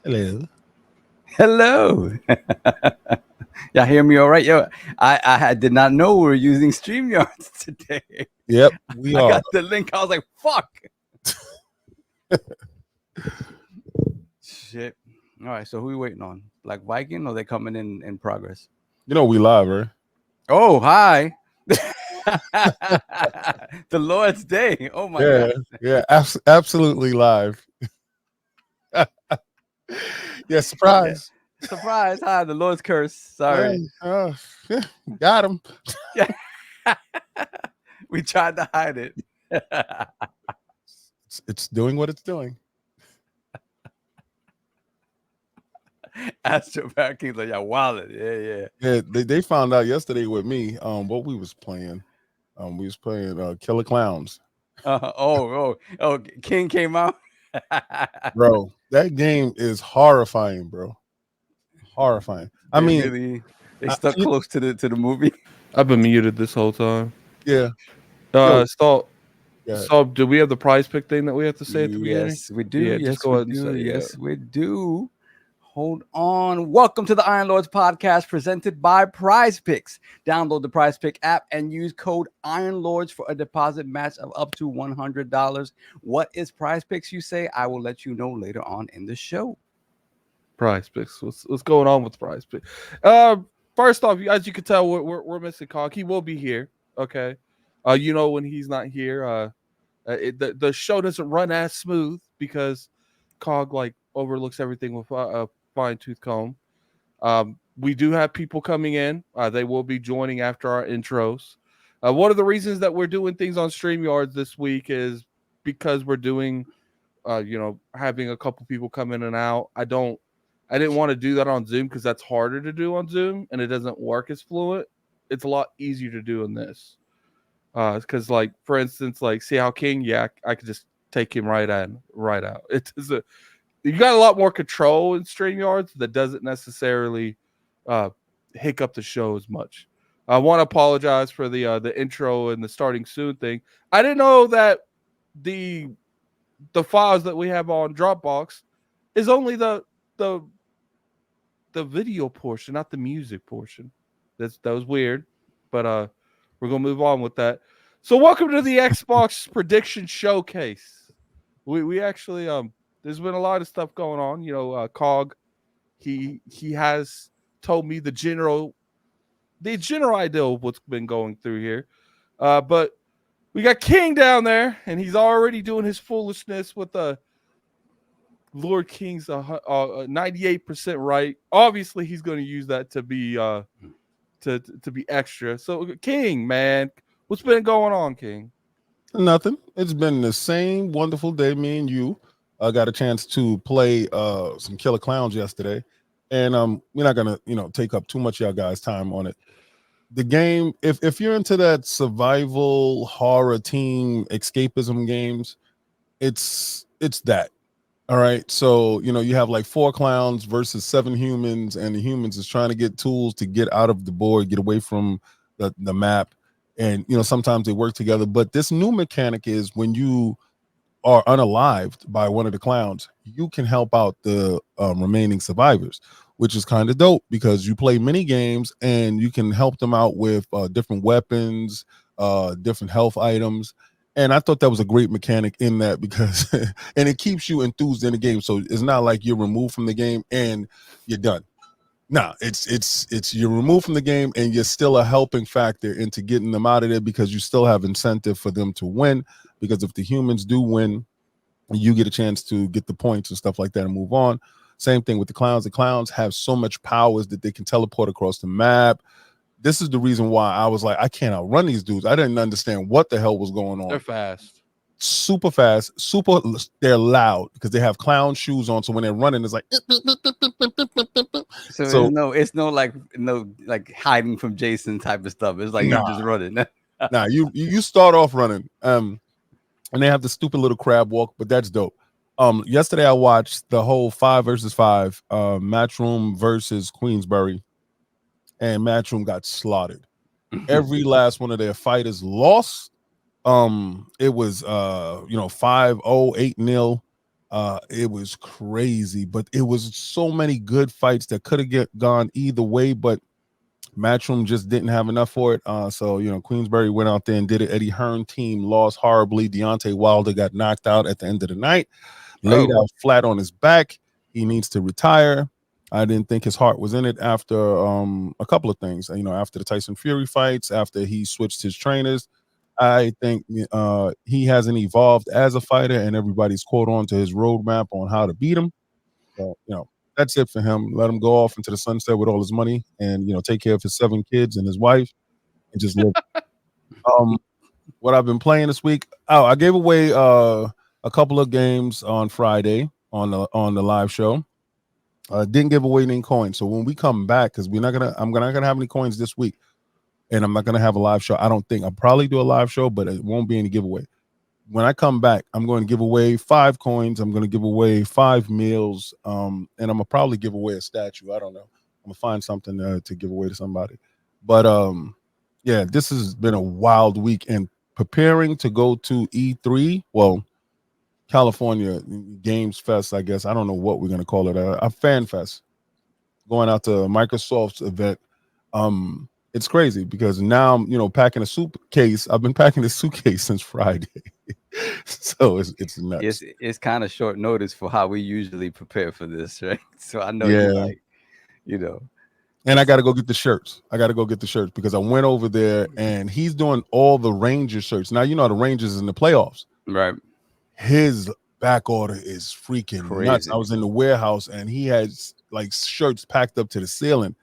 Hello. Hello. Y'all hear me all right? Yo, I did not know we were using StreamYards today. Yep, we I are. got the link. I was like, fuck. Shit. All right, so who we waiting on? Black Viking or they coming in progress? You know we live, right? Oh, hi. The Lord's Day. Oh my Yeah, God. yeah, absolutely live. Yeah, Yeah. surprise. Surprise. Hi, the Lord's curse. Yeah, Sorry. yeah, got him. Yeah. We tried to hide it. It's doing what it's doing. Astro Vikings like, yeah, wallet. Yeah. Yeah, they found out yesterday with me. What we was playing. We was playing Killer Clowns, Oh, King came out. bro. That game is horrifying, bro. Horrifying. I They mean, really they I, stuck you- close to the movie. I've been muted this whole time. yeah, yo, yeah, So do we have the prize pick thing that we have to say at the beginning? Yes, we do. Yeah, just Yes, go we ahead and do. say Yes, we do. Hold on. Welcome to the Iron Lords podcast presented by PrizePicks. Download the PrizePick app and use code Iron Lords for a deposit match of up to $100. What is PrizePicks, you say? I will let you know later on in the show. Prize picks. What's going on with prize pick? First off, as you can tell, we're missing Cog. He will be here. Okay. When he's not here, the show doesn't run as smooth because Cog overlooks everything with a fine tooth comb. We do have people coming in. They will be joining after our intros. One of the reasons that we're doing things on StreamYards this week is because we're doing, having a couple people come in and out. I didn't want to do that on Zoom because that's harder to do on Zoom and it doesn't work as fluent. It's a lot easier to do in this. Because for instance, see how King, I could just take him right out. You got a lot more control in StreamYards that doesn't necessarily hiccup the show as much. I want to apologize for the intro and the starting soon thing. I didn't know that the files that we have on Dropbox is only the video portion, not the music portion. That was weird, but we're gonna move on with that. So welcome to the Xbox Prediction Showcase. We actually there's been a lot of stuff going on. Cog, he has told me the general idea of what's been going through here. But we got King down there, and he's already doing his foolishness with Lord King's 98% right. Obviously, he's going to use that to be to be extra. So, King, man, what's been going on, King? nothing. It's been the same wonderful day. Me and you got a chance to play some Killer Clowns yesterday, and we're not gonna take up too much of y'all guys' time on it. The game, if you're into that survival horror team escapism games, it's that. All right. So, you have like 4 clowns versus 7 humans, and the humans is trying to get tools to get out of the board, get away from the map. And, sometimes they work together. But this new mechanic is when you are unalived by one of the clowns, you can help out the remaining survivors, which is kind of dope because you play mini games and you can help them out with different weapons, different health items. And I thought that was a great mechanic in that because and it keeps you enthused in the game. So it's not like you're removed from the game and you're done. Nah, it's you're removed from the game and you're still a helping factor into getting them out of there because you still have incentive for them to win. Because if the humans do win, you get a chance to get the points and stuff like that and move on. Same thing with the clowns. The clowns have so much powers that they can teleport across the map. This is the reason why I was like, I can't outrun these dudes. I didn't understand what the hell was going on. They're fast. Super fast, they're loud because they have clown shoes on. So when they're running, it's like So it's no like hiding from Jason type of stuff. It's like you're just running. Nah, you start off running. And they have the stupid little crab walk, but that's dope. Yesterday I watched the whole 5 versus 5 Matchroom versus Queensbury, and Matchroom got slaughtered. Every last one of their fighters lost. It was 5-0, 8-0. It was crazy, but it was so many good fights that could have gone either way, but Matchroom just didn't have enough for it. So, Queensberry went out there and did it. Eddie Hearn team lost horribly. Deontay Wilder got knocked out at the end of the night, laid out flat on his back. He needs to retire. I didn't think his heart was in it after a couple of things. After the Tyson Fury fights, after he switched his trainers, I think he hasn't evolved as a fighter, and everybody's caught on to his roadmap on how to beat him. So, that's it for him. Let him go off into the sunset with all his money and, take care of his 7 kids and his wife and just live. What I've been playing this week, I gave away a couple of games on Friday on the live show. Didn't give away any coins. So when we come back, because I'm not gonna have any coins this week, and I'm not gonna have a live show. I don't think I'll probably do a live show, but it won't be any giveaway. When I come back, I'm going to give away 5 coins. I'm going to give away 5 meals, and I'm gonna probably give away a statue. I don't know. I'm gonna find something to give away to somebody. But yeah, this has been a wild week, and preparing to go to E3. Well, California Games Fest, I guess. I don't know what we're gonna call it. A fan fest. Going out to Microsoft's event. It's crazy because now I'm, packing a suitcase. I've been packing a suitcase since Friday. So it's nuts. It's kind of short notice for how we usually prepare for this, right? So I know And I got to go get the shirts. Because I went over there and he's doing all the Rangers shirts. Now, the Rangers in the playoffs. Right. His back order is freaking crazy. Nuts. I was in the warehouse and he had like shirts packed up to the ceiling.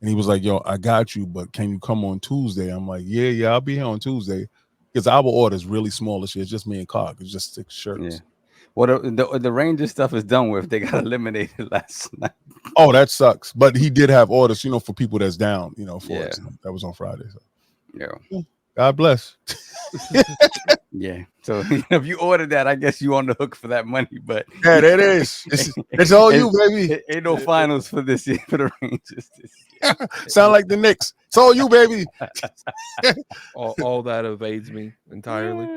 And he was like, yo, I got you, but can you come on Tuesday? I'm like, yeah, I'll be here on Tuesday. Because our order is really small this year. It's just me and Cog. It's just 6 shirts. Yeah. Well, the Rangers stuff is done with. They got eliminated last night. Oh, that sucks. But he did have orders, for people that's down, for it. That was on Friday. So. Yeah. God bless. Yeah. So if you ordered that, I guess you on the hook for that money. But yeah, that is. It's all you, baby. Ain't no finals for this year for the Rangers. Sound like the Knicks. It's all you, baby. all that evades me entirely.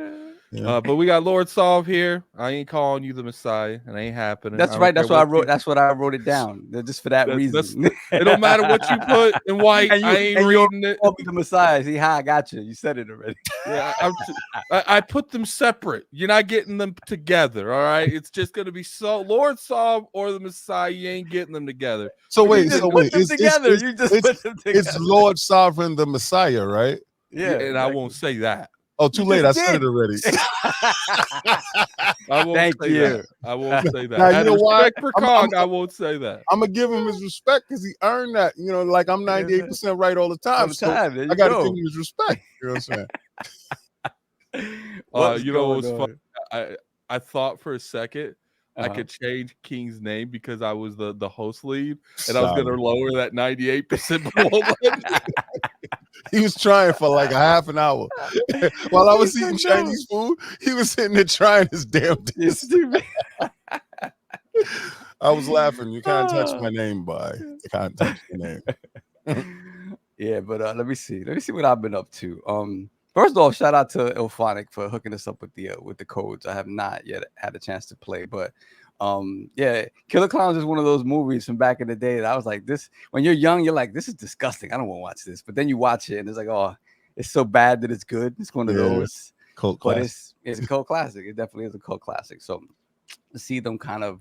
Yeah. But we got Lord Solve here. I ain't calling you the Messiah. It ain't happening. That's right. That's what I wrote. That's what I wrote it down. Just for that reason. It don't matter what you put in white. I ain't reading it. The Messiah. See, I got you. You said it already. Yeah, I put them separate. You're not getting them together. All right. It's just gonna be Lord Solve or the Messiah. You ain't getting them together. So wait. You just put them together. It's Lord Sovereign the Messiah, right? Yeah. And I won't say that. Oh, too late. I said it already. I won't Thank say you. that. I won't say that. Now, you know why? For Cog, I won't say that. I'm going to give him his respect because he earned that. Like I'm 98% right all the time. So I got to give him his respect. You know what I'm saying? You know what was funny? I thought for a second I could change King's name because I was the host lead, and I was going to lower that 98% below. He was trying for like a half an hour. While I was eating Chinese food, he was sitting there trying his damn best. I was laughing. You can't touch my name, boy. You can't touch the name. Yeah, but let me see. Let me see what I've been up to. First off, shout out to Ilphonic for hooking us up with the codes. I have not yet had a chance to play, but yeah, Killer Clowns is one of those movies from back in the day that I was like, this when you're young, you're like, this is disgusting. I don't want to watch this. But then you watch it and it's like, oh, it's so bad that it's good. It's one of those cult but classic. it's a cult classic. It definitely is a cult classic. So to see them kind of,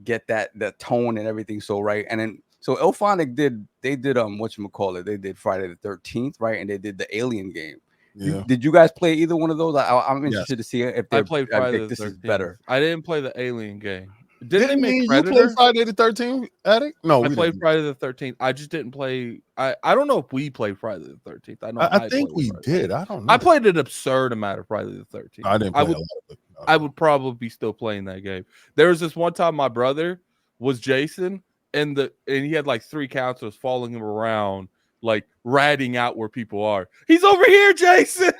get that tone and everything so right. And then so Ilphonic did whatchamacallit, they did Friday the 13th, right? And they did the Alien game. Yeah. Did you guys play either one of those? I'm interested to see if I played Friday the 13th. This is better. I didn't play the Alien game. Didn't they make Predator? You played Friday the 13th, Addict? No, I played Friday the 13th. I just didn't play. I don't know if we played Friday the 13th. I think we did. I don't know. I played an absurd amount of Friday the 13th. I didn't play a lot of it. No. I would probably be still playing that game. There was this one time my brother was Jason, and he had like 3 counselors following him around, like ratting out where people are. He's over here, Jason.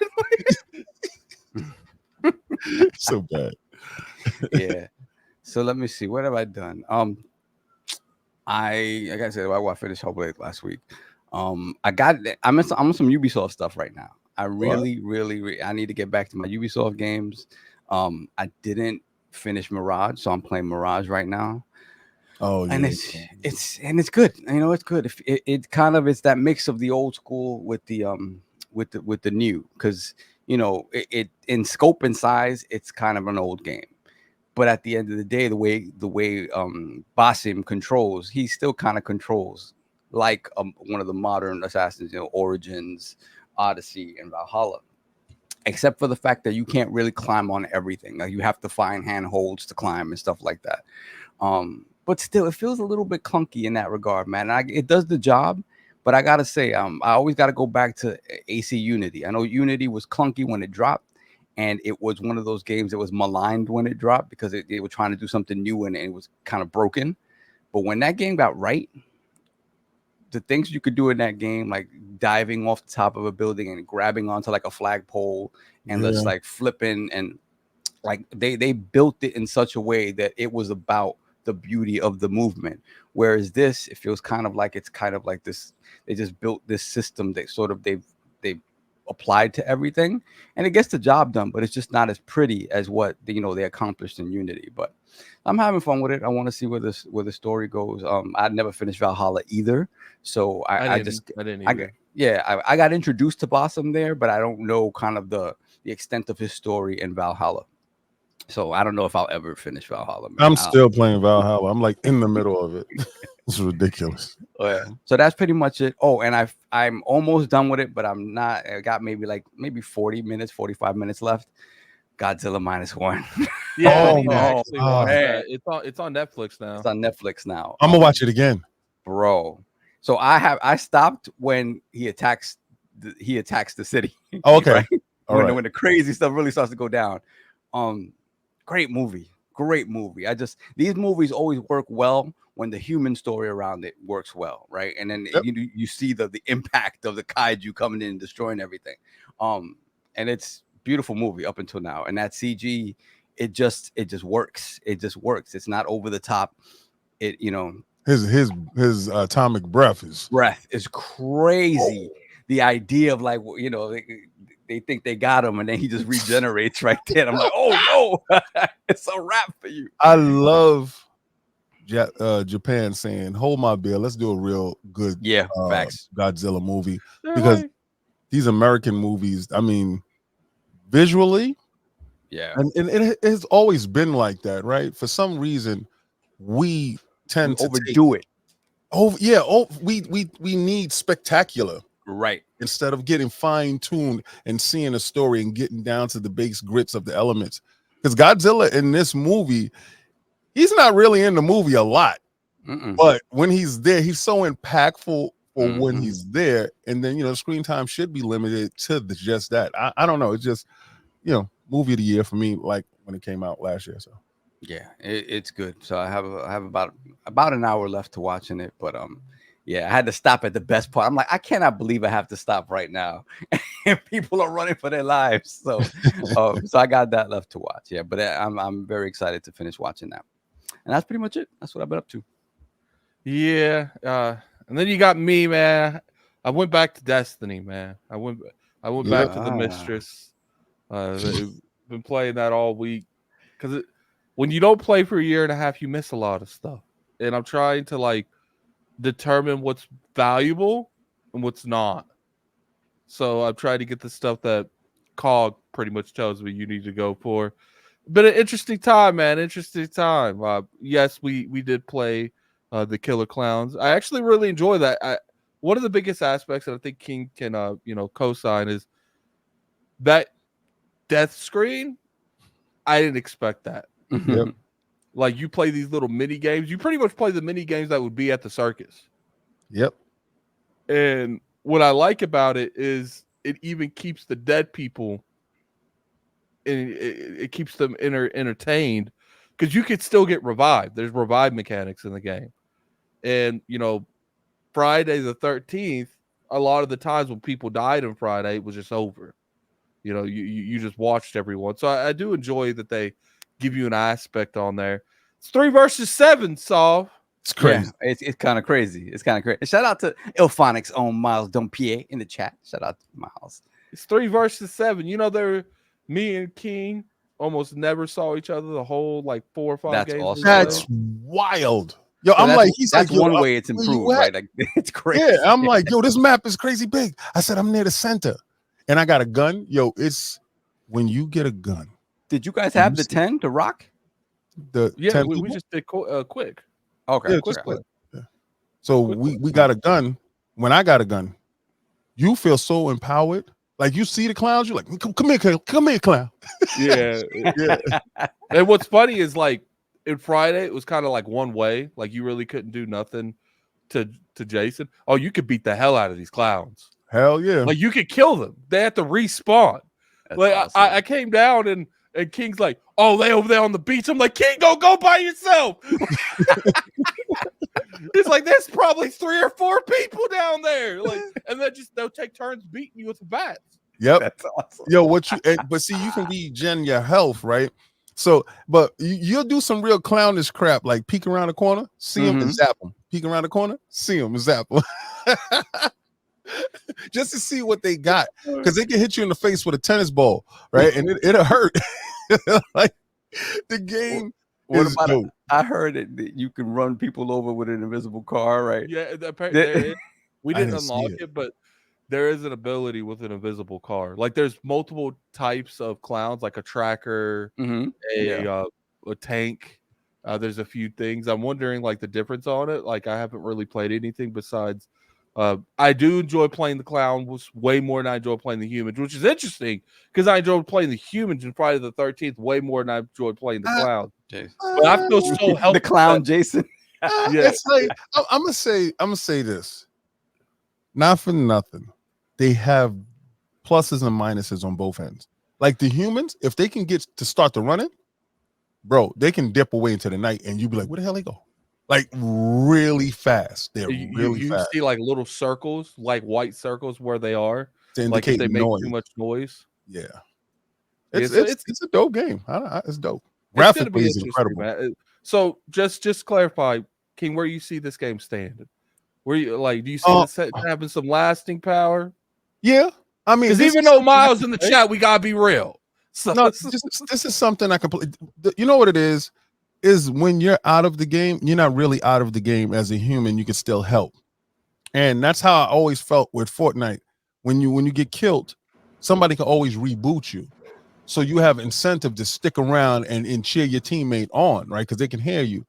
So bad. Yeah. So let me see. What have I done? Like I said, I finished Hellblade last week. I'm on some Ubisoft stuff right now. I really I need to get back to my Ubisoft games. I didn't finished Mirage, so I'm playing Mirage right now. Oh yeah, And it's good. You know, it's good. It kind of it's that mix of the old school with the new, because you know it in scope and size, it's kind of an old game. But at the end of the day, the way Basim controls, he still kind of controls like one of the modern assassins, you know, Origins, Odyssey, and Valhalla. Except for the fact that you can't really climb on everything. Like you have to find handholds to climb and stuff like that. But still, it feels a little bit clunky in that regard, man. It does the job, but I gotta say, I always gotta go back to AC Unity. I know Unity was clunky when it dropped, and it was one of those games that was maligned when it dropped because they were trying to do something new and it was kind of broken. But when that game got right, the things you could do in that game, like diving off the top of a building and grabbing onto like a flagpole and just like flipping, and like they built it in such a way that it was about the beauty of the movement. Whereas this, it feels kind of like it's kind of like this. They just built this system that sort of they've applied to everything, and it gets the job done, but it's just not as pretty as what they accomplished in Unity. But I'm having fun with it. I want to see where the story goes. I'd never finished Valhalla either, so I didn't either. I got introduced to Blossom there, but I don't know kind of the extent of his story in Valhalla. So I don't know if I'll ever finish Valhalla, man. I'm still playing Valhalla. I'm like in the middle of it. It's ridiculous. Oh, yeah. So that's pretty much it. Oh, and I'm almost done with it, but I'm not. I got maybe 40 minutes, 45 minutes left. Godzilla -1. Yeah, Oh, man. man. It's on Netflix now. It's on Netflix now. I'm gonna watch it again, bro. So I stopped when he attacks the city. Oh, okay. Right? When the crazy stuff really starts to go down. Great movie. These movies always work well when the human story around it works well, right? And then you see the impact of the kaiju coming in and destroying everything. And it's beautiful movie up until now. And that CG, it just works. It just works. It's not over the top. his atomic breath is crazy. The idea of like, they think they got him and then he just regenerates right there. And I'm like, oh no, it's a wrap for you. I love Japan saying, "Hold my beer. Let's do a real good facts Godzilla movie," because these American movies, I mean, visually, and it has always been like that, right? For some reason, we tend to overdo it. Oh yeah, we need spectacular. Right. Instead of getting fine-tuned and seeing a story and getting down to the base grits of the elements. Because Godzilla in this movie, he's not really in the movie a lot. But when he's there, he's so impactful for when he's there. And then, screen time should be limited to just that. I don't know. It's just, movie of the year for me, like when it came out last year. So yeah, it's good. So I have about an hour left to watching it, but I had to stop at the best part. I'm like, I cannot believe I have to stop right now. And people are running for their lives. So so I got that left to watch. Yeah, but I'm very excited to finish watching that. And that's pretty much it. That's what I've been up to. Yeah. And then you got me, man. I went back to Destiny, man. I went back to the Mistress. Been playing that all week. Because when you don't play for a year and a half, you miss a lot of stuff. And I'm trying to determine what's valuable and what's not. So I've tried to get the stuff that COG pretty much tells me you need to go for. But an interesting time, man. Interesting time. Yes, we did play the Killer Clowns. I actually really enjoy that. One of the biggest aspects that I think King can co-sign is that death screen. I didn't expect that. Yep. Like you play these little mini games. You pretty much play the mini games that would be at the circus. Yep. And what I like about it is it even keeps the dead people, and it keeps them entertained because you could still get revived. There's revive mechanics in the game. And, Friday the 13th, a lot of the times when people died on Friday, it was just over. You just watched everyone. So I do enjoy that they give you an aspect on there. It's 3 versus 7, Saul. It's crazy. Yeah, it's kind of crazy. It's kind of crazy. Shout out to Ilphonic's own Miles Dompier in the chat. Shout out to Miles. It's 3 versus 7. There, me and King, almost never saw each other the whole like 4 or 5 That's games. awesome. That's wild. Yo, So I'm like, he's that's like, yo, one way it's where you improved, at? right? Like it's crazy. Yeah, I'm like, yo, this map is crazy big. I said, I'm near the center, and I got a gun. Yo, it's when you get a gun. Did you guys have the 10 to rock? The Yeah, 10 we people? just did quick. Okay, Yeah, quick. just quick. Yeah. So Quick. we got a gun. When I got a gun, you feel so empowered. Like you see the clowns, you're like, come here, clown. Yeah. Yeah. And what's funny is like in Friday, it was kind of like one way. Like you really couldn't do nothing to Jason. Oh, you could beat the hell out of these clowns. Hell yeah. Like you could kill them. They have to respawn. That's Like awesome. I came down and King's like, oh, they over there on the beach. I'm like, King, go by yourself. It's like there's probably 3 or 4 people down there. Like, and then they'll take turns beating you with the bats. Yep. That's awesome. Yo, but see, you can regen your health, right? So, but you'll do some real clownish crap, like peek around the corner, see him and zap him. Peek around the corner, see him and zap him. Just to see what they got, because they can hit you in the face with a tennis ball, right? And it'll hurt. Like the game. What is about dope. I heard that you can run people over with an invisible car, right? Yeah, we I didn't didn't see unlock it. it, but there is an ability with an invisible car. Like there's multiple types of clowns, like a tracker, a tank. There's a few things. I'm wondering like the difference on it. Like I haven't really played anything besides. I do enjoy playing the clown was way more than I enjoy playing the humans, which is interesting because I enjoyed playing the humans in Friday the 13th way more than I enjoyed playing the clown. But I feel so helpless. The clown, Jason. Yeah. It's like I'm gonna say this. Not for nothing, they have pluses and minuses on both ends. Like the humans, if they can get to start the running, bro, they can dip away into the night, and you be like, "Where the hell they go?" Like really fast. They're really You fast. see like little circles, like white circles where they are. To Like if indicate they make noise. too much noise. Yeah, Yeah, it's a dope game. It's dope. It's gonna be Graphically, it's interesting, incredible. man. So just clarify, King, where you see this game standing? Where you like? Do you see this having some lasting power? Yeah, I mean, Because even though Miles in the chat, we gotta be real. So no, this is something I can play. You know what it is when you're out of the game, you're not really out of the game as a human. You can still help, and that's how I always felt with Fortnite. When you get killed, somebody can always reboot you, so you have incentive to stick around and cheer your teammate on, right? Because they can hear you.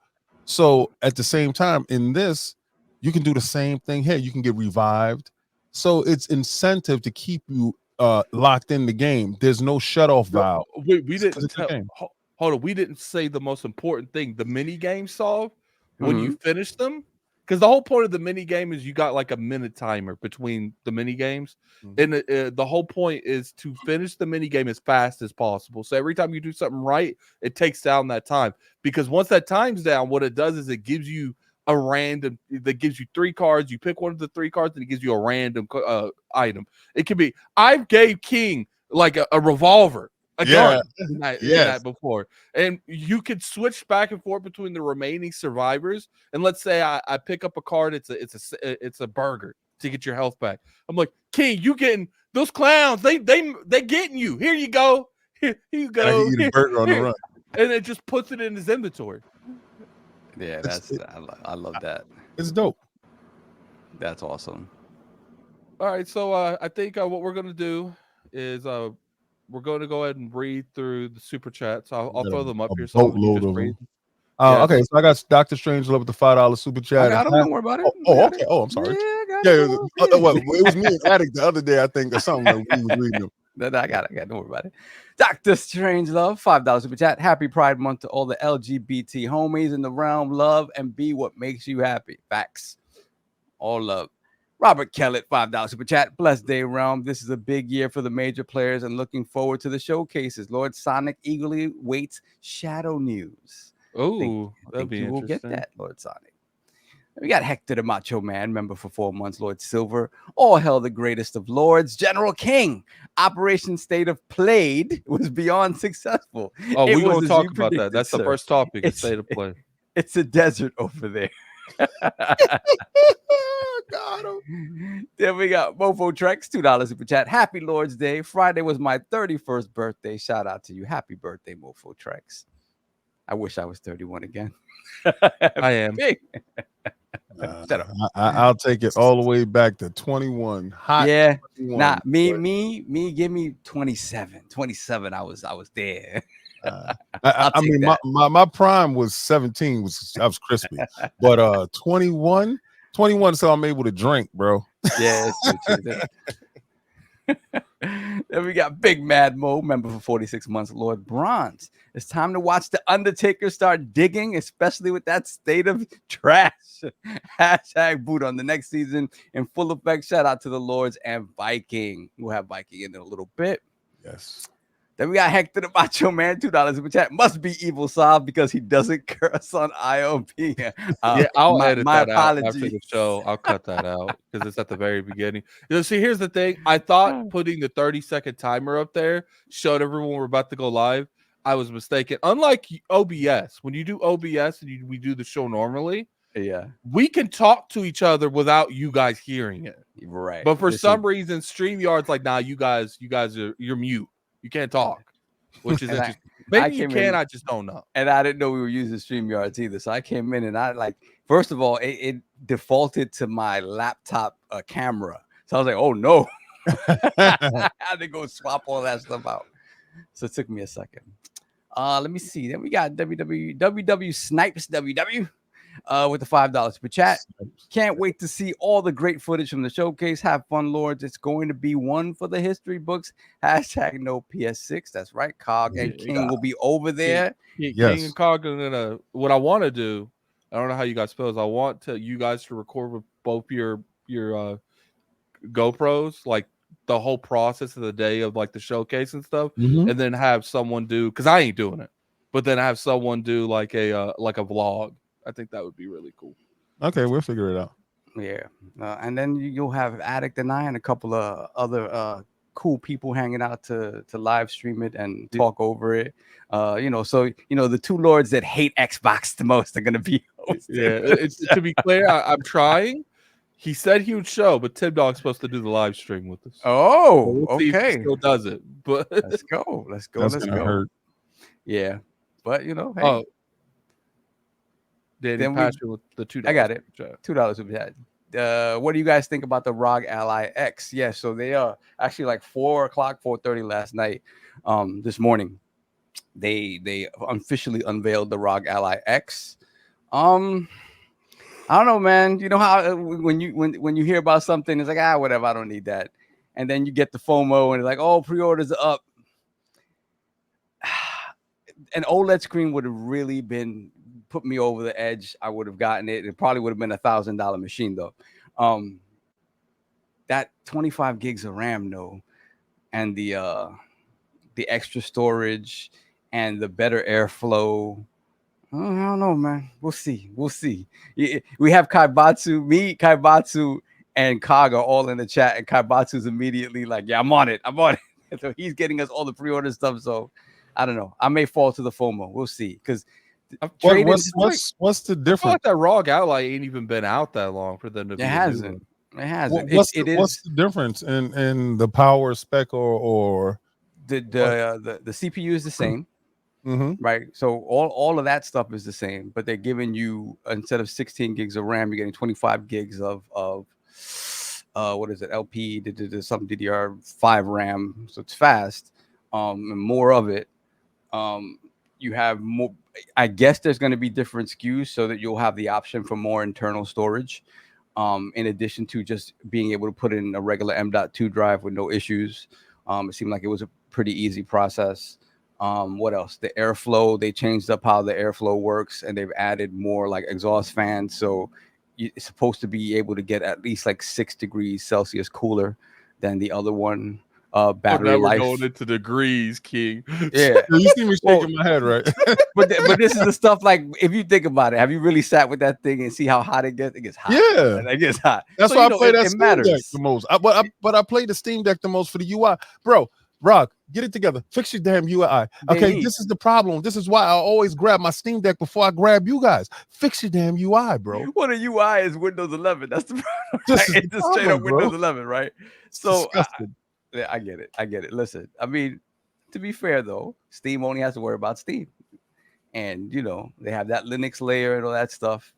So at the same time, in this, you can do the same thing here. You can get revived, so it's incentive to keep you locked in the game. There's no shut off valve. We didn't hold on. We didn't say the most important thing. The mini game solve when you finish them, because the whole point of the mini game is you got like a minute timer between the mini games, and the whole point is to finish the mini game as fast as possible. So every time you do something right, it takes down that time. Because once that time's down, what it does is it gives you a random that gives you 3 cards. You pick one of the 3 cards, and it gives you a random item. It could be I gave King like a revolver. A gun in that before, and you could switch back and forth between the remaining survivors. And let's say I pick up a card, it's a burger to get your health back. I'm like, King, you getting those clowns? They getting you. Here you go. Here you go. Eat a burger on the run, and it just puts it in his inventory. Yeah, I love that. It's dope. That's awesome. All right, so I think what we're gonna do is we're going to go ahead and read through the super chats. I'll throw them up here. So Boatload of them. Okay, so I got Dr. Strange Love with the $5 super chat. Don't worry about it. Okay. Oh, I'm sorry. It was me and Attic the other day, I think, or something. That we was reading them. No, I got it. Don't worry about it. Dr. Strange Love, $5 super chat. Happy Pride Month to all the LGBT homies in the realm. Love and be what makes you happy. Facts. All love. Robert Kellett, $5 super chat. Blessed day, realm. This is a big year for the major players and looking forward to the showcases. Lord Sonic eagerly waits Shadow News. Oh, that'd be interesting. We'll get that, Lord Sonic. We got Hector the Macho Man, member for 4 months, Lord Silver. All hell the greatest of lords, General King. Operation State of Played was beyond successful. Oh, we're going to talk about that. That's the first topic, State of Play. It's a desert over there. Got him. Then we got Mofo Trex, $2 super chat. Happy Lord's Day. Friday was my 31st birthday. Shout out to you. Happy birthday, Mofo Trex. I wish I was 31 again. I am. Shut up. I'll take it all the way back to 21. Hot. Yeah. 21. Nah, me, give me 27. 27, I was there. I mean, my prime was 17. I was crispy, but 21, so I'm able to drink, bro. Yeah, it's true. Then we got Big Mad Mo, member for 46 months, Lord Bronze. It's time to watch The Undertaker start digging, especially with that state of trash. Hashtag boot on the next season in full effect. Shout out to the Lords and Viking. We'll have Viking in a little bit. Yes. Then we got Hector the Macho Man, $2 super chat. Must be Evil Saab because he doesn't curse on ILP. Yeah, I'll edit that apologies. out after the show. I'll cut that out because it's at the very beginning. See, here's the thing. I thought putting the 30-second timer up there showed everyone we're about to go live. I was mistaken. Unlike OBS, when you do OBS and we do the show normally, yeah, we can talk to each other without you guys hearing it. Right. But for some reason, StreamYard's like, nah, you guys you're mute. You can't talk, which is interesting. Maybe you can, I just don't know. And I didn't know we were using StreamYards either. So I came in and I first of all, it defaulted to my laptop camera. So I was like, oh no. I had to go swap all that stuff out. So it took me a second. Let me see. Then we got WW Snipes WW with the $5 super chat. Can't wait to see all the great footage from the showcase. Have fun, Lords. It's going to be one for the history books. Hashtag no PS6. That's right. Cog and King will be over there. King and Cog are gonna. What I want to do, I don't know how you guys feel. Is I want you guys to record with both your GoPros, like the whole process of the day of like the showcase and stuff, and then have someone do, because I ain't doing it, but then have someone do like a vlog. I think that would be really cool. Okay, we'll figure it out. Yeah, and then you'll have Addict and I and a couple of other cool people hanging out to live stream it and talk over it. So the two Lords that hate Xbox the most are gonna be hosting. Yeah, to be clear, I'm trying. He said he would show, but Tim Dog's supposed to do the live stream with us. Oh, so we'll see if he still does it. But let's go. That's gonna hurt. Yeah, but hey. Oh, Danny Passion with the $2. I got it. $2 super chat. What do you guys think about the ROG Ally X? Yeah, so they are actually like 4:30 last night. This morning, they officially unveiled the ROG Ally X. I don't know, man. You know how when you hear about something, it's like, whatever, I don't need that. And then you get the FOMO and it's like, oh, pre-orders are up. An OLED screen would have really put me over the edge. I would have gotten it. It probably would have been $1,000 machine though. That 25 gigs of RAM though, and the extra storage and the better airflow. I don't know, man. We'll see. We have Kaibatsu, and Kag are all in the chat, and Kaibatsu's immediately like, yeah, I'm on it. So he's getting us all the pre-order stuff. So I don't know. I may fall to the FOMO. We'll see. Because what's the difference? I feel like that ROG Ally ain't even been out that long for them to be. It hasn't. What's the difference in the power spec or the CPU is the same. Right, so all of that stuff is the same, but they're giving you, instead of 16 gigs of RAM, you're getting 25 gigs of what is it, LP, some DDR5 RAM, so it's fast, and more of it. You have more. I guess there's going to be different SKUs so that you'll have the option for more internal storage, in addition to just being able to put in a regular M.2 drive with no issues. It seemed like it was a pretty easy process. What else? The airflow, they changed up how the airflow works, and they've added more like exhaust fans. So it's supposed to be able to get at least like 6 degrees Celsius cooler than the other one. Battery life. Going into degrees, King. Yeah, you see me shaking my head, right? but this is the stuff, like, if you think about it, have you really sat with that thing and see how hot it gets? It gets hot. Yeah, it gets hot. That's why I play that Steam Deck the most. But I play the Steam Deck the most for the UI, bro. Rock, get it together. Fix your damn UI. Okay, this is the problem. This is why I always grab my Steam Deck before I grab you guys. Fix your damn UI, bro. Well, the UI is Windows 11. That's the problem. This Right? is It's the just straight up problem, bro. Windows 11, right? It's So disgusting. I get it. I get it. Listen, I mean, to be fair though, Steam only has to worry about Steam, and you know they have that Linux layer and all that stuff.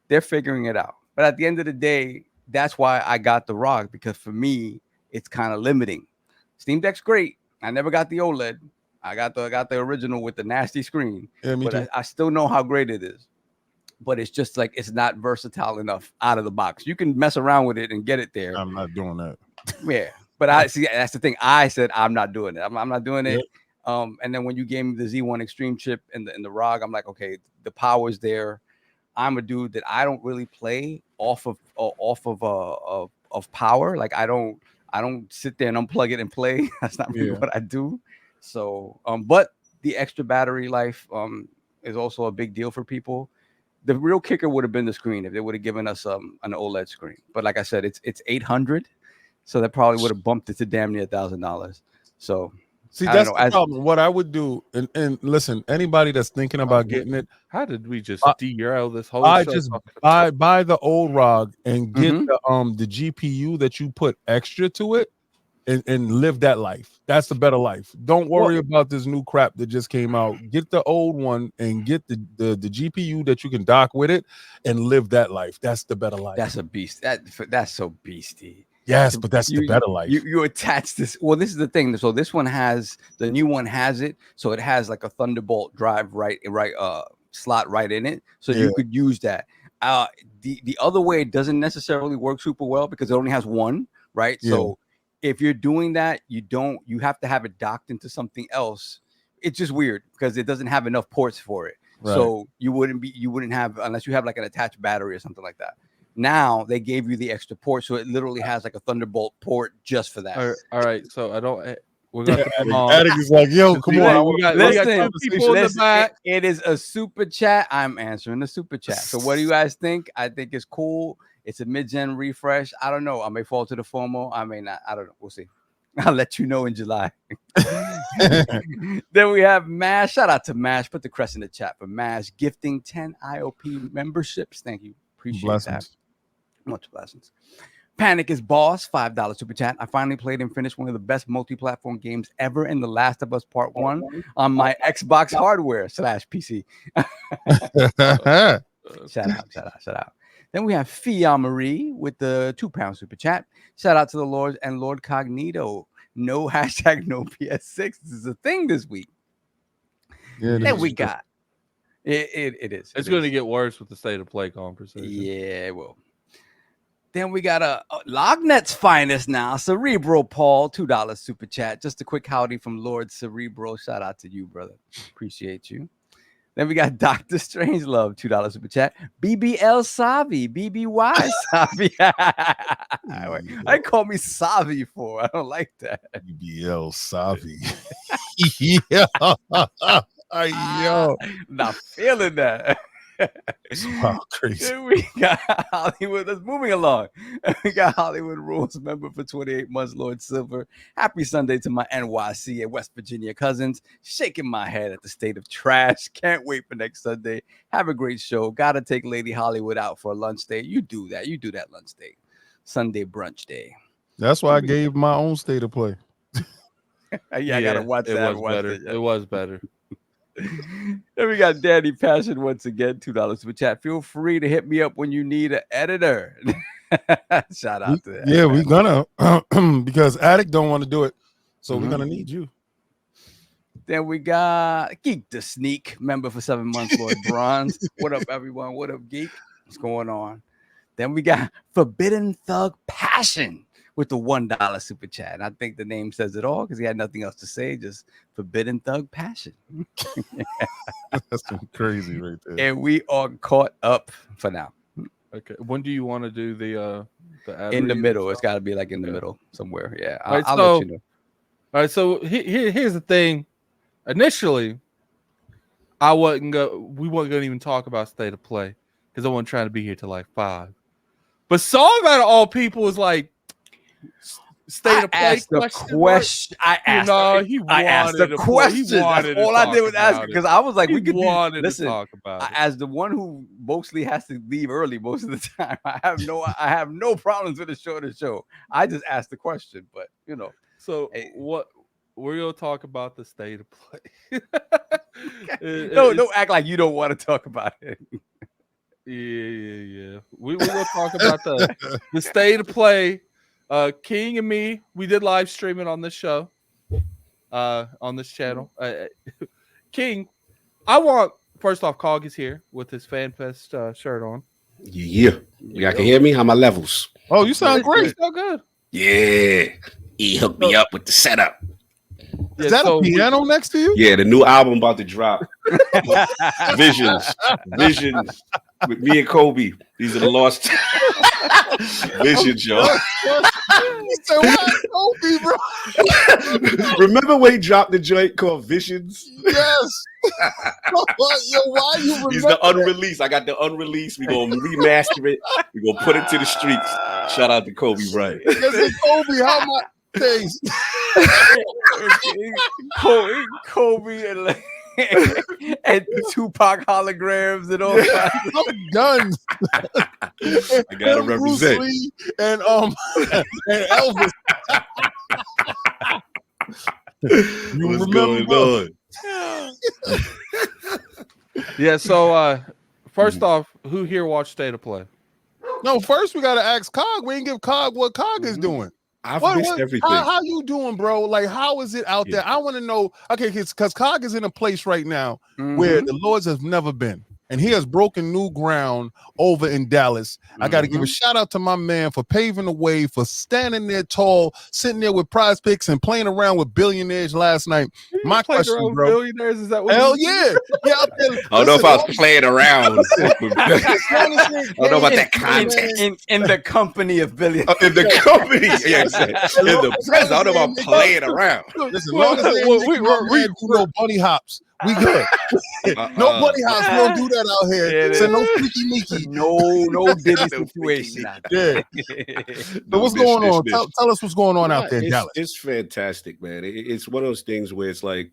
They're figuring it out. But at the end of the day, that's why I got the ROG, because for me, it's kind of limiting. Steam Deck's great. I never got the OLED. I got the original with the nasty screen. Yeah, me too. But I still know how great it is. But it's just like it's not versatile enough out of the box. You can mess around with it and get it there. I'm not doing that. Yeah. But I see that's the thing. I said I'm not doing it. I'm not doing it. Yep. And then when you gave me the Z1 Extreme chip and the ROG, I'm like, okay, the power's there. I'm a dude that I don't really play off of power. Like I don't sit there and unplug it and play. That's not really what I do. So, but the extra battery life is also a big deal for people. The real kicker would have been the screen if they would have given us an OLED screen. But like I said, it's $800, so that probably would have bumped it to damn near $1,000. So. See, that's the problem. What I would do, and listen, anybody that's thinking about getting it, how did we just derail this whole? I just buy the old ROG and get the GPU that you put extra to it, and live that life. That's the better life. Don't worry about this new crap that just came out. Get the old one and get the GPU that you can dock with it and live that life. That's the better life. That's a beast. That's so beasty. Yes, but that's the better life. You attach this. Well, this is the thing. So this one has the new one has it. So it has like a Thunderbolt drive slot right in it. So you could use that. The other way it doesn't necessarily work super well because it only has one, right? Yeah. So if you're doing that, you have to have it docked into something else. It's just weird because it doesn't have enough ports for it. Right. So you wouldn't have, unless you have like an attached battery or something like that. Now they gave you the extra port, so it literally has like a Thunderbolt port just for that. All right. So I don't. We're gonna come on. Attic is like, yo, come on. We got people in the back. It is a super chat. I'm answering the super chat. So what do you guys think? I think it's cool. It's a mid-gen refresh. I don't know. I may fall to the FOMO. I may not. I don't know. We'll see. I'll let you know in July. Then we have Mash. Shout out to Mash. Put the crest in the chat for Mash gifting 10 ILP memberships. Thank you. Appreciate that. Much blessings. Panic is Boss, $5 super chat. I finally played and finished one of the best multi-platform games ever in The Last of Us Part 1 on my Xbox hardware /PC. Shout out. Then we have Fia Marie with the £2 super chat. Shout out to the Lord and Lord Cognito. No hashtag no PS6. This is a thing this week. Yeah, then we got it is. It's going to get worse with the state of play conversation. Yeah, it will. Then we got a Lognet's finest now, Cerebro Paul, $2 super chat. Just a quick howdy from Lord Cerebro. Shout out to you, brother. Appreciate you. Then we got Dr. Strangelove, $2 super chat. BBL Savi, BBY Savi. I call me Savi for. I don't like that. BBL Savi. Yo, not feeling that. Wow, crazy. Then we got Hollywood. That's moving along. We got Hollywood Rules member for 28 months, Lord Silver. Happy Sunday to my NYC and West Virginia cousins. Shaking my head at the state of trash. Can't wait for next Sunday. Have a great show. Gotta take Lady Hollywood out for a lunch date. You do that. You do that lunch date. Sunday brunch day. That's why I gave my own state of play. I gotta watch that. It was better. Then we got Danny Passion once again, $2 super chat. Feel free to hit me up when you need an editor. Shout out to that. Yeah, we're gonna because Attic don't want to do it, so we're gonna need you. Then we got Geek the Sneak, member for 7 months, Lord Bronze. What up, everyone? What up, Geek? What's going on? Then we got Forbidden Thug Passion with the $1 super chat. And I think the name says it all because he had nothing else to say, just Forbidden Thug Passion. That's crazy right there. And we are caught up for now. Okay. When do you want to do the ad in the middle? It's got to be like in the middle somewhere. Yeah. I'll let you know. All right. So here's the thing. Initially, we wasn't going to even talk about state of play because I wasn't trying to be here till like 5. But Song out of all people was like, state of play asked the question. I asked the question. That's all I did was ask because I was like, we could listen. Talk about it. As the one who mostly has to leave early most of the time, I have no problems with a shorter show. I just asked the question, but you know. So what we're gonna talk about the state of play. Don't act like you don't want to talk about it. Yeah. We're gonna talk about the state of play. King and me, we did live streaming on this show, on this channel. King, I want first off, Cog is here with his FanFest shirt on. Yeah. Y'all can hear me? How my levels? Oh, you sound great. So good. Yeah. He hooked me up with the setup. Is that a piano next to you? Yeah, the new album about to drop. Visions with me and Kobe. These are the lost visions, y'all. So Kobe, bro. Remember when he dropped the joint called Visions? Yes. Yo, why you remember? He's the unreleased. I got the unreleased. We're gonna remaster it. We're gonna put it to the streets. Shout out to Kobe Bryant. Kobe, how much? Kobe and Tupac holograms and all that. Guns. I gotta represent. Lee and Elvis. You What's remember? going on? Yeah. So first off, who here watched State of Play? No, first we gotta ask Cog. We ain't give Cog what Cog is doing. I've missed everything. How you doing, bro? Like, how is it out there? I want to know. Okay, because Cog is in a place right now where the Lords have never been, and he has broken new ground over in Dallas. I got to give a shout out to my man for paving the way, for standing there tall, sitting there with PrizePicks and playing around with billionaires last night. My question, bro. Billionaires, is that what? Hell yeah. Out there, I don't know if I was playing around. I don't know about that context. In the company of billions. In the company. Yeah, exactly. In the presence. I don't know about playing around. Listen, long as we do bunny hops, we good. No bunny hops. We don't do that out here. So no freaky meeky. No Diddy situation out there. Yeah. So what's going on? Tell us what's going on out there in Dallas. It's fantastic, man. It's one of those things where it's like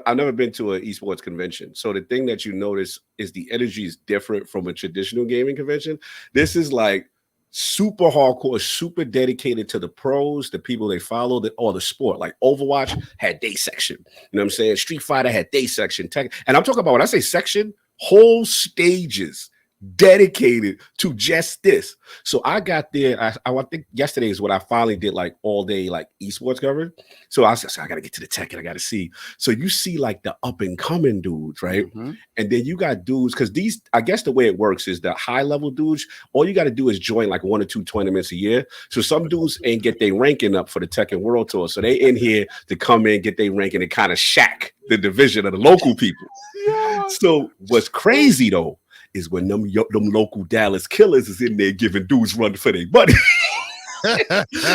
I've never been to an esports convention. So the thing that you notice is the energy is different from a traditional gaming convention. This is like super hardcore, super dedicated to the pros, the people they follow, or the sport. Like Overwatch had day section. You know what I'm saying? Street Fighter had day section. And I'm talking about, when I say section, whole stages dedicated to just this. So I got there. I think yesterday is what I finally did, like all day, like esports coverage. So I said, I got to get to the tech and I got to see. So you see like the up and coming dudes, right? And then you got dudes, because these, I guess the way it works is the high level dudes, all you got to do is join like 1 or 2 tournaments a year. So some dudes ain't get their ranking up for the Tech and World Tour. So they in here to come in, get their ranking and kind of shack the division of the local people. Yeah. So what's crazy though, is when them local Dallas killers is in there giving dudes run for their money.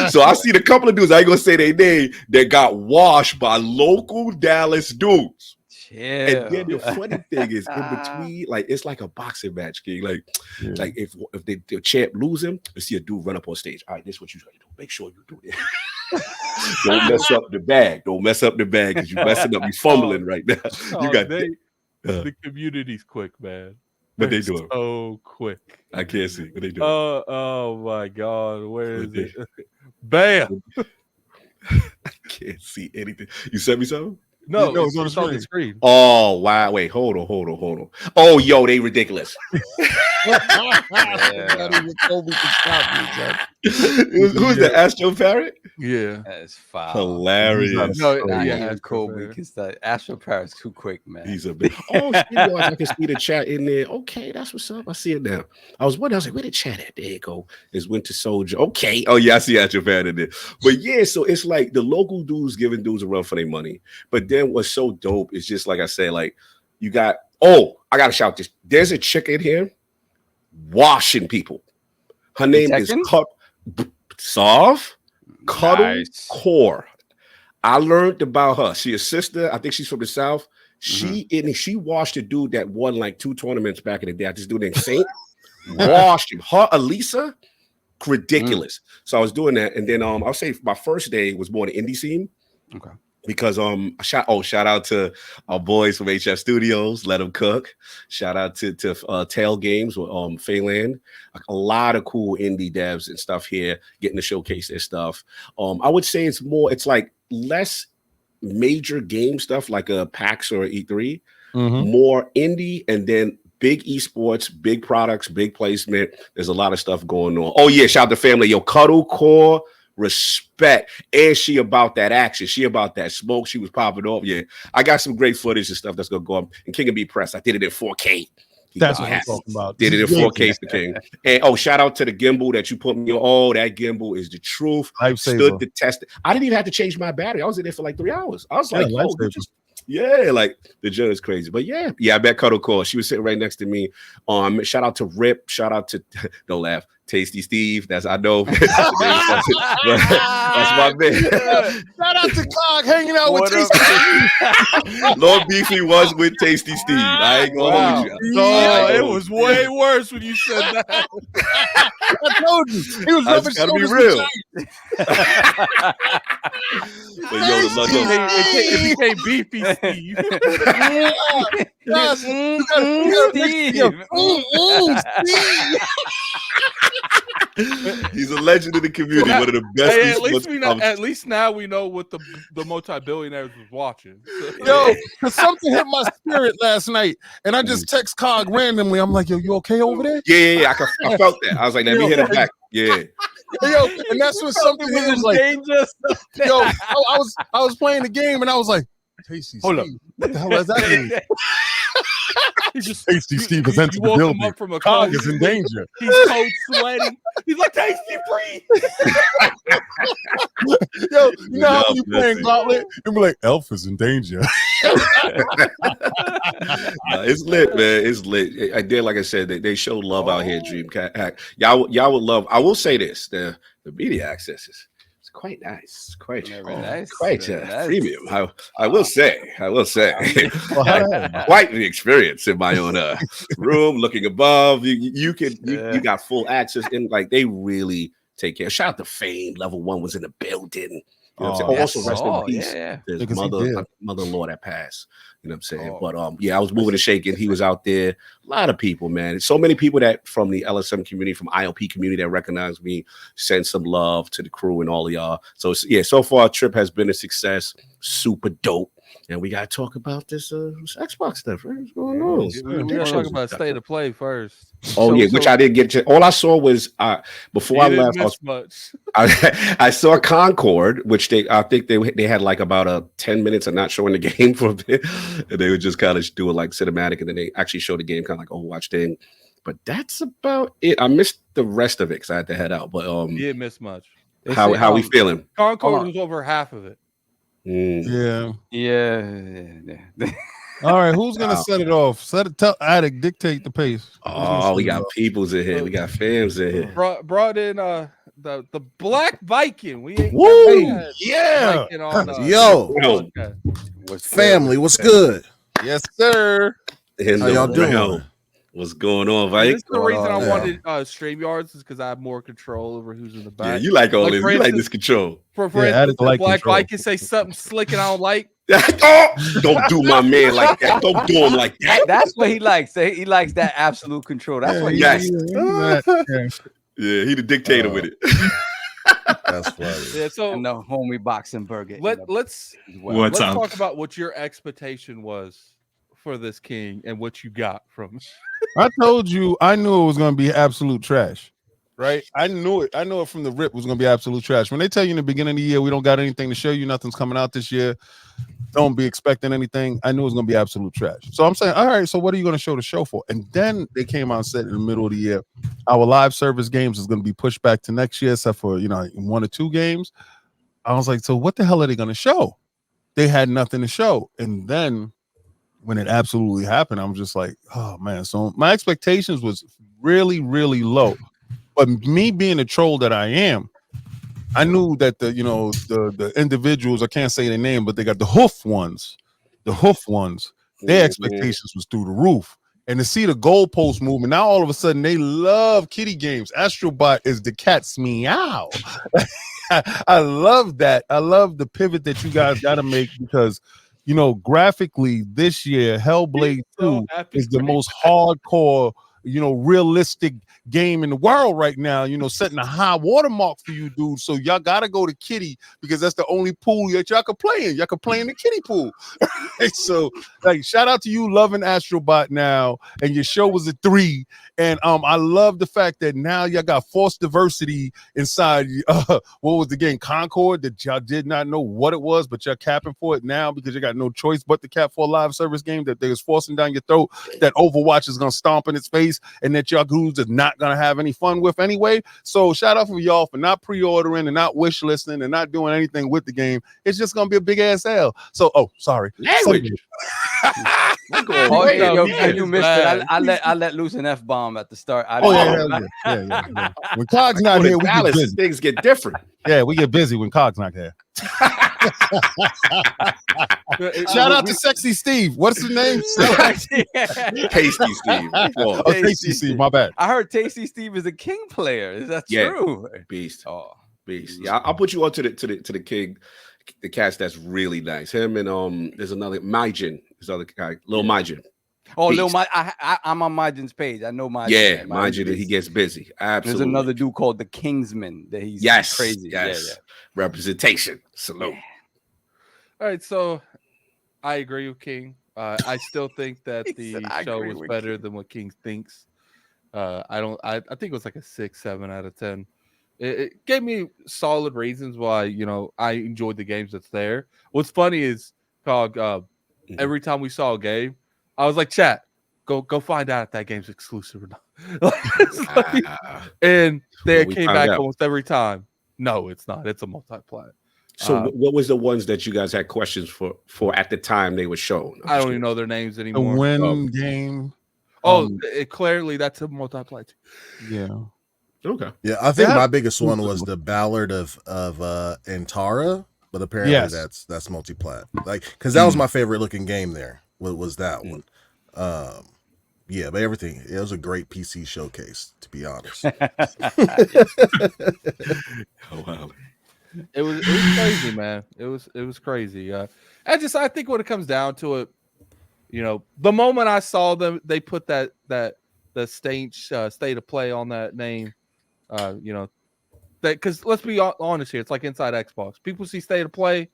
So I seen a couple of dudes, I ain't gonna say their name, that got washed by local Dallas dudes. Yeah. And then the funny thing is, in between, like it's like a boxing match, King. Like if the champ lose him, you see a dude run up on stage. All right, this is what you gotta do. Make sure you do this. Don't mess up the bag. Don't mess up the bag, because you're messing up. You're fumbling right now. You got the community's quick, man. What they doing? So quick. I can't see. What they doing? Oh my God. Where is it? Bam. I can't see anything. You sent me something? No, it's on the screen. Oh, wow. Wait, hold on. Oh, yo, they ridiculous. Who's the Astro Parrot? Yeah. That's foul. Hilarious. Kobe, because the Astro Parrot's too quick, man. He's a big. Oh, I can see the chat in there. Okay, that's what's up. I see it now. I was wondering, I was like, where the chat at? There you go. It's Winter Soldier. Okay. Oh, yeah, I see Astro Parrot in there. But yeah, so it's like the local dudes giving dudes a run for their money. But then what's so dope is just like I said, like you got, I gotta shout this. There's a chick in here washing people. Her name is Cuddle Core. I learned about her. She's a sister. I think she's from the South. She washed a dude that won like 2 tournaments back in the day. This dude named Saint washed him. Her Elisa ridiculous. So I was doing that, and then I'll say my first day was more the indie scene. Okay. Because shout out to our boys from HF Studios, Let Them Cook. Shout out to Tail Games with Phelan. A lot of cool indie devs and stuff here getting to showcase their stuff. I would say it's like less major game stuff like a PAX or E3, more indie, and then big esports, big products, big placement. There's a lot of stuff going on. Oh yeah, shout out to family. Yo, Cuddle Core. Respect, and she about that action. She about that smoke. She was popping off. Yeah, I got some great footage and stuff that's gonna go up. And King and Be Press. I did it in 4K. That's what I'm talking about. Did it in 4K, the King. And shout out to the gimbal that you put me on. Oh, that gimbal is the truth. Stood the test. I didn't even have to change my battery. I was in there for like 3 hours. I was like, like the journey is crazy. But yeah, I met Cuddle Core. She was sitting right next to me. Shout out to Rip. Shout out to don't laugh. Tasty Steve, I know. That's my man. Shout out to Cog hanging out with Tasty Steve. Lord Beefy was with Tasty Steve. I ain't gonna hold you. It was way worse when you said that. I told you. He was rubbing shoulders. Be real. It became Beefy Steve. Steve. He's a legend in the community. One of the best. Hey, at least now we know what the multi-billionaires was watching. Yo, because something hit my spirit last night, and I just text Cog randomly. I'm like, yo, you okay over there? Yeah. I felt that. I was like, let me hit him back. Yeah. Yo, and that's when something was like, yo, I was playing the game, and I was like, Tasty Hold up. What the hell does that mean? Tasty Steve is into the building. From a Cog is in danger. He's cold sweating. He's like, Tasty, breathe. Yo, you know how you playing Gauntlet and be like, Elf is in danger. It's lit, man. It's lit. I did, like I said, they show love out here, Dreamcast. Y'all would love. I will say this: the media access is quite nice. Quite nice. Premium. I will say. Quite the experience in my own room, looking above. You got full access, and like they really take care. Shout out to Fame. Level 1 was in the building. You know what I'm saying? Also, rest in peace. There's mother-in-law that passed. You know what I'm saying? But I was moving and shaking. He was out there. A lot of people, man. So many people that from the LSM community, from ILP community that recognize me, send some love to the crew and all of y'all. So so far, trip has been a success. Super dope. And we gotta talk about this Xbox stuff. Right? What's going on? We gotta talk about state of play first. Which I didn't get to. All I saw was before I left. I saw Concord, which I think they had like about 10 minutes of not showing the game for a bit, and they would just kind of do it like cinematic, and then they actually showed the game kind of like Overwatch thing. But that's about it. I missed the rest of it because I had to head out. But you didn't miss much. How we feeling? Concord was over half of it. Yeah. All right, who's gonna set it off? Tell Addict, dictate the pace. We got peoples in here. We got fams in here. Brought in the Black Viking. We ain't Viking on, yo, family, what's good? Yes, sir. How y'all doing? What's going on, Vike? This is the reason I wanted StreamYards is because I have more control over who's in the back. Yeah, you like all this. You like this control. For instance, Black Viking say something slick and I don't like. Don't do my man like that. Don't do him like that. That's what he likes. He likes that absolute control. That's what he likes. Yeah, he the dictator with it. That's funny. Yeah, so and the homie boxing burger. Let's talk about what your expectation was for this king and what you got from it. I told you I knew it was going to be absolute trash, right? I knew it from the rip was going to be absolute trash. When they tell you in the beginning of the year we don't got anything to show you, nothing's coming out this year, don't be expecting anything. I knew it was going to be absolute trash. So I'm saying, all right, so what are you going to show the show for? And then they came out and said in the middle of the year, our live service games is going to be pushed back to next year, except for 1 or 2 games. I was like, so what the hell are they going to show? They had nothing to show. And then when it absolutely happened, I'm just like, oh man. So my expectations was really, really low. But me being the troll that I am, I knew that the individuals, I can't say their name, but they got the hoof ones. Their expectations was through the roof. and to see the goalpost movement. Now all of a sudden they love kitty games. Astrobot is the cat's meow. I love that. I love the pivot that you guys got to make because, you know, graphically this year, Hellblade 2 is the most hardcore, you know, realistic game in the world right now, you know, setting a high watermark for you, dude. So y'all got to go to kitty because that's the only pool that y'all can play in. Y'all can play in the kitty pool. So, like, shout out to you loving Astrobot now. And your show was a 3. And I love the fact that now y'all got forced diversity inside. What was the game? Concord, that y'all did not know what it was, but y'all capping for it now because you got no choice but to cap for a live service game that they was forcing down your throat, that Overwatch is going to stomp in its face, and that y'all dudes are not going to have any fun with anyway. So shout out for y'all for not pre-ordering and not wish listing and not doing anything with the game. It's just going to be a big ass L. So, sorry. Language. You missed it. I let loose an F-bomb at the start. Yeah. When Cog's not here, we get busy. Things get different. Yeah, we get busy when Cog's not here. Shout out to Sexy Steve. What's his name? Tasty Steve. Tasty Steve. My bad. I heard Tasty Steve is a King player. Is that true? Beast. Beast. Yeah, I'll put you on to the King. The cast that's really nice. Him and there's another Majin. This other guy, Lil Majin. Oh, Lil Majin. I'm on Majin's page. I know Majin. Yeah, Majin. He gets busy. Absolutely. There's another dude called the Kingsman that he's crazy. Yes. Yeah. Representation. Salute. All right, so I agree with King. I still think that the show was better than what King thinks. I think it was like a 6, 7 out of 10. It gave me solid reasons why, you know, I enjoyed the games that's there. What's funny is, Cog, every time we saw a game, I was like, chat, go find out if that game's exclusive or not. And they came back almost every time. No, it's not. It's a multi-plat. So what was the ones that you guys had questions for at the time they were shown? I don't even know their names anymore. The win game. Clearly that's a multi-plat. Yeah. Okay. Yeah, I think my biggest one was the Ballad of Antara, but apparently that's multi-plat. Like, because that was my favorite looking game there. Was that one? Yeah, but everything. It was a great PC showcase, to be honest. Oh wow. It was crazy, man. It was crazy. I think when it comes down to it, you know, the moment I saw them, they put the state of play on that name. You know, that because let's be honest here, it's like inside Xbox. People see state of play,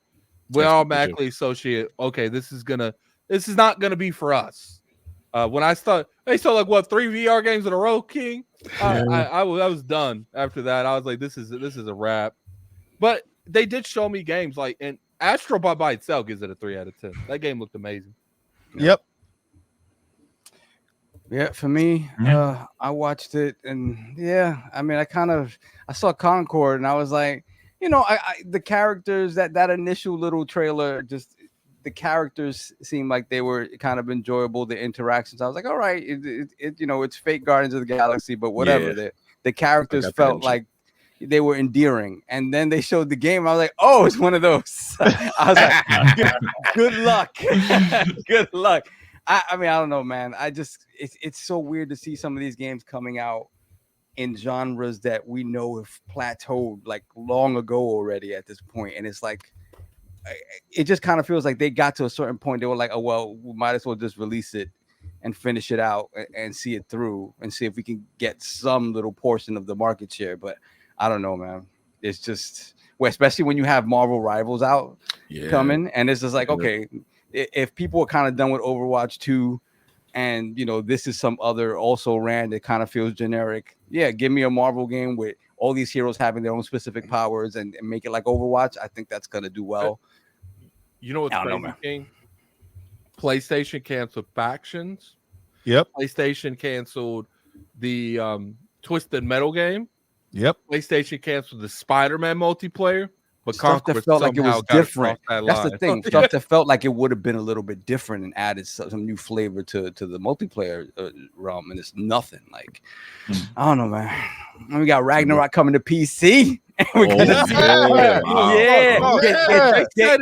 we automatically associate. Okay, this is not gonna be for us. When I start, they saw like 3 VR games in a row, King. I was done after that. I was like, this is a wrap. But they did show me games like, and Astrobot by itself gives it a 3 out of 10. That game looked amazing. Yep. Yeah, for me, I watched it, and I mean, I saw Concord, and I was like, you know, the characters that initial little trailer, just the characters seemed like they were kind of enjoyable. The interactions, I was like, all right, it you know, it's fake Guardians of the Galaxy, but whatever. Yeah. The characters felt like they were endearing, and then they showed the game. I was like, oh, it's one of those. I was like, good luck, good luck. I mean, I don't know, man. It's so weird to see some of these games coming out in genres that we know have plateaued like long ago already at this point. And it's like, it just kind of feels like they got to a certain point. They were like, oh, well, we might as well just release it and finish it out and see it through and see if we can get some little portion of the market share. But I don't know, man. It's just, well, especially when you have Marvel Rivals out coming, and it's just like, okay, if people are kind of done with Overwatch 2 and, you know, this is some other also ran that kind of feels generic, give me a Marvel game with all these heroes having their own specific powers and make it like Overwatch. I think that's going to do well. You know what's crazy, King? PlayStation canceled Factions. Yep. PlayStation canceled the Twisted Metal game. Yep. PlayStation canceled the Spider-Man multiplayer. But stuff that felt like it was different. That's the thing. Stuff that felt like it would have been a little bit different and added some new flavor to the multiplayer realm, and it's nothing. Like, I don't know, man. And we got Ragnarok coming to PC. And we're gonna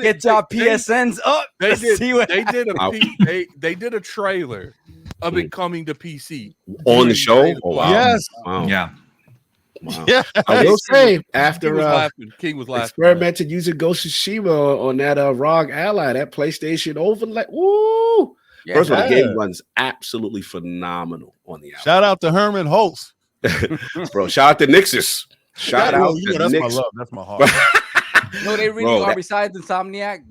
get y'all PSNs up. They did a trailer of it coming to PC on the show. Oh, wow. Yes. Wow. Yeah. Wow. Yeah. I will say, King after was laughing. King was laughing. experimented using Ghost of Tsushima on that ROG Ally, that PlayStation overlay. Woo! Yeah, First of all, the yeah. game runs absolutely phenomenal on the Ally. Shout out to Herman Holtz. Bro, shout out to Nixus. Shout out to that's my Nixus. love. That's my heart. No, they really Bro, are. that- Besides Insomniac,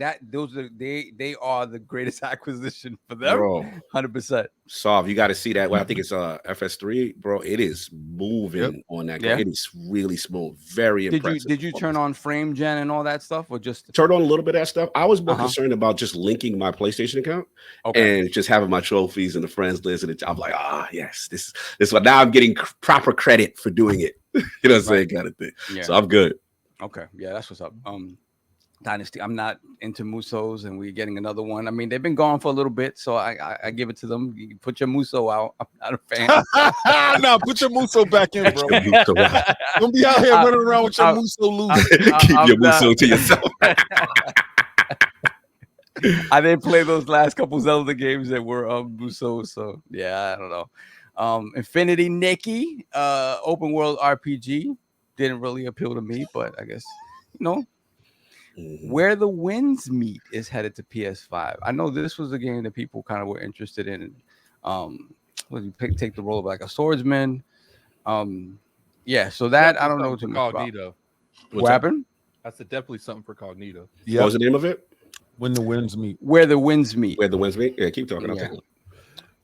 they are the greatest acquisition for them. Bro, 100%. Sov, you got to see that. Well, I think it's FS3, bro. It is moving on that. Yeah. It is really smooth. Very impressive. Did you turn on frame gen and all that stuff, or just Turn on a little bit of that stuff? I was more Uh-huh. concerned about just linking my PlayStation account okay? and just having my trophies in the friends list. And I'm like, yes, this one. Now I'm getting proper credit for doing it. You know what I'm saying? Kind of thing. Yeah. So I'm good. Okay, yeah, that's what's up. Dynasty. I'm not into Musos, and we're getting another one. I mean, they've been gone for a little bit, so I give it to them. You can put your Muso out. I'm not a fan. No, put your Muso back in, bro. Muso out. Don't be out here running around with your Muso loose. Keep I'm your not- Muso to yourself. I didn't play those last couple Zelda games that were Muso, so yeah, I don't know. Infinity Nikki, open world RPG, didn't really appeal to me, but I guess Mhm. Where the Winds Meet is headed to PS5. I know this was a game that people kind of were interested in. When you take the role of like a swordsman. Yeah, so that I don't know too much about. Cognito. What happened? That's definitely something for Cognito. Yeah. What was the name of it? When the winds meet. Where the Winds Meet. Where the Winds Meet? Yeah, keep talking. I'll Yeah. take a look.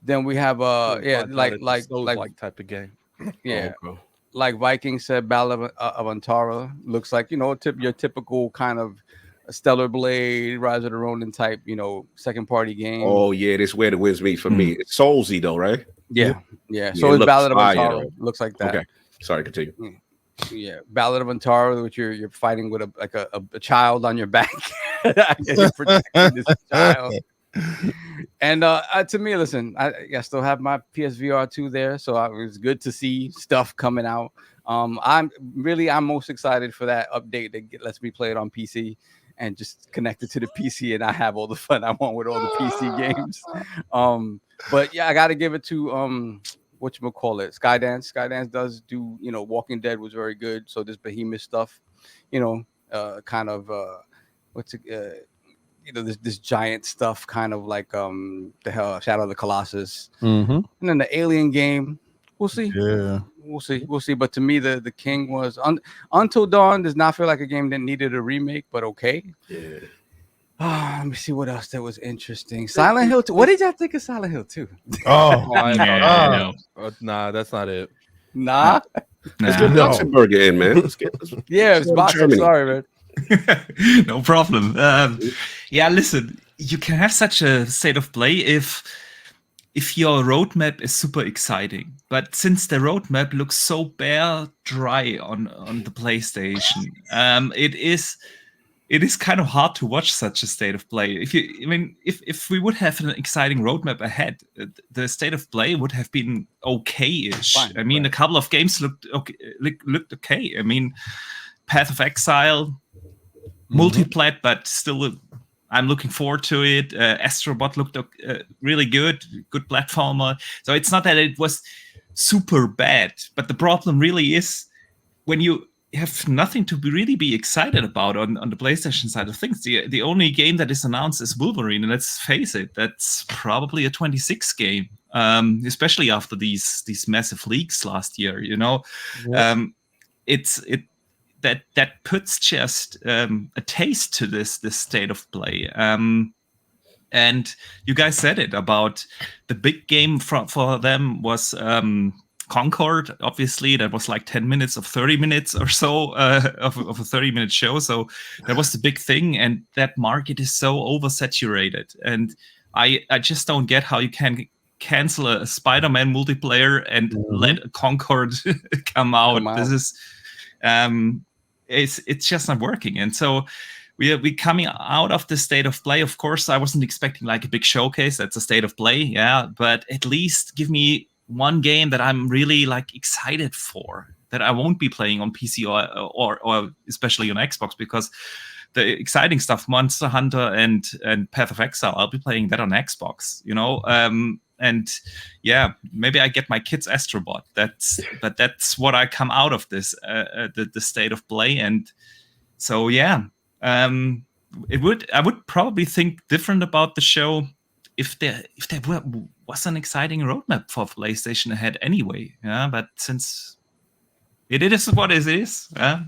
Then we have like type of game. yeah. Oh, okay. Like Viking said, Battle of Antara looks like your typical kind of Stellar Blade, Rise of the Ronin type, second party game. Oh yeah, this is Where the Winds Meet for me. It's Soulsy though, right? yeah. Yeah, So it it's looks Ballad of fire, Antara. though. Looks like that. Okay. Sorry, continue. Yeah, Ballad of Antara, which you're fighting with a child on your back, and you're protecting this child. And to me, listen, I still have my PSVR 2 there, so it was good to see stuff coming out. I'm most excited for that update that lets me play it on PC and just connect it to the PC, and I have all the fun I want with all the PC games. But yeah, I got to give it to whatchamacallit, Skydance. Skydance does do, Walking Dead was very good. So this Behemoth stuff, this giant stuff, kind of like Shadow of the Colossus, and then the Alien game. We'll see. Yeah. We'll see. But to me, the King was Until Dawn does not feel like a game that needed a remake, but okay. Yeah. Let me see what else that was interesting. Silent Hill 2. What did y'all think of Silent Hill 2? Oh, Yeah, Nah, that's not it. Nah. Let's get No. Luxembourg in, man. Yeah, it's go to boxing. Germany. Sorry, man. no problem. Yeah, listen, you can have such a state of play if your roadmap is super exciting, but since the roadmap looks so bare dry on the PlayStation, it is kind of hard to watch such a state of play. If we would have an exciting roadmap ahead, the state of play would have been okay-ish. Fine, I mean, right. a couple of games looked okay. I mean, Path of Exile, multiplat, but still, I'm looking forward to it. Astrobot looked really good platformer. So it's not that it was super bad, but the problem really is when you have nothing to really be excited about on the PlayStation side of things. The only game that is announced is Wolverine, and let's face it, that's probably a 26 game, especially after these massive leaks last year. Yeah. That puts just a taste to this state of play. And you guys said it about the big game for them was Concord. Obviously, that was like 10 minutes of 30 minutes or so of a 30-minute show. So that was the big thing, and that market is so oversaturated. And I just don't get how you can cancel a Spider-Man multiplayer and let a Concord come out. This is it's just not working. And so we coming out of the state of play. Of course, I wasn't expecting like a big showcase. That's a state of play, yeah. But at least give me one game that I'm really like excited for, that I won't be playing on PC or especially on Xbox, because the exciting stuff, Monster Hunter and Path of Exile, I'll be playing that on Xbox. and yeah, maybe I get my kids Astrobot. That's what I come out of this the state of play. And so yeah, I would probably think different about the show if there was an exciting roadmap for PlayStation ahead anyway. Yeah, but since it is what it is. Yeah.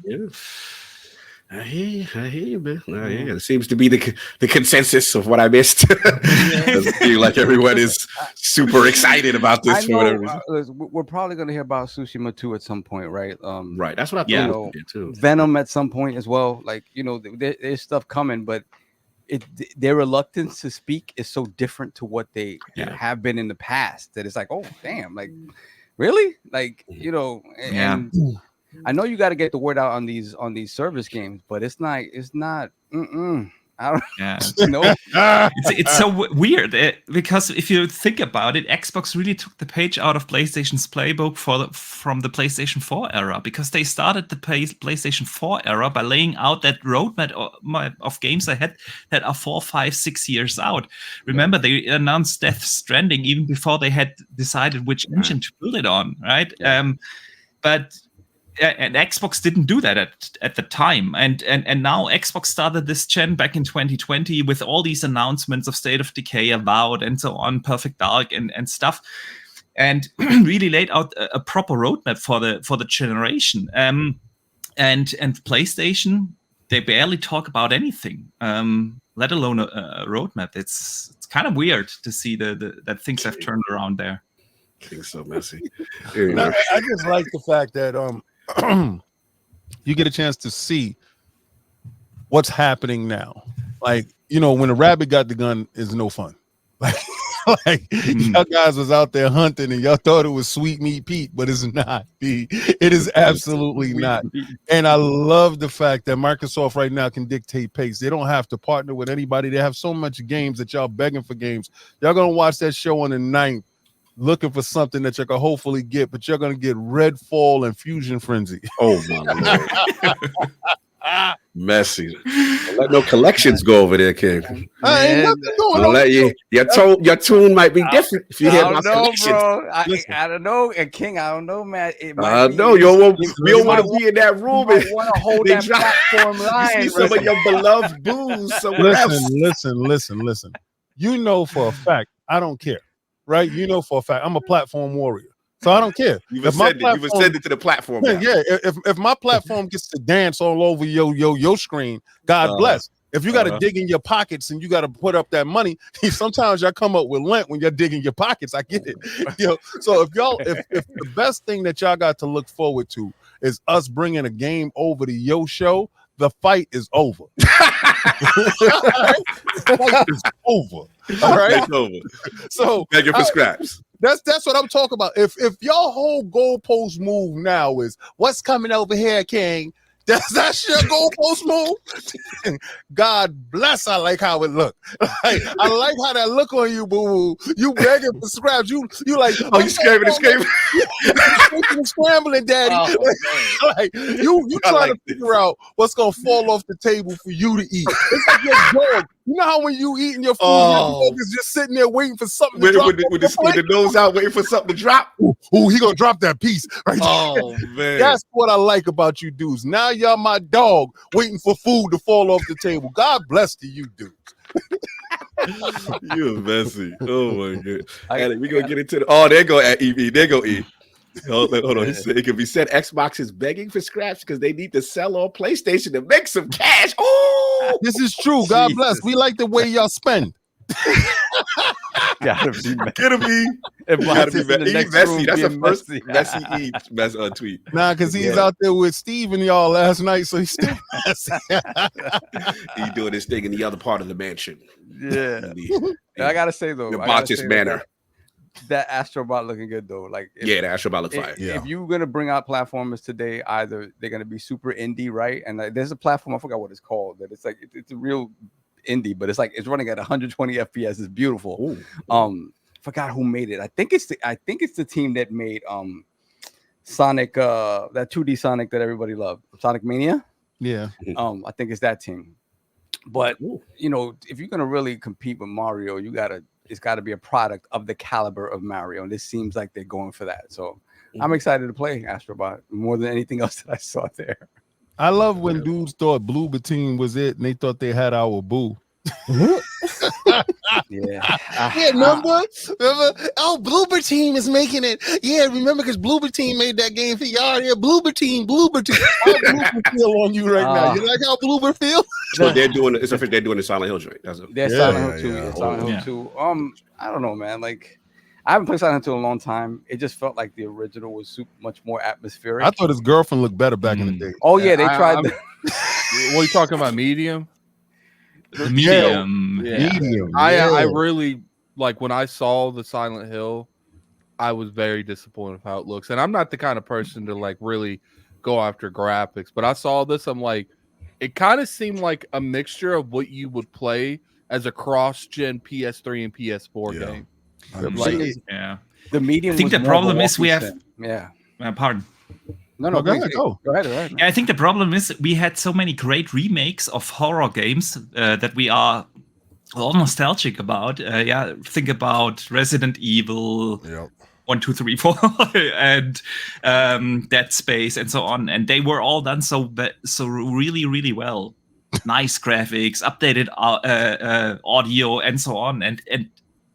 I hear you, man. It seems to be the consensus of what I missed. Doesn't feel like everyone is super excited about this for whatever reason. We're probably going to hear about Tsushima 2 at some point, right? Right. That's what I thought. You know, too. Venom at some point as well. Like, you know, there's stuff coming, but their reluctance to speak is so different to what they have been in the past that it's like, oh, damn, like, really? Like, you know, and I know you got to get the word out on these service games, but it's not. I don't know. It's so weird because if you think about it, Xbox really took the page out of PlayStation's playbook from the PlayStation 4 era, because they started the PlayStation 4 era by laying out that roadmap of games ahead that are 4, 5, 6 years out. Remember, they announced Death Stranding even before they had decided which engine to build it on, right? But and Xbox didn't do that at the time, and now Xbox started this gen back in 2020 with all these announcements of State of Decay, Avowed, and so on, Perfect Dark, and stuff, and really laid out a proper roadmap for the generation. And PlayStation, they barely talk about anything, let alone a roadmap. It's kind of weird to see that things have turned around there. Things so messy. I just like the fact that you get a chance to see what's happening now. Like, you know, when a rabbit got the gun is no fun. Like y'all guys was out there hunting and y'all thought it was Sweet Meat Pete, but it's not. It is absolutely not. And I love the fact that Microsoft right now can dictate pace. They don't have to partner with anybody. They have so much games that y'all begging for games. Y'all gonna watch that show on the 9th. Looking for something that you can hopefully get, but you're gonna get Redfall and Fusion Frenzy. Oh my Lord. Messy. Don't let no collections go over there, kid. Ain't nothing going on. Let your tune might be different if you hear my collections. Bro. I don't know, and King, I don't know, man. I know we don't want to be in that room and want to hold that platform line. You see some of your beloved booze somewhere else. Listen. You know for a fact, I don't care. Right, you know for a fact I'm a platform warrior, so I don't care. You've ascended to the platform. Yeah. If my platform gets to dance all over your screen, God bless. If you got to dig in your pockets and you got to put up that money, sometimes y'all come up with lint when you're digging your pockets. I get it. You know, so if the best thing that y'all got to look forward to is us bringing a game over to your show, the fight is over. The fight is over. All right, it's over. So begging for scraps. That's what I'm talking about. If your whole goalpost move now is what's coming over here, King, that's your goalpost move. God bless. I like how it looked. I like how that look on you, boo. You begging for scraps. You like, oh, you screaming and screaming. Scrambling, daddy. Oh, like you trying to figure out what's gonna fall off the table for you to eat. It's like your dog. You know how when you eating your food, your dog is just sitting there waiting for something to drop. With the nose out, waiting for something to drop. Ooh, he gonna drop that piece right there. Oh man, that's what I like about you dudes. Now y'all my dog waiting for food to fall off the table. God bless to you dudes. You're messy. Oh my god. We're gonna get into the there go at EV. There go E. Hold on. He said, it can be said Xbox is begging for scraps because they need to sell on PlayStation to make some cash. Oh, this is true. God bless. We like the way y'all spend. Gotta be messy. Gotta be messy. That's the first messy tweet. Nah, because he's out there with Steve and y'all last night, so he's still messy. He's doing his thing in the other part of the mansion. Yeah. I gotta say though, the Bontis manor. That Astrobot looking good though. Like the Astrobot looks fire. If you're gonna bring out platformers today, either they're gonna be super indie, right? And there's a platform, I forgot what it's called, that it's like it's a real indie, but it's like it's running at 120 FPS. It's beautiful. Ooh. Forgot who made it. I think it's the team that made Sonic, that 2D Sonic that everybody loved, Sonic Mania. Yeah. I think it's that team. But you know, if you're gonna really compete with Mario, you gotta it's got to be a product of the caliber of Mario, and this seems like they're going for that. So I'm excited to play Astrobot more than anything else that I saw there. I love when dudes thought Bloober Team was it, and they thought they had our boo. Remember? Oh, Bloober Team is making it. Yeah, remember because Bloober Team made that game for y'all. Yeah, Bloober Team. How Bloober feel on you right now? You like how Bloober feel? So they're doing it's they're doing the Silent Hill joint. They're Silent Hill 2. Yeah. Silent Hill 2. I don't know, man. Like, I haven't played Silent Hill in a long time. It just felt like the original was much more atmospheric. I thought his girlfriend looked better back in the day. Oh yeah, they tried. What are you talking about? Medium. The medium. Medium. I really like when I saw the Silent Hill. I was very disappointed with how it looks, and I'm not the kind of person to like really go after graphics. But I saw this, I'm like, it kind of seemed like a mixture of what you would play as a cross-gen PS3 and PS4 game. The medium. I think the problem is we have. Pardon. No, go ahead. Go ahead. Yeah, I think the problem is we had so many great remakes of horror games that we are all nostalgic about. Think about Resident Evil 1, 2, 3, 4, and Dead Space, and so on. And they were all done so really, really well. Nice graphics, updated audio, and so on. And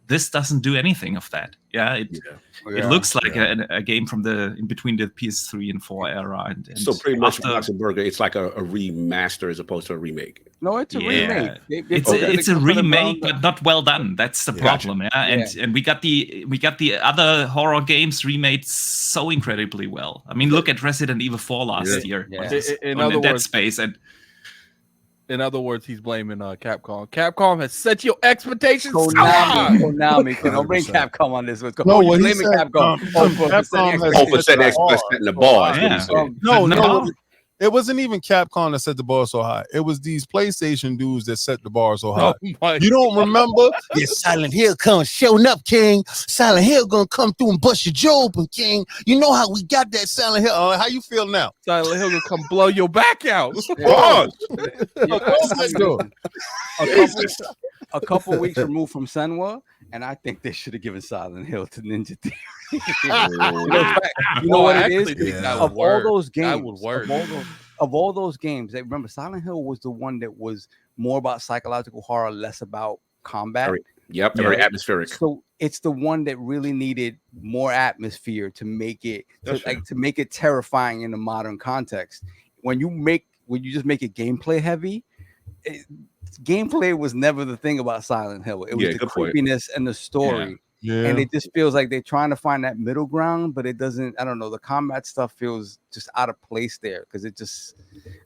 this doesn't do anything of that. It looks like a game from in between the PS3 and 4 era. And so pretty much Burger, it's like a remaster as opposed to a remake. No, it's a remake. It's a remake, but not well done. That's the problem. And we got the other horror games remade so incredibly well. I mean, look at Resident Evil 4 last year. In other Dead words, Space and. In other words, he's blaming Capcom. Capcom has set your expectations high. Konami. Don't bring Capcom on this one. No, what he blaming said, Capcom. Capcom for setting the bar. No. It wasn't even Capcom that set the bar so high. It was these PlayStation dudes that set the bar so high. You don't remember? Yeah, Silent Hill comes showing up, King. Silent Hill gonna come through and bust your jaw open, King. You know how we got that Silent Hill. How you feel now? Silent Hill gonna come blow your back out. A couple weeks removed from Senwa, and I think they should have given Silent Hill to Ninja Theory. You know what it is? Of all those games, that would work. Of all those games, remember Silent Hill was the one that was more about psychological horror, less about combat. Very atmospheric. So it's the one that really needed more atmosphere to make it to make it terrifying in the modern context. When you just make it gameplay heavy, gameplay was never the thing about Silent Hill. It was the creepiness and the story. And it just feels like they're trying to find that middle ground, but it doesn't. I don't know. The combat stuff feels just out of place there because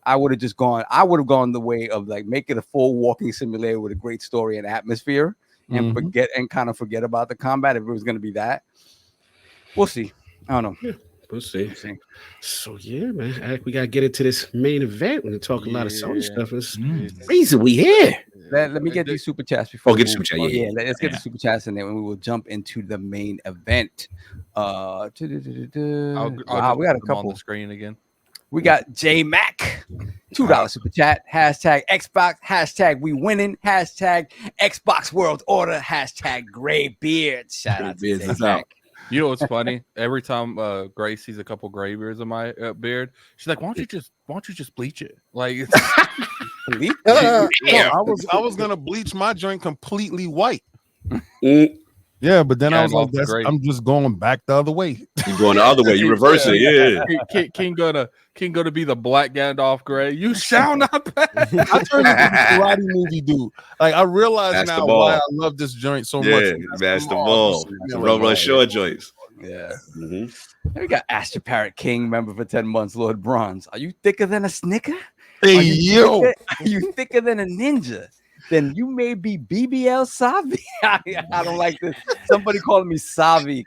I would have gone the way of like make it a full walking simulator with a great story and atmosphere, and forget about the combat if it was going to be that. We'll see. I don't know. Yeah, we'll see. So man, we gotta get into this main event when we talk a lot of Sony stuff. It's reason we here. Let me get these super chats before. Get super chat. Let's get the super chats in there, and we will jump into the main event. We got a couple on the screen again. We got J Mac, $2 super chat. Hashtag Xbox. Hashtag we winning. Hashtag Xbox World Order. Hashtag gray beard. Shout out to J Mac. You know what's funny? Every time Grace sees a couple gray beards in my beard, she's like, "Why don't you just bleach it?" Like, bleach? I was gonna bleach my joint completely white. Yeah, but then I was like, I'm just going back the other way. You're going the other way. You reverse it. Yeah. King gonna be the Black Gandalf Gray. You shall not pass. I turned into the karate movie dude. Like I realize now why I love this joint so much. That's the ball. Run short joints. Yeah. We got Astra Parrot King, member for 10 months, Lord Bronze. Are you thicker than a Snicker? Hey, are you thicker than a ninja? Then you may be BBL Savi. I don't like this. Somebody calling me Savi.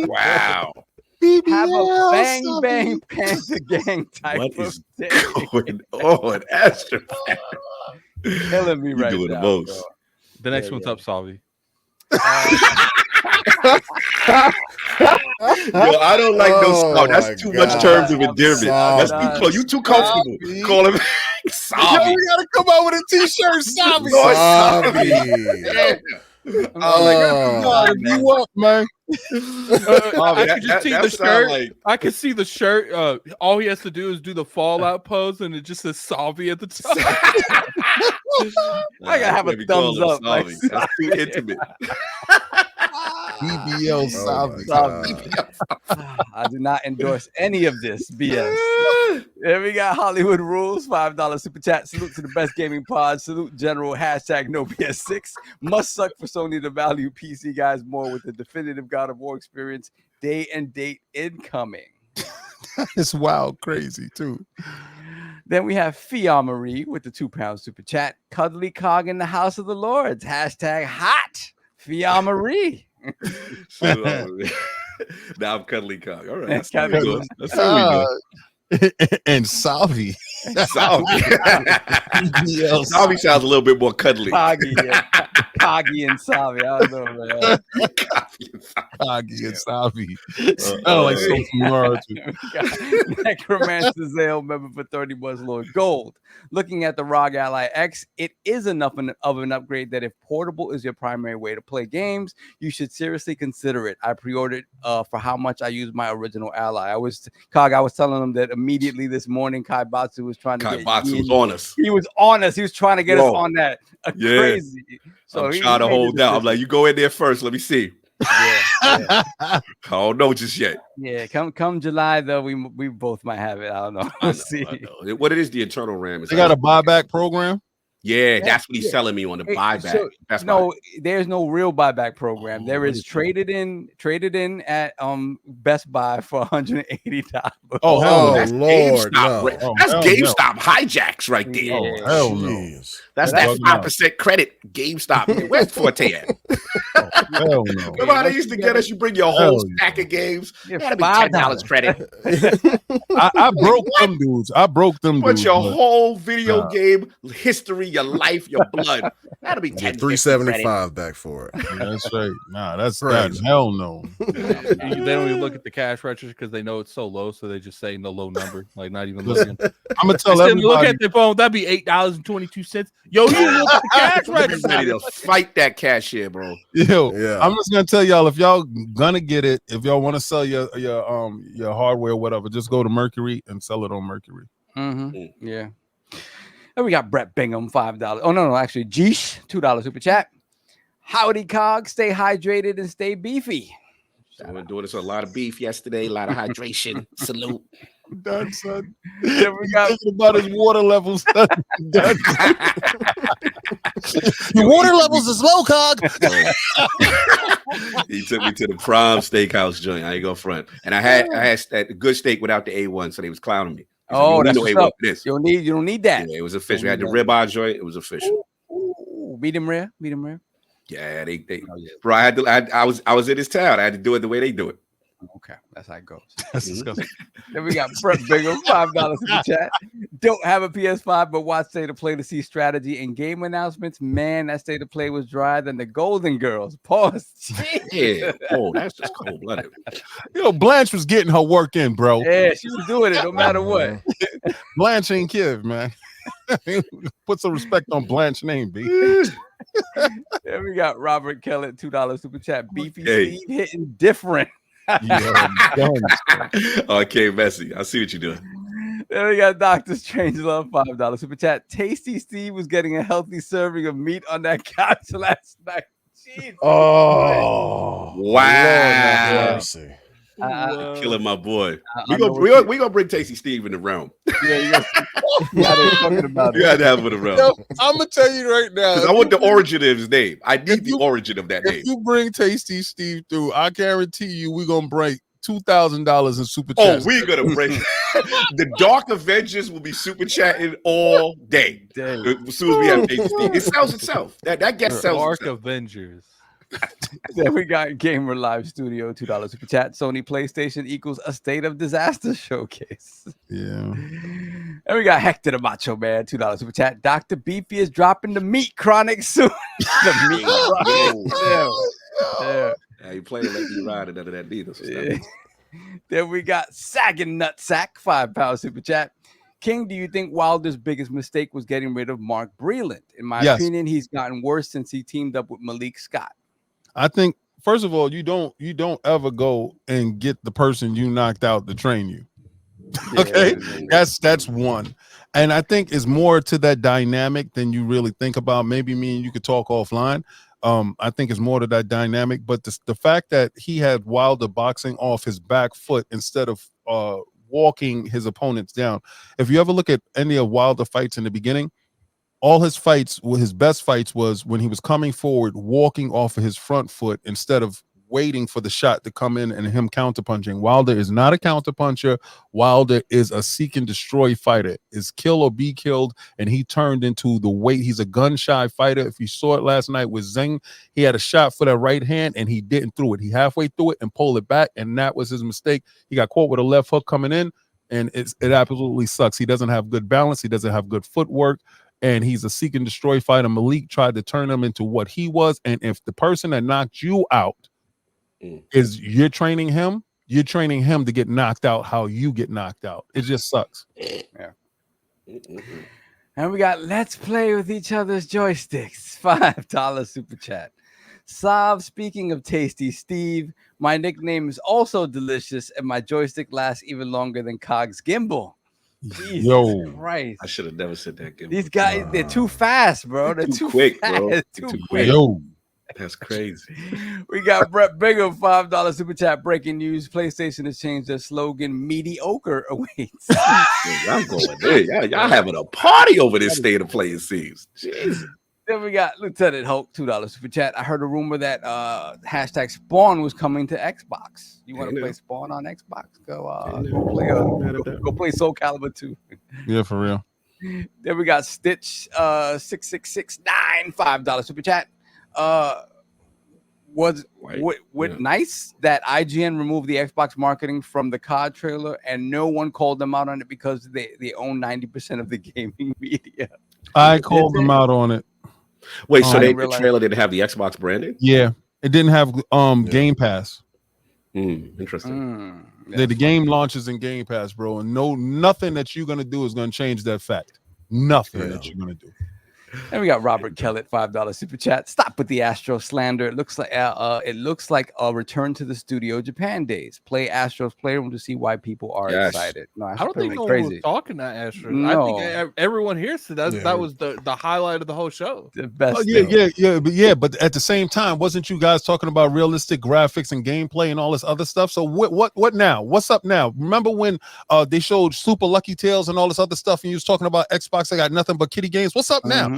Wow. Have a bang bang Panther Gang type of day. Going on, Astra? Killing me right doing now. The most. The next one's up, Savi. I don't like those. Oh, Oh, that's my too much God. terms of endearment. That's Savi. too close. You too comfortable. Savi. Call him Yo, Savi. we gotta come out with a t-shirt, Savi. Lord, Savi. Yeah. Oh, You up, man? I can just see the that's what I shirt. like. I can see the shirt. All he has to do is do the fallout pose, and it just says Salvi at the top. I gotta have a Maybe call thumbs him up. Like, Savi. That's too intimate. BBL Oh my Savi. God. I do not endorse any of this BS. Then we got Hollywood Rules, $5 super chat. Salute to the best gaming pod. Salute General hashtag no BS6. Must suck for Sony to value PC guys more with the definitive God of War experience. Day and date incoming. It's wild, crazy too. Then we have Fia Marie with the £2 super chat. Cuddly Cog in the House of the Lords. Hashtag hot. Fia Marie. Now I'm cuddly cock. All right, that's Cuddly how we go. That's how we go. And Savi. Savi. Savi sounds a little bit more cuddly. Coggy, yeah. Coggy and Savi. I don't know, man. Coggy and Savi. Sound like something from Necromancer Zale member for 30 months, Lord Gold. Looking at the ROG Ally X, it is enough of an upgrade that if portable is your primary way to play games, you should seriously consider it. I pre-ordered for how much I use my original Ally. I was telling them that immediately this morning. Kai Batsu was trying to Batsu was on us. He was on us. He was trying to get us on that. Crazy. So I'm trying to hold down. I'm like, you go in there first. Let me see. Yeah. I don't know just yet. Yeah, come July though, we both might have it. I don't know. We'll see. I know. What it is, the internal RAM is. They got a buyback program. Yeah, that's what he's selling me on the buyback. So, that's there's no real buyback program. There is traded in at Best Buy for $180. Oh, that's Lord, GameStop. no. That's GameStop hijacks right there. Oh, hell no. That's that 5% credit GameStop. Where's Forte at? Hell no. Remember how they used to get us? You bring your whole stack of games. That'd be $10 credit. I broke them dudes. Put your whole video game history, your life, your blood. That'll be $375 back for it. That's right. Nah, that's hell no. They don't even look at the cash register because they know it's so low, so they just say the low number, like not even looking. I'm gonna tell everybody. Look at the phone. That'd be $8.22. Yo, you look at the cash register. Ready to fight that cashier, bro. Yo, yeah. I'm just gonna tell y'all, if y'all gonna get it, if y'all want to sell your hardware, or whatever, just go to Mercury and sell it on Mercury. Mm-hmm. Yeah. And we got Brett Bingham, $5. Oh no, actually, Jeesh, $2 super chat. Howdy, Cog. Stay hydrated and stay beefy. I've been doing this with a lot of beef yesterday, a lot of hydration. Salute. Done, son. Yeah, we got thinking about his water levels. Done. Your water levels is low, Cog. He took me to the Prime Steakhouse joint. I ain't go front, and I had that good steak without the A1, so they was clowning me. Oh, that's what's up. up. This. You don't need that. Yeah, it was official. We had the ribeye joint. It was official. Ooh, medium rare. Yeah, they bro. I was in this town. I had to do it the way they do it. Okay, that's how it goes. That's disgusting. Then we got Brett Bingham, $5 super chat. Don't have a PS5, but watch State of Play to see strategy and game announcements. Man, that State of Play was drier than the Golden Girls. Pause. Yeah. Oh, that's just cold blooded. Yo, Blanche was getting her work in, bro. Yeah, she was doing it no matter what. Blanche ain't kid, man. Put some respect on Blanche's name, B. Then we got Robert Kellett, $2 super chat. Beefy Steve hitting different. Okay, Messi. I see what you're doing. Then we got Dr. Strangelove, $5 super chat. Tasty Steve was getting a healthy serving of meat on that couch last night. Jesus. Oh, wow. Killing my boy. We gonna bring Tasty Steve in the realm. Yeah, you gotta have him in the realm. Yo, I'm gonna tell you right now. I want the origin of his name. I need the origin of that name. If you bring Tasty Steve through, I guarantee you we're gonna break $2,000 in super chat. Oh, we're gonna break the Dark Avengers will be super chatting all day. As soon as we have Tasty Steve. It sells itself. That gets sells Dark itself. Avengers. Then we got Gamer Live Studio, $2 super chat. Sony PlayStation equals a state of disaster showcase. Yeah. And we got Hector the Macho Man, $2 super chat. Dr. Beefy is dropping the meat chronic soon. The meat chronic. Yeah. I ain't playing Let Me Ride and none of that neither. So Yeah. Then we got Sagging Nutsack, £5 super chat. King, do you think Wilder's biggest mistake was getting rid of Mark Breland? In my opinion, he's gotten worse since he teamed up with Malik Scott. I think, first of all, you don't ever go and get the person you knocked out to train you. Okay, that's one. And I think it's more to that dynamic than you really think about. Maybe me and you could talk offline. I think it's more to that dynamic, but the fact that he had Wilder boxing off his back foot instead of walking his opponents down. If you ever look at any of Wilder fights in the beginning, all his fights, his best fights, was when he was coming forward, walking off of his front foot instead of waiting for the shot to come in and him counterpunching. Wilder is not a counterpuncher. Wilder is a seek and destroy fighter. Is kill or be killed, and he turned into the weight. He's a gun-shy fighter. If you saw it last night with Zhang, he had a shot for that right hand, and he didn't throw it. He halfway threw it and pulled it back, and that was his mistake. He got caught with a left hook coming in, and it absolutely sucks. He doesn't have good balance. He doesn't have good footwork. And he's a seek and destroy fighter. Malik tried to turn him into what he was. And if the person that knocked you out is you're training him to get knocked out how you get knocked out. It just sucks. Yeah. And we got Let's Play with Each Other's Joysticks, $5 super chat. Sav, speaking of tasty, Steve, my nickname is also delicious, and my joystick lasts even longer than Cog's gimbal. Jesus Christ. I should have never said that. These guys, they're too fast, bro. They're too quick, fast. bro. Too quick. Yo. That's crazy. We got Brett Bingham, $5 super chat. Breaking news: PlayStation has changed their slogan. Mediocre awaits. Y'all going there. Y'all having a party over this state of play, it seems. Jesus. Then we got Lieutenant Hulk, $2 super chat. I heard a rumor that hashtag Spawn was coming to Xbox. You want to play Spawn on Xbox? Go play Soul Calibur 2. Yeah, for real. Then we got Stitch 6669, $5 super chat. Was nice that IGN removed the Xbox marketing from the COD trailer, and no one called them out on it because they own 90% of the gaming media. I called them out on it. Wait, so the trailer didn't have the Xbox branding? Yeah, it didn't have Game Pass. Interesting. The game launches in Game Pass, bro, and nothing that you're gonna do is gonna change that fact. Nothing that you're gonna do. And we got Robert Kellett, $5 super chat. Stop with the Astro slander. It looks like a return to the Studio Japan days. Play Astros Playroom to see why people are excited. No, I don't think no one was talking that Astros. No. I think everyone here said that was the highlight of the whole show. The best. But at the same time, wasn't you guys talking about realistic graphics and gameplay and all this other stuff? So what now? What's up now? Remember when they showed Super Lucky Tales and all this other stuff, and you was talking about Xbox? I got nothing but kitty games. What's up now?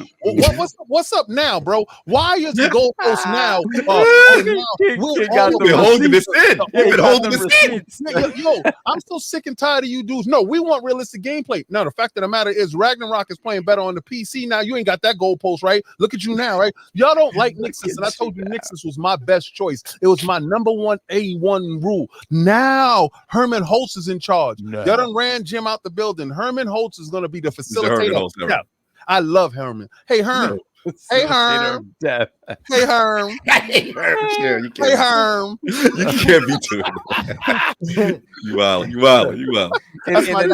What's up now, bro? Why is the goalpost now? We've been holding this in. We've been holding this in. Yo, I'm so sick and tired of you dudes. No, we want realistic gameplay. Now, the fact of the matter is Ragnarok is playing better on the PC now. You ain't got that goalpost, right? Look at you now, right? Y'all don't like Nixus, and I told you Nixus was my best choice. It was my number one A1 rule. Now, Herman Holtz is in charge. Y'all done ran Jim out the building. Herman Holtz is going to be the facilitator. I love Herman. Hey, Herm. Hey, Herm. Hey, Herm. Hey, Herm. Hey, Herm. You can't be doing that. You out. In a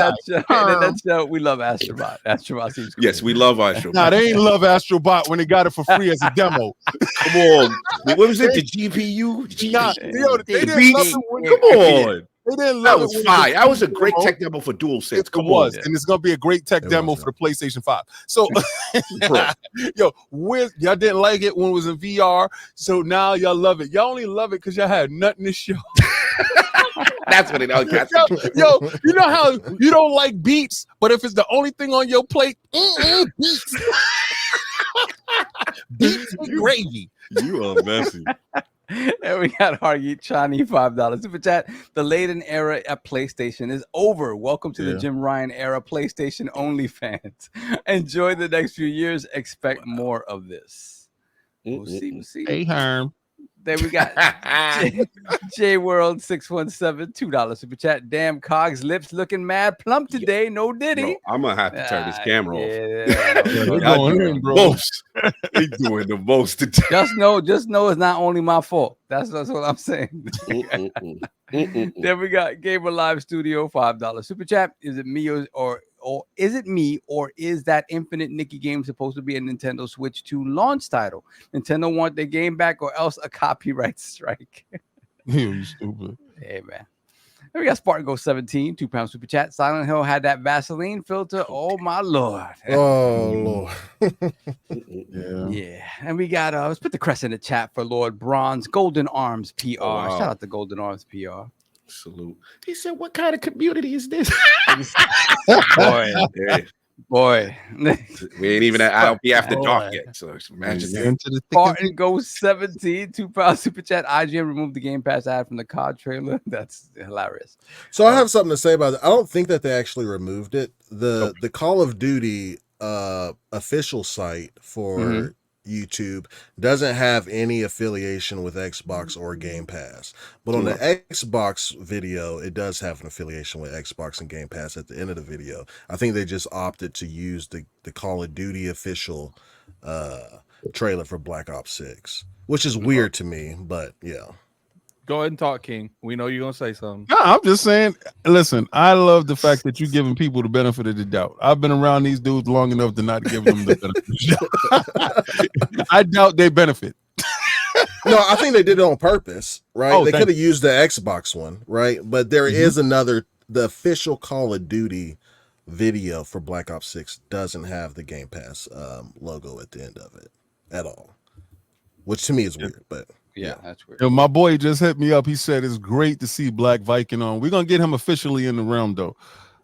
nutshell, we love Astrobot. Astrobot seems cool. Yes, we love Astrobot. Nah, they ain't love Astrobot when they got it for free as a demo. Come on. What was it? The GPU? They didn't love it. Come on. They didn't love that was fire. That was a great tech demo for DualSense. Come on, and it's gonna be a great tech demo for the PlayStation 5. So, y'all didn't like it when it was in VR, so now y'all love it. Y'all only love it because y'all had nothing to show. That's what it is. Yo, you know how you don't like beats, but if it's the only thing on your plate, beats. Beats with gravy. You are messy. And we got Hargy Chani, $5 super chat. The Layden era at PlayStation is over. Welcome to the Jim Ryan era. PlayStation only fans. Enjoy the next few years. Expect more of this. We'll see. Hey, Herm. Then we got J World 617, $2 super chat. Damn, Cog's lips looking mad plump today. No Diddy. Bro, I'm gonna have to turn this camera off. They're Y'all going doing in, bro. most. They doing the most today. Just know it's not only my fault. That's what I'm saying. Then we got Gamer Live Studio, $5 super chat. Is it me or is it me, or is that Infinite Nikki game supposed to be a Nintendo Switch 2 launch title? Nintendo want their game back, or else a copyright strike. You stupid. Hey man. Then we got Spartan Go 17, £2 super chat. Silent Hill had that Vaseline filter. Oh my lord. Oh Lord. Yeah. And we got let's put the crest in the chat for Lord Bronze, Golden Arms PR. Oh, wow. Shout out to Golden Arms PR. Salute. He said, "What kind of community is this?" Boy. We ain't even at ILP after dark yet. So imagine that. Spartan Go 17, £2 super chat. IGN removed the Game Pass ad from the COD trailer. That's hilarious. So I have something to say about it. I don't think that they actually removed it. The Call of Duty official site for YouTube doesn't have any affiliation with Xbox or Game Pass, but on the Xbox video it does have an affiliation with Xbox and Game Pass at the end of the video. I think they just opted to use the Call of Duty official trailer for Black Ops 6, which is weird to me, but yeah. Go ahead and talk, King. We know you're gonna say something. No, I'm just saying. Listen, I love the fact that you're giving people the benefit of the doubt. I've been around these dudes long enough to not give them the benefit of the doubt. I doubt they benefit. No, I think they did it on purpose, right? Oh, they thank could have used the Xbox one, right? But there is another. The official Call of Duty video for Black Ops 6 doesn't have the Game Pass logo at the end of it at all, which to me is weird, but. Yeah, that's weird. Yo, my boy just hit me up. He said it's great to see Black Viking on. We're gonna get him officially in the realm though.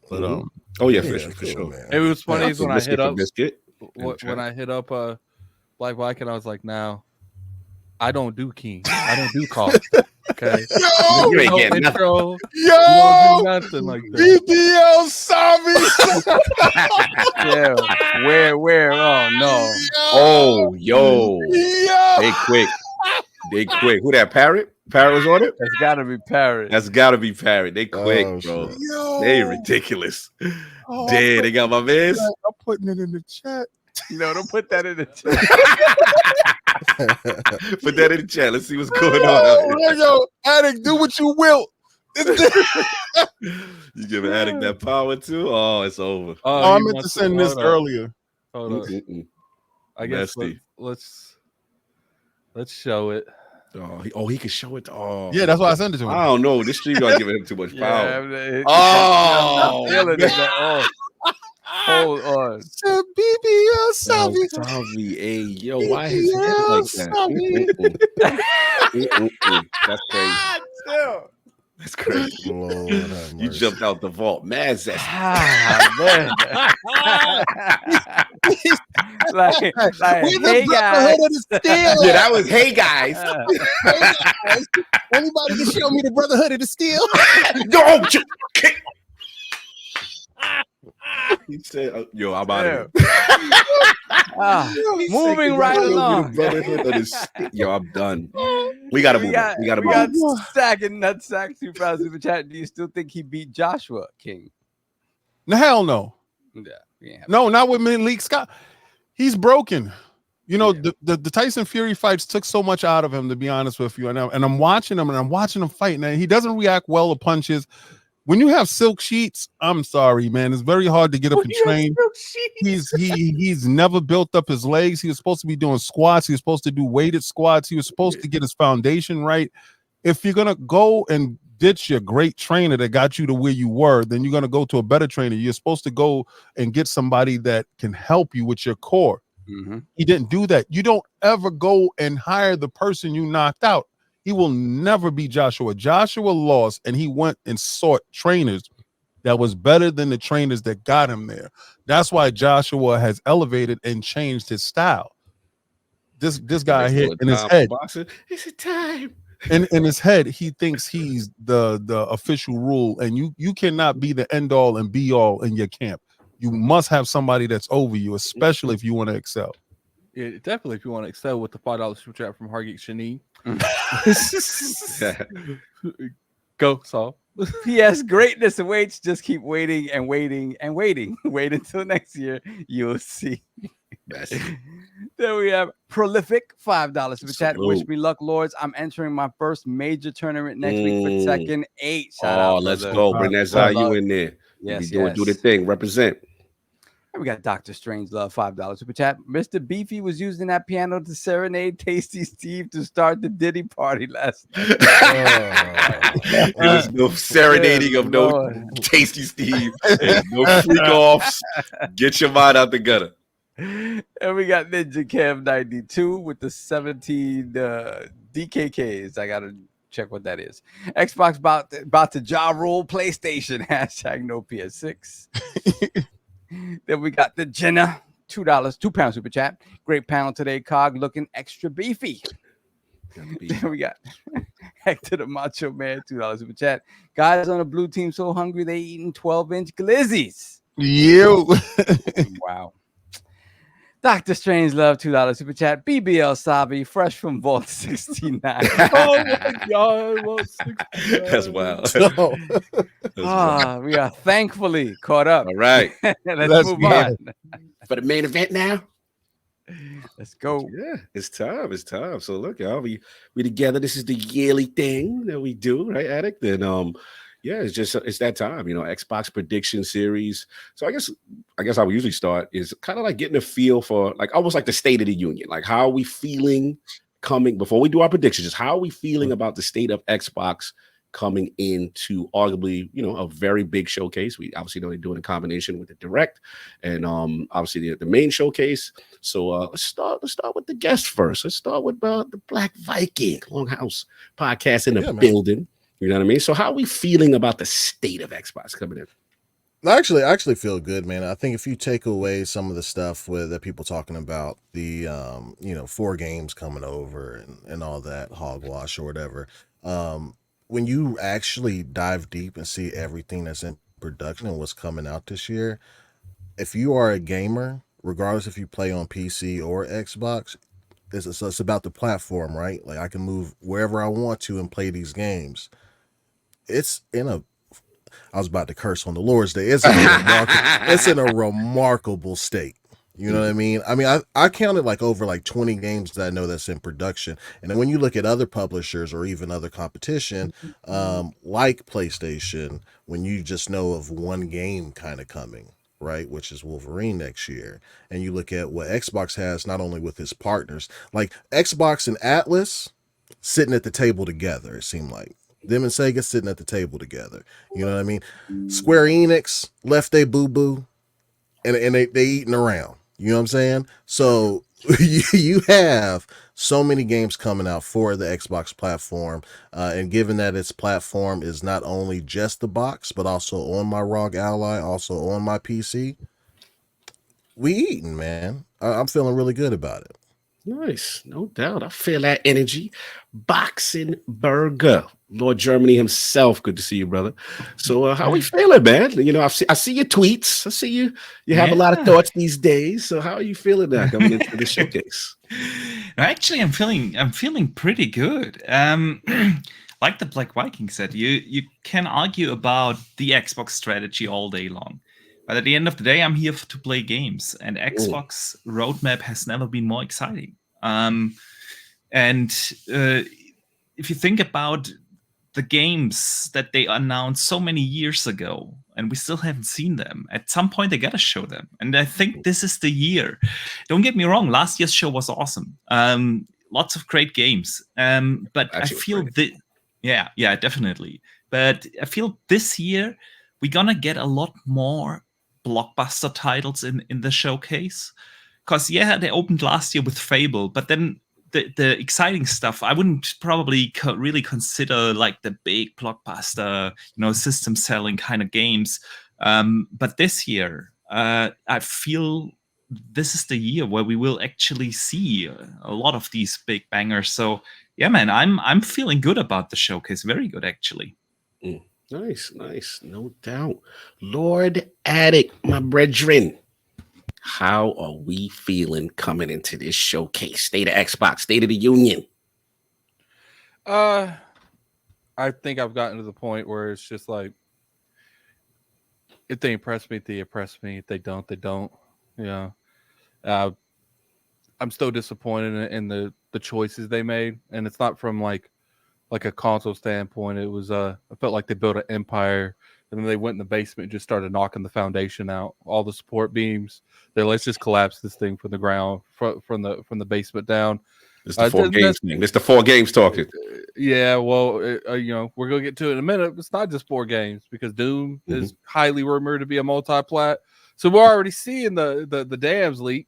But oh yeah, for sure. Man. It was funny is when I hit up Biscuit. when I hit up Black Viking, I was like, now I don't do King. I don't do calls. Okay. You ain't getting nothing. Intro, you don't do nothing like that. BBL Savi. Yeah. Where? Oh no. Oh, yo. They quick. Who that, Parrot? Parrot was on it? That's gotta be Parrot. That's gotta be Parrot. They quick, Oh, bro. shit. They ridiculous. Oh, Damn, they got my mans. I'm putting it in the chat. No, don't put that in the chat. Put that in the chat. Let's see what's going on. Yo, Addict, do what you will. You giving Addict that power too? Oh, it's over. I he meant to wants send this hold up. earlier. Hold up. I guess let's show it. He can show it. Oh, Yeah, that's why I sent it to him. I don't know. This stream gonna give him too much power. Yeah, Oh, hold on. BBL Savi. Savi, hey, yo, why his head like that? That's crazy. That's crazy. Lord have You mercy. jumped out the vault. Mad zest. Man. like, hey guys. Yeah, that was hey guys. Anybody can show me the Brotherhood of the Steel? Don't you? He said, "Yo, I'm out of here." Moving right along. Yo, I'm done. We gotta move. We gotta we got move. Stack and Nutsack super chat. Do you still think he beat Joshua King? No, hell no. Yeah. No, not with Malik Scott. He's broken. You know, the Tyson Fury fights took so much out of him, to be honest with you. And I'm watching him fight, and he doesn't react well to punches. When you have silk sheets, I'm sorry, man. It's very hard to get up and train. He's never built up his legs. He was supposed to be doing squats. He was supposed to do weighted squats. He was supposed to get his foundation right. If you're gonna go and ditch your great trainer that got you to where you were, then you're gonna go to a better trainer. You're supposed to go and get somebody that can help you with your core. He didn't do that. You don't ever go and hire the person you knocked out. He will never be Joshua. Joshua lost, and he went and sought trainers that was better than the trainers that got him there. That's why Joshua has elevated and changed his style. This guy hit in his head. It's a time. In his head, he thinks he's the official rule, and you cannot be the end all and be all in your camp. You must have somebody that's over you, especially if you want to excel. Yeah, definitely. If you want to excel with the $5 super chat from Hargeek Shani, go Saul. P.S. Greatness awaits. Just keep waiting and waiting and waiting. Wait until next year. You'll see. Then we have Prolific, $5 super chat. Wish me luck, Lords. I'm entering my first major tournament next week for Tekken 8. Shout out, let's brother. go. Bring that Zayu in there. Yes, do the thing. Represent. We got Dr. Strange Love, $5 super chat. Mr. Beefy was using that piano to serenade Tasty Steve to start the Diddy party last night. There was no serenading of no Tasty Steve. No freak offs. Get your mind out the gutter. And we got Ninja Cam 92 with the 17 DKKs. I gotta check what that is. Xbox about to job roll PlayStation. Hashtag no PS6. Then we got the Jenna, $2, £2 super chat. Great panel today, Cog, looking extra beefy. Then we got Hector the Macho Man, $2 super chat. Guys on the blue team so hungry they eating 12-inch glizzies. You. Wow. Dr. Strangelove, $2 super chat. BBL Sabi, fresh from Vault 69. Oh my God, Vault 69. That's wild. We are thankfully caught up. All right. Let's move on. For the main event now. Let's go. Yeah, it's time. It's time. So look, y'all, we together. This is the yearly thing that we do, right, Addict? And yeah, it's that time, Xbox prediction series. So I guess how we usually start is kind of like getting a feel for like almost like the state of the union. Like how are we feeling coming before we do our predictions? Just how are we feeling about the state of Xbox coming into arguably, a very big showcase. We obviously know they're doing a combination with the Direct and obviously the main showcase. So let's start with the guest first. Let's start with the Black Viking Longhouse podcast in the building. You know what I mean? So how are we feeling about the state of Xbox coming in? I actually feel good, man. I think if you take away some of the stuff that people talking about, the 4 games coming over and all that hogwash or whatever, when you actually dive deep and see everything that's in production and what's coming out this year, if you are a gamer, regardless if you play on PC or Xbox, it's about the platform, right? Like I can move wherever I want to and play these games. I was about to curse on the Lord's Day. It's in a remarkable state. You know what I mean? I counted like over like 20 games that I know that's in production. And then when you look at other publishers or even other competition, like PlayStation, when you just know of one game kind of coming, right, which is Wolverine next year, and you look at what Xbox has, not only with its partners, like Xbox and Atlas sitting at the table together, it seemed like. Them and Sega sitting at the table together. You know what I mean? Square Enix left they boo-boo and they eating around. You know what I'm saying? So you have so many games coming out for the Xbox platform. And given that its platform is not only just the box, but also on my ROG Ally, also on my PC, we eating, man. I'm feeling really good about it. Nice. No doubt. I feel that energy. Boxing Burger. Lord Germany himself. Good to see you, brother. So how are we feeling, man? I see your tweets. I see you have a lot of thoughts these days. So how are you feeling now coming into the showcase? Actually, I'm feeling pretty good. Like the Black Viking said, you can argue about the Xbox strategy all day long. But at the end of the day, I'm here to play games, and Xbox roadmap has never been more exciting. If you think about the games that they announced so many years ago, and we still haven't seen them, at some point they gotta show them. And I think this is the year. Don't get me wrong, last year's show was awesome. Lots of great games. But actually, I feel that, yeah, definitely. But I feel this year we're gonna get a lot more blockbuster titles in the showcase, because they opened last year with Fable, but then the exciting stuff I wouldn't probably really consider like the big blockbuster system selling kind of games, but this year I feel this is the year where we will actually see a lot of these big bangers. So yeah, man, I'm feeling good about the showcase. Very good, actually. Nice. No doubt. Lord Addict, my brethren. How are we feeling coming into this showcase? State of Xbox, State of the Union. I think I've gotten to the point where it's just like, if they impress me, they impress me. If they don't, they don't. Yeah. I'm still disappointed in the choices they made, and it's not from like a console standpoint. It was I felt like they built an empire, and then they went in the basement and just started knocking the foundation out, all the support beams. Let's just collapse this thing from the ground, from the basement down. It's the 4 games thing. It's the 4 games talking. Yeah, well, we're gonna get to it in a minute. It's not just 4 games because Doom is highly rumored to be a multi-plat. So we're already seeing the dams leak.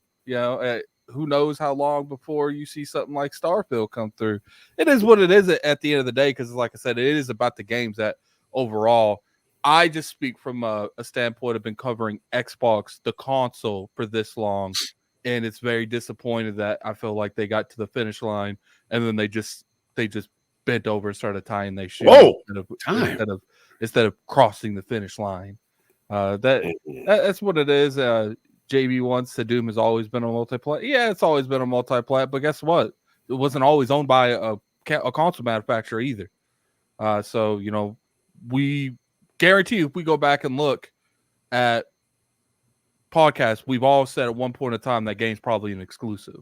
Who knows how long before you see something like Starfield come through. It is what it is at the end of the day, because like I said, it is about the games that overall. I just speak from a standpoint of been covering Xbox, the console, for this long, and it's very disappointed that I feel like they got to the finish line and then they just bent over and started tying their shoes instead of crossing the finish line. That's what it is. JB once said Doom has always been a multi-plat. Yeah, it's always been a multi-plat, but guess what? It wasn't always owned by a console manufacturer either. So we guarantee if we go back and look at podcasts, we've all said at one point in time that game's probably an exclusive.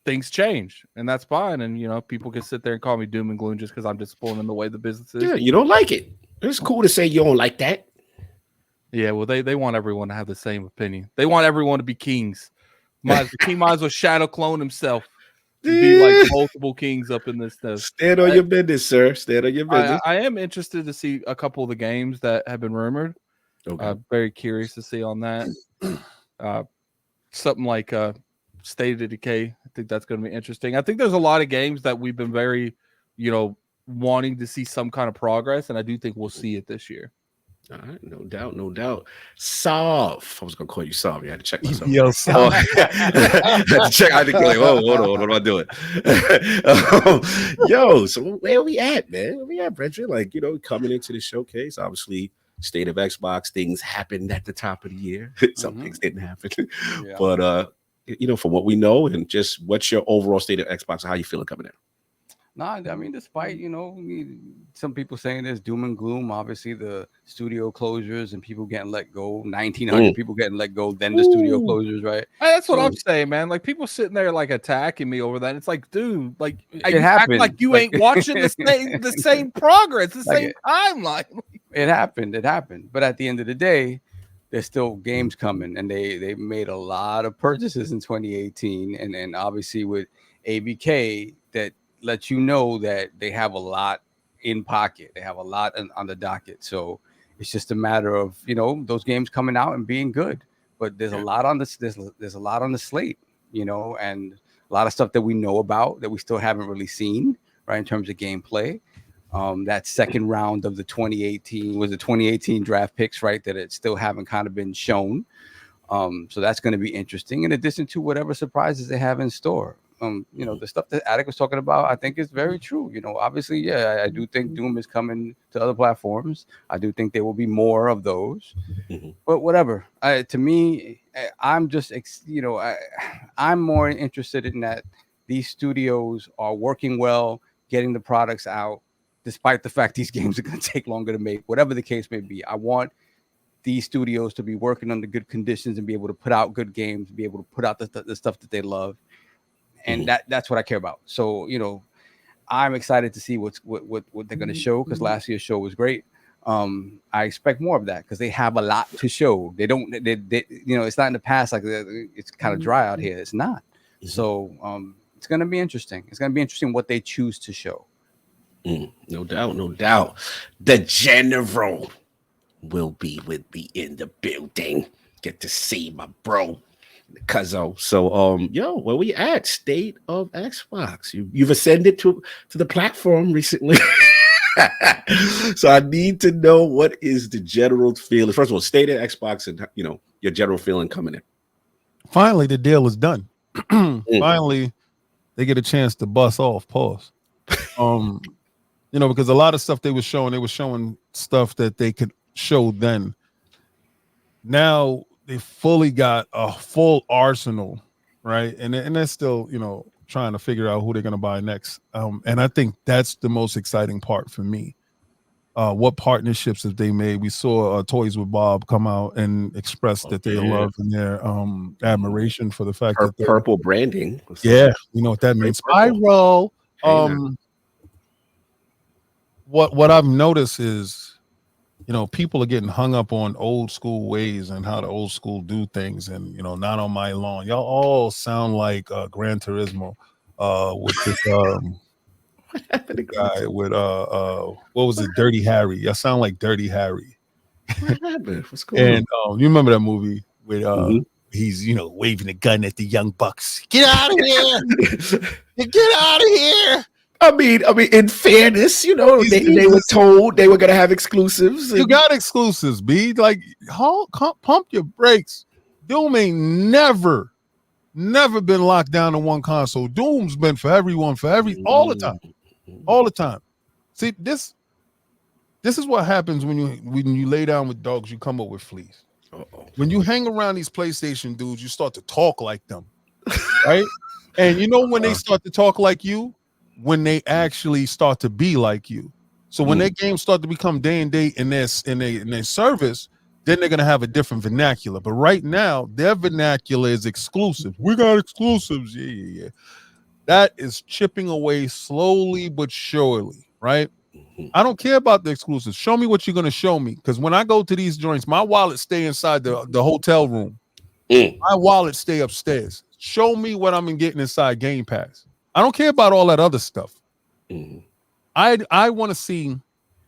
Things change, and that's fine. And people can sit there and call me doom and gloom just because I'm disappointed in the way the business is. Yeah, you don't like it. It's cool to say you don't like that. Yeah, well, they want everyone to have the same opinion. They want everyone to be kings. The king might as well shadow clone himself to be like multiple kings up in this stuff. Stand on your business, sir. Stand on your business. I am interested to see a couple of the games that have been rumored. Okay. Very curious to see on that. Something like State of Decay. I think that's going to be interesting. I think there's a lot of games that we've been very, wanting to see some kind of progress, and I do think we'll see it this year. All right, no doubt. Solve. I was gonna call you Solve. You had to check myself. Yo, Solve. I had to check. I had to go like, hold on, what am I doing? So where are we at, man? Where we at, Brethren? Like, coming into the showcase, obviously, State of Xbox, things happened at the top of the year. Some things didn't happen. Yeah. But from what we know, and just what's your overall state of Xbox, how you feeling coming in? Nah, I mean, despite, some people saying there's doom and gloom, obviously the studio closures and people getting let go, 1,900 people getting let go, then the studio closures, right? That's what I'm saying, man. Like, people sitting there, like, attacking me over that. It's like, dude, like, it happened. Like you ain't watching the same progress, the same timeline. It happened. But at the end of the day, there's still games coming, and they made a lot of purchases in 2018. And then obviously with ABK, that lets you know that they have a lot in pocket. They have a lot on the docket. So it's just a matter of, those games coming out and being good. But there's a lot on this. There's a lot on the slate, and a lot of stuff that we know about that we still haven't really seen, right, in terms of gameplay. That second round of the 2018 draft picks, right, that it still haven't kind of been shown. So that's going to be interesting, in addition to whatever surprises they have in store. The stuff that Attic was talking about, I think is very true. Obviously, yeah, I do think Doom is coming to other platforms. I do think there will be more of those. But whatever. To me, I'm just, I'm more interested in that these studios are working well, getting the products out, despite the fact these games are going to take longer to make, whatever the case may be. I want these studios to be working under good conditions and be able to put out good games, be able to put out the stuff that they love. And that's what I care about. So, I'm excited to see what they're going to show, because last year's show was great. I expect more of that because they have a lot to show. They it's not in the past like it's kind of dry out here. It's not. So it's going to be interesting. It's going to be interesting what they choose to show. No doubt. The General will be with me in the building. Get to see my bro. Cuzzo. So where we at? State of Xbox. You've ascended to the platform recently. So I need to know, what is the general feeling? First of all, state of Xbox and your general feeling coming in. Finally, the deal is done. Finally, they get a chance to bust off. Pause. Because a lot of stuff they were showing stuff that they could show then. Now they fully got a full arsenal, right? And they're still, trying to figure out who they're going to buy next. And I think that's the most exciting part for me. What partnerships have they made? We saw Toys with Bob come out and express that they love and their admiration for the fact that purple branding. Yeah, you know what that means. Spiral. What I've noticed is, people are getting hung up on old school ways and how the old school do things, and not on my lawn. Y'all all sound like Gran Turismo with this guy with what was it, Dirty Harry? Y'all sound like Dirty Harry. What happened? What's going And you remember that movie with he's waving a gun at the young bucks. Get out of here! Get out of here! I mean, in fairness, they were told they were gonna have exclusives. You got exclusives, B. Like, pump your brakes. Doom ain't never been locked down to one console. Doom's been for everyone, all the time. See, this is what happens when you lay down with dogs. You come up with fleas. When you hang around these PlayStation dudes, you start to talk like them, right? And when they start to talk like you, when they actually start to be like you. So when their games start to become day and date in their service, then they're gonna have a different vernacular. But right now, their vernacular is exclusive. We got exclusives, yeah. That is chipping away slowly but surely, right? I don't care about the exclusives. Show me what you're gonna show me, because when I go to these joints, my wallet stay inside the hotel room. My wallet stay upstairs. Show me what I'm getting inside Game Pass. I don't care about all that other stuff. I want to see,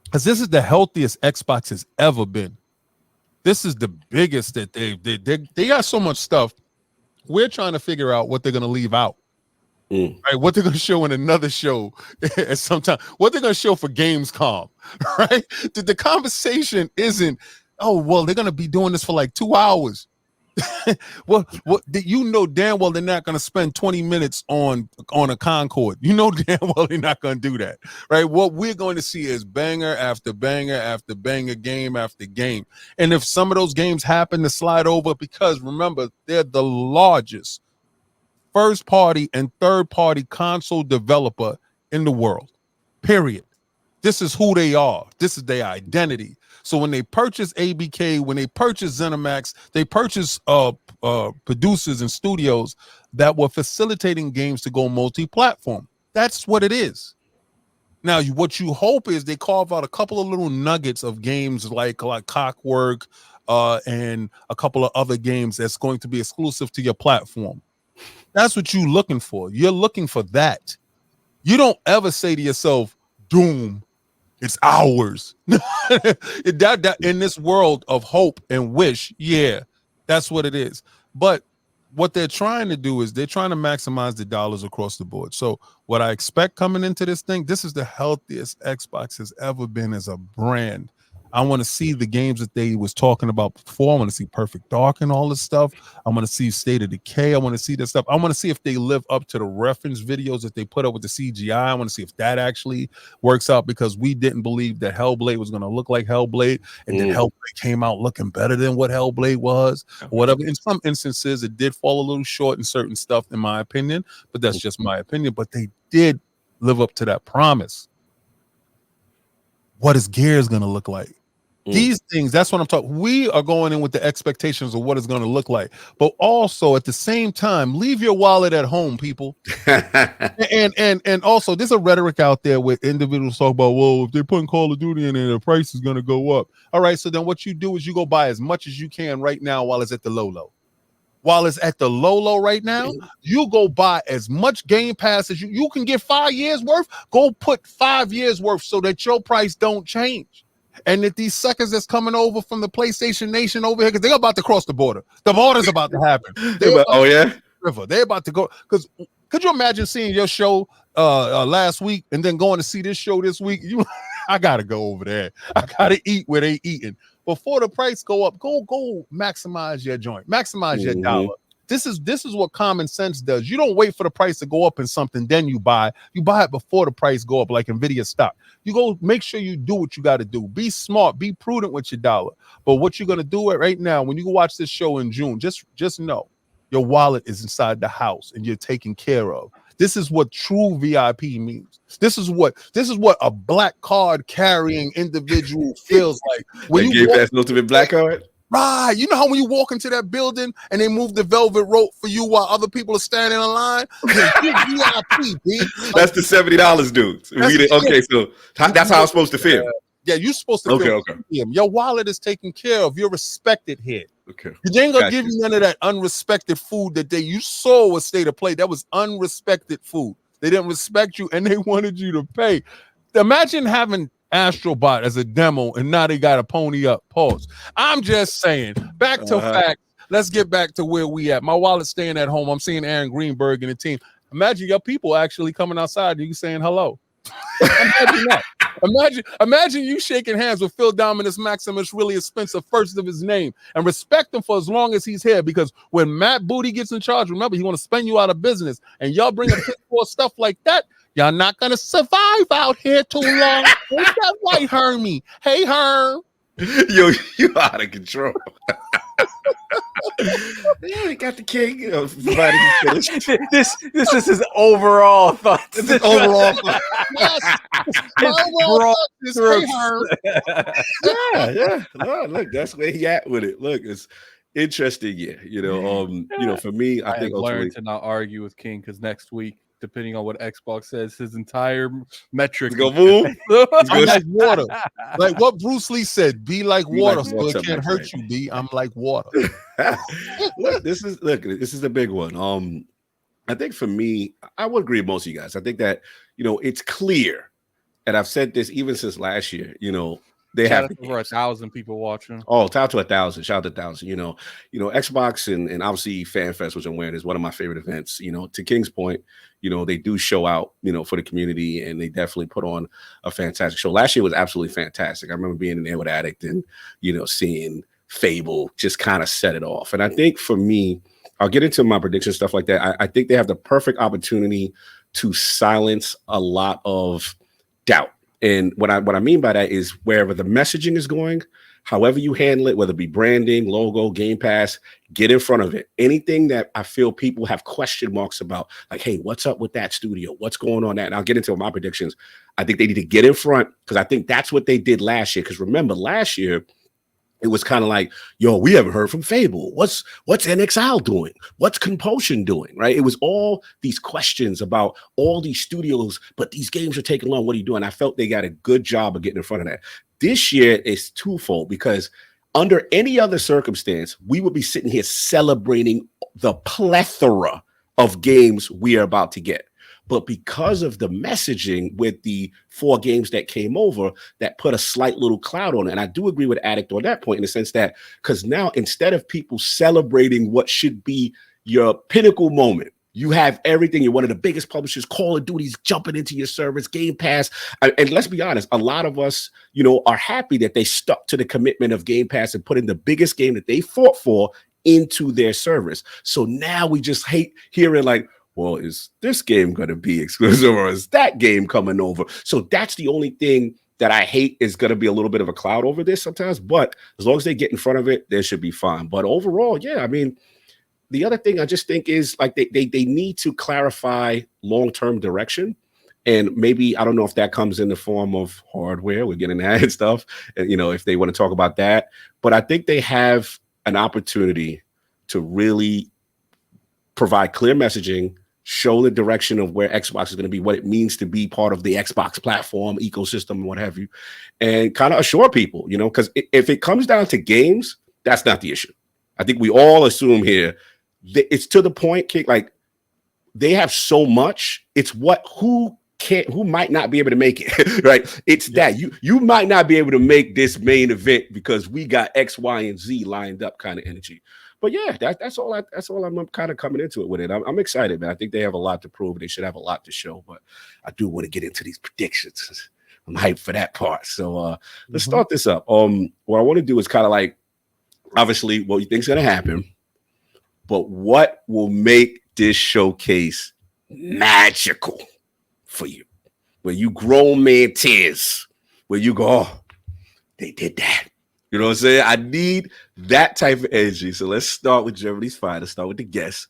because this is the healthiest Xbox has ever been. This is the biggest that they got so much stuff. We're trying to figure out what they're going to leave out. Right? What they're going to show in another show at some time. What they're going to show for Gamescom. Right? The conversation isn't, oh, well, they're going to be doing this for like 2 hours. Well, damn well they're not going to spend 20 minutes on a Concorde. Damn well they're not going to do that, right? What we're going to see is banger after banger after banger, game after game. And if some of those games happen to slide over, because remember, they're the largest first party and third party console developer in the world, period. This is who they are. This is their identity. So when they purchase ABK, when they purchase ZeniMax, they purchase producers and studios that were facilitating games to go multi-platform. That's what it is. Now, what you hope is they carve out a couple of little nuggets of games like Clockwork and a couple of other games that's going to be exclusive to your platform. That's what you're looking for. You're looking for that. You don't ever say to yourself, Doom, it's ours. that in this world of hope and wish, yeah, that's what it is. But what they're trying to do is they're trying to maximize the dollars across the board. So what I expect coming into this thing, this is the healthiest Xbox has ever been as a brand. I want to see the games that they was talking about before. I want to see Perfect Dark and all this stuff. I want to see State of Decay. I want to see this stuff. I want to see if they live up to the reference videos that they put up with the CGI. I want to see if that actually works out, because we didn't believe that Hellblade was going to look like Hellblade, and then Hellblade came out looking better than what Hellblade was, or whatever. In some instances, it did fall a little short in certain stuff, in my opinion, but that's just my opinion. But they did live up to that promise. What is Gears going to look like? These things, that's what I'm talking. We are going in with the expectations of what it's going to look like, but also at the same time, leave your wallet at home, people. and also, there's a rhetoric out there where individuals talk about, well, if they're putting Call of Duty in there, the price is going to go up. All right, so then what you do is you go buy as much as you can right now while it's at the low. While it's at the low right now, you go buy as much Game Pass as you can get 5 years worth. Go put 5 years worth so that your price don't change. And that these suckers that's coming over from the PlayStation Nation over here, because they're about to cross the border. The border's about to happen. They're about to go. Because could you imagine seeing your show last week and then going to see this show this week? I gotta go over there. I gotta eat where they eating. Before the price go up, go maximize your joint, maximize your dollar. This is what common sense does. You don't wait for the price to go up in something, then you buy. You buy it before the price go up, like Nvidia stock. You go make sure you do what you got to do. Be smart, be prudent with your dollar. But what you're gonna do right now, when you go watch this show in June, just know your wallet is inside the house and you're taken care of. This is what true VIP means. This is what a black card carrying individual feels like. When Like you Game walk, Pass Ultimate Black Card. right, you know how when you walk into that building and they move the velvet rope for you while other people are standing in line? Yeah, you VIP, B. That's the $70, dude. Okay, so that's how I'm supposed to feel. Yeah, you're supposed to feel premium. Your wallet is taken care of. You're respected here. Okay. They ain't gonna give you none of that unrespected food that you saw was state of play. That was unrespected food. They didn't respect you and they wanted you to pay. Imagine having Astrobot as a demo and now they got to pony up. Pause. I'm just saying, back to facts. Let's get back to where we at. My wallet's staying at home. I'm seeing Aaron Greenberg and the team. Imagine your people actually coming outside and you saying hello. Imagine that. Imagine you shaking hands with Phil Dominus Maximus Really Spencer, first of his name, and respect him for as long as he's here. Because when Matt Booty gets in charge, remember, he want to spend you out of business, and y'all bring up for stuff like that. Y'all not gonna survive out here too long. What's that white Hermie? Hey, Herm. Yo, you out of control. Yeah, we got the king. This is his overall thoughts. This is overall thought. Yeah. No, look, that's where he at with it. Look, it's interesting. Yeah, for me, I think learned to not argue with King because next week, depending on what Xbox says, his entire metric go move. I'm like water. Like what Bruce Lee said, be like water, so it can't hurt you, B. I'm like water. Look, this is a big one. I think for me, I would agree with most of you guys. I think that, it's clear, and I've said this even since last year, they have over 1,000 people watching. Oh, shout out to 1,000. Shout out to 1,000. Xbox and obviously FanFest, which I'm wearing, is one of my favorite events. To King's point, they do show out, for the community, and they definitely put on a fantastic show. Last year was absolutely fantastic. I remember being in there with Addict and, seeing Fable just kind of set it off. And I think for me, I'll get into my prediction stuff like that. I think they have the perfect opportunity to silence a lot of doubt. And what I mean by that is wherever the messaging is going, however you handle it, whether it be branding, logo, Game Pass, get in front of it. Anything that I feel people have question marks about, like, hey, what's up with that studio? What's going on that? And I'll get into my predictions. I think they need to get in front because I think that's what they did last year. Because remember, last year, it was kind of like, yo, we haven't heard from Fable. What's NXL doing? What's Compulsion doing? Right? It was all these questions about all these studios, but these games are taking long. What are you doing? I felt they got a good job of getting in front of that. This year is twofold because under any other circumstance, we would be sitting here celebrating the plethora of games we are about to get. But because of the messaging with the 4 games that came over, that put a slight little cloud on it. And I do agree with Addict on that point in the sense that because now instead of people celebrating what should be your pinnacle moment, you have everything. You're one of the biggest publishers. Call of Duty's jumping into your service, Game Pass. And let's be honest, a lot of us, are happy that they stuck to the commitment of Game Pass and put in the biggest game that they fought for into their service. So now we just hate hearing like, well, is this game going to be exclusive or is that game coming over? So that's the only thing that I hate is going to be a little bit of a cloud over this sometimes. But as long as they get in front of it, they should be fine. But overall, yeah, I mean, the other thing I just think is like they need to clarify long-term direction. And maybe, I don't know if that comes in the form of hardware. We're getting that and stuff, and, if they want to talk about that. But I think they have an opportunity to really provide clear messaging, show the direction of where Xbox is going to be, what it means to be part of the Xbox platform, ecosystem, and what have you, and kind of assure people, because if it comes down to games, that's not the issue. I think we all assume here that it's to the point, like they have so much. It's who might not be able to make it, right? It's that you might not be able to make this main event because we got X, Y, and Z lined up kind of energy. But yeah, that's all I'm kind of coming into it with it. I'm excited, man. I think they have a lot to prove. They should have a lot to show, but I do want to get into these predictions. I'm hyped for that part. So let's start this up. What I want to do is kind of like, obviously, what you think is going to happen. But what will make this showcase magical for you? Where you grown man tears, where you go, oh, they did that. You know what I'm saying? I need that type of energy. So let's start with Germany's Finest. Start with the guest,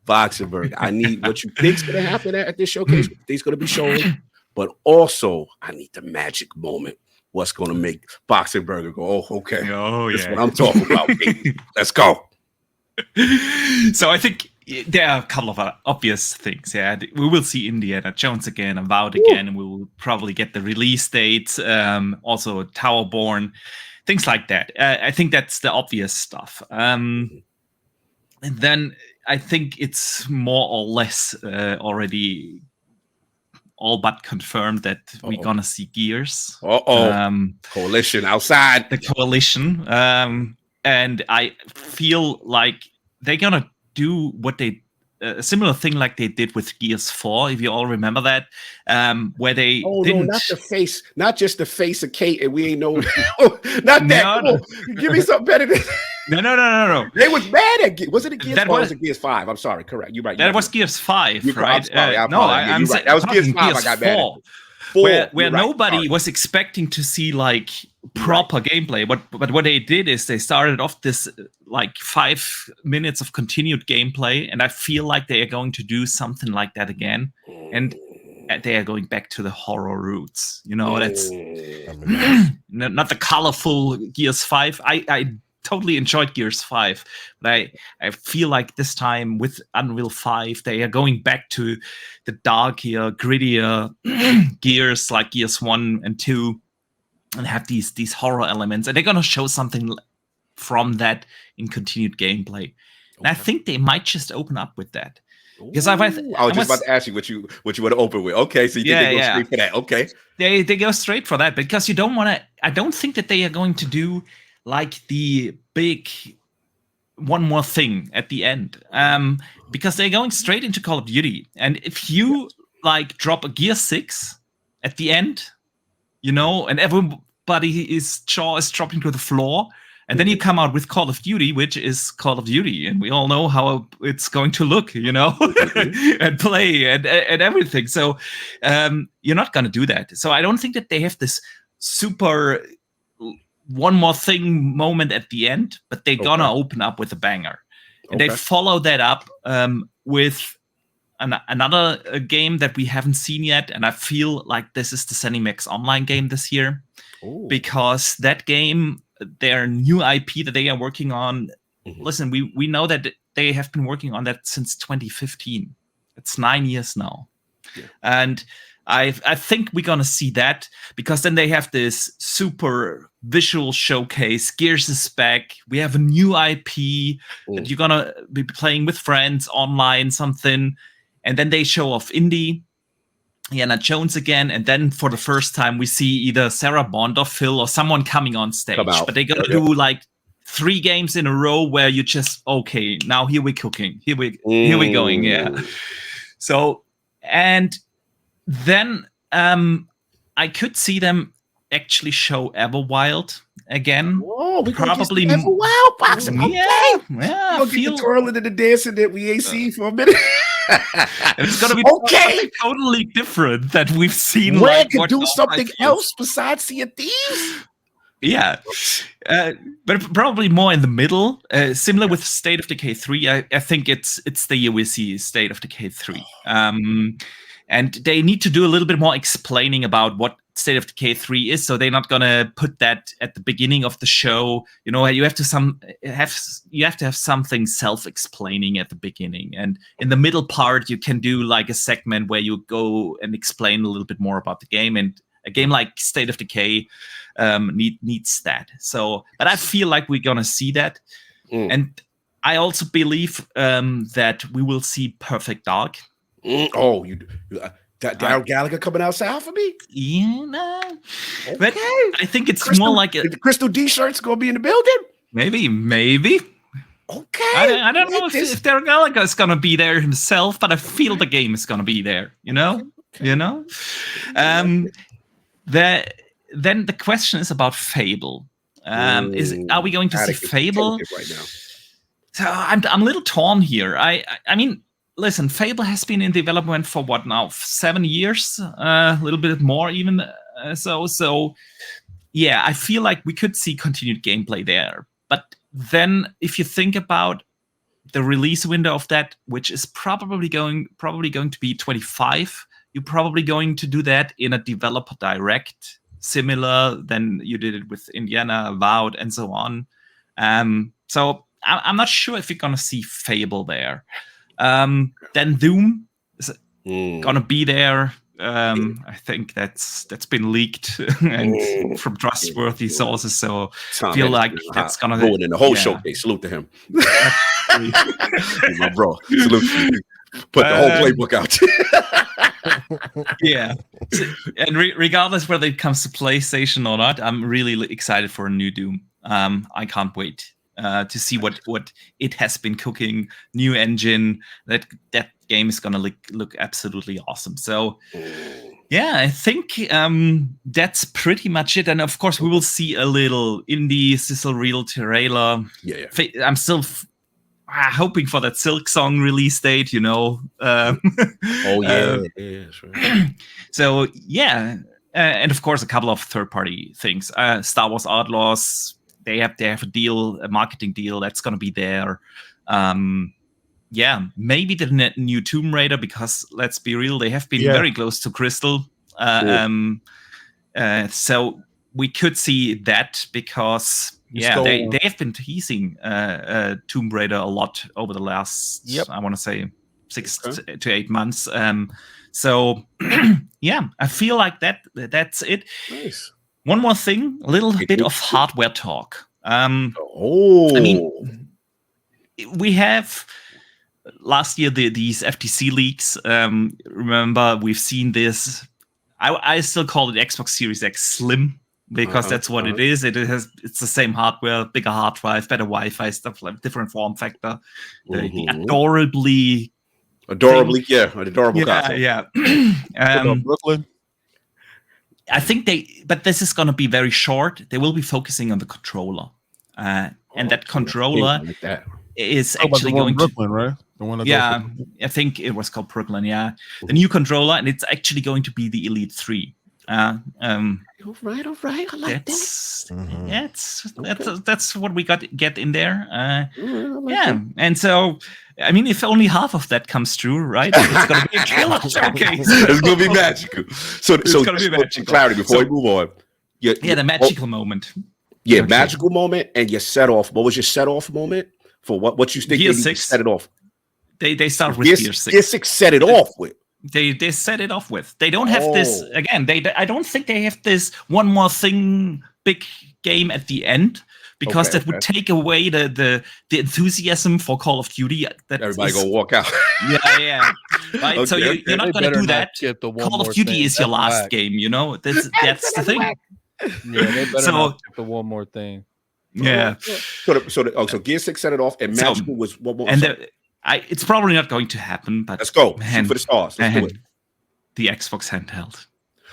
Boxenberg. I need what you think's going to happen at this showcase. What you think's going to be shown. But also, I need the magic moment. What's going to make Boxenberger go, oh, okay. Oh, That's yeah. what I'm talking about. Baby. Let's go. So I think there are a couple of obvious things. Yeah, we will see Indiana Jones again, Avowed again, and we will probably get the release dates. Also, Towerborn, things like that. I think that's the obvious stuff. And then I think it's more or less already all but confirmed that we're gonna see Gears. Coalition outside. The Coalition. And I feel like they're gonna do what they a similar thing like they did with Gears 4, if you all remember that, where they didn't... not the face, not just the face of Kate, and we ain't know, not that. No. Give me something better than. No. They was mad at. Was it a Gears 4? Was it Gears 5? I'm sorry, correct. You're right. That was Gears 5, right? I'm sorry. I'm saying that was Gears 5. I got mad at. Where nobody was expecting to see like proper gameplay, but what they did is they started off this like 5 minutes of continued gameplay, and I feel like they are going to do something like that again, and they are going back to the horror roots. You know, that's not the colorful Gears 5. I totally enjoyed Gears 5, but I feel like this time with Unreal 5, they are going back to the darker, grittier Gears like Gears 1 and 2, and have these horror elements, and they're gonna show something from that in continued gameplay. And I think they might just open up with that. Because I was just about to ask you what you want to open with. Okay, so you think they go straight for that? Okay, they go straight for that because you don't want to. I don't think that they are going to do like the big one more thing at the end, because they're going straight into Call of Duty. And if you like drop a Gear 6 at the end, you know, and everybody's jaw is dropping to the floor, and then you come out with Call of Duty, which is Call of Duty, and we all know how it's going to look, you know, and play and everything. So you're not going to do that. So I don't think that they have this super one more thing moment at the end, but they're gonna open up with a banger. And they follow that up with another game that we haven't seen yet, and I feel like this is the ZeniMax Online game this year. Because that game, their new IP that they are working on, listen, we know that they have been working on that since 2015. It's 9 years now. And I think we're gonna see that, because then they have this super visual showcase. Gears is back. We have a new IP that you're gonna be playing with friends online, something, and then they show off Indiana Jones again, and then for the first time we see either Sarah Bond or Phil or someone coming on stage. But they're gonna do like 3 games in a row where you just now here we're cooking, here we going, So and then I could see them actually show Everwild again. Whoa, we probably Everwild boxing. Yeah. We'll get the twirling and the dancing that we ain't seen for a minute. It's gonna be totally different that we've seen. Red can do something else besides Sea of Thieves. Yeah, but probably more in the middle. Similar with State of Decay 3. I think it's the year we see State of Decay 3. And they need to do a little bit more explaining about what State of Decay 3 is, so they're not gonna put that at the beginning of the show. You know, you have to have something self-explaining at the beginning, and in the middle part you can do like a segment where you go and explain a little bit more about the game. And a game like State of Decay needs that. So, but I feel like we're gonna see that, and I also believe that we will see Perfect Dark. Daryl Gallagher coming outside for me? Yeah, but I think it's more like the Crystal D shirt's gonna be in the building. Maybe. Okay. I don't know if Daryl Gallagher is gonna be there himself, but I feel the game is gonna be there. You know. Then the question is about Fable. Are we going to see Fable? Right now. So I'm a little torn here. I mean, listen, Fable has been in development for what now, 7 years, a little bit more even. So yeah, I feel like we could see continued gameplay there. But then, if you think about the release window of that, which is probably going to be 25, you're probably going to do that in a developer direct, similar than you did it with Indiana, Avowed, and so on. So I'm not sure if you're gonna see Fable there. Then Doom is gonna be there. I think that's been leaked and from trustworthy sources. So I feel like that's gonna ruin the whole showcase. Salute to him, my bro. Salute to you. Put the whole playbook out. Yeah, and regardless whether it comes to PlayStation or not, I'm really excited for a new Doom. I can't wait to see what it has been cooking. New engine. That game is gonna look absolutely awesome. So yeah, I think that's pretty much it. And of course, we will see a little indie sizzle reel trailer. Yeah. I'm still hoping for that Silk Song release date, you know. Oh yeah, sure. So yeah, and of course a couple of third-party things. Star Wars Outlaws, they have a deal, a marketing deal that's going to be there. Yeah, maybe the new Tomb Raider, because let's be real, they have been very close to Crystal. So we could see that because they have been teasing Tomb Raider a lot over the last, I want to say 6 to 8 months. So yeah, I feel like that's it. Nice. One more thing, a little bit of hardware talk. I mean, we have last year these FTC leaks. Remember, we've seen this. I still call it Xbox Series X Slim because that's what it is. It's the same hardware, bigger hard drive, better Wi-Fi, stuff like different form factor. The adorable console. Yeah. Brooklyn. I think but this is going to be very short. They will be focusing on the controller, and that controller is actually going to Brooklyn, right? The one that I think it was called Brooklyn. Yeah, the new controller, and it's actually going to be the Elite 3. All right. I like that. Yeah, that's what we get in there. And so I mean, if only half of that comes true, right? It's gonna be a killer showcase. It's gonna be magical. So it's gonna be magical. Clarity before we move on. The magical moment. Yeah, magical moment, and your set off. What was your set off moment for what you think? Gear 6 set it off. They start with Gear 6. Gear 6 set it off with. They set it off with. They don't have this again. I don't think they have this one more thing big game at the end, because that would take away the enthusiasm for Call of Duty. Everybody gonna walk out. Yeah. Right. So you're not gonna do that. Call of Duty is your last game. You know that's the thing. Yeah, they better not skip the one more thing. Yeah. So Gear 6 set it off, and magical was what was. It's probably not going to happen, but let's go. Shoot for the stars. Let's do it. The Xbox handheld.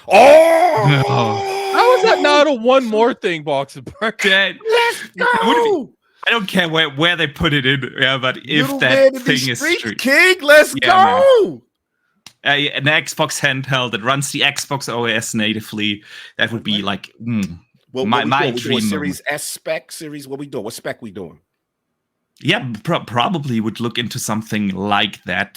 How is that not a one more thing, Boxenberg? Let's go. I don't care where they put it in, but if that thing is Street King, let's go. An Xbox handheld that runs the Xbox OS natively, that would be like my dream. Series S spec series. What we doing? What spec we doing? Yeah, probably would look into something like that.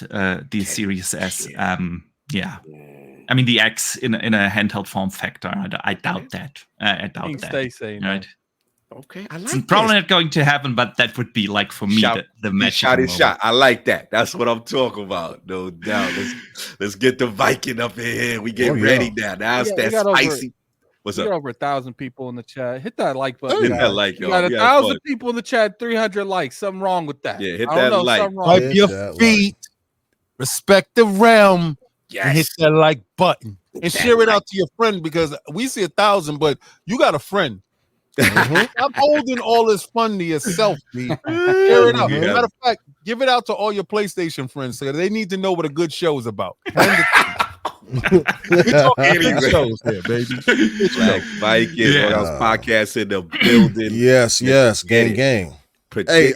The Series S. I mean, the X in a handheld form factor. I doubt that. I doubt that. Stay sane, right? Okay, I like it's probably not going to happen, but that would be like for me the magic shot. I like that. That's what I'm talking about. No doubt. Let's get the Viking up in here. We get ready now. Now it's that spicy. What's up? We got over 1,000 people in the chat. Hit that like button. Hit that like, yo. We got 1,000 people in the chat. 300 likes. Something wrong with that. Yeah, hit that like. Wipe your feet. Respect the realm. And hit that like button and share it out to your friend, because we see 1,000, but you got a friend. Stop holding all this fun to yourself, B. Share it out. Matter of fact, give it out to all your PlayStation friends, so they need to know what a good show is about. We're talking big shows here, baby. Black Viking, podcast in the building. Yes, gang. Hey,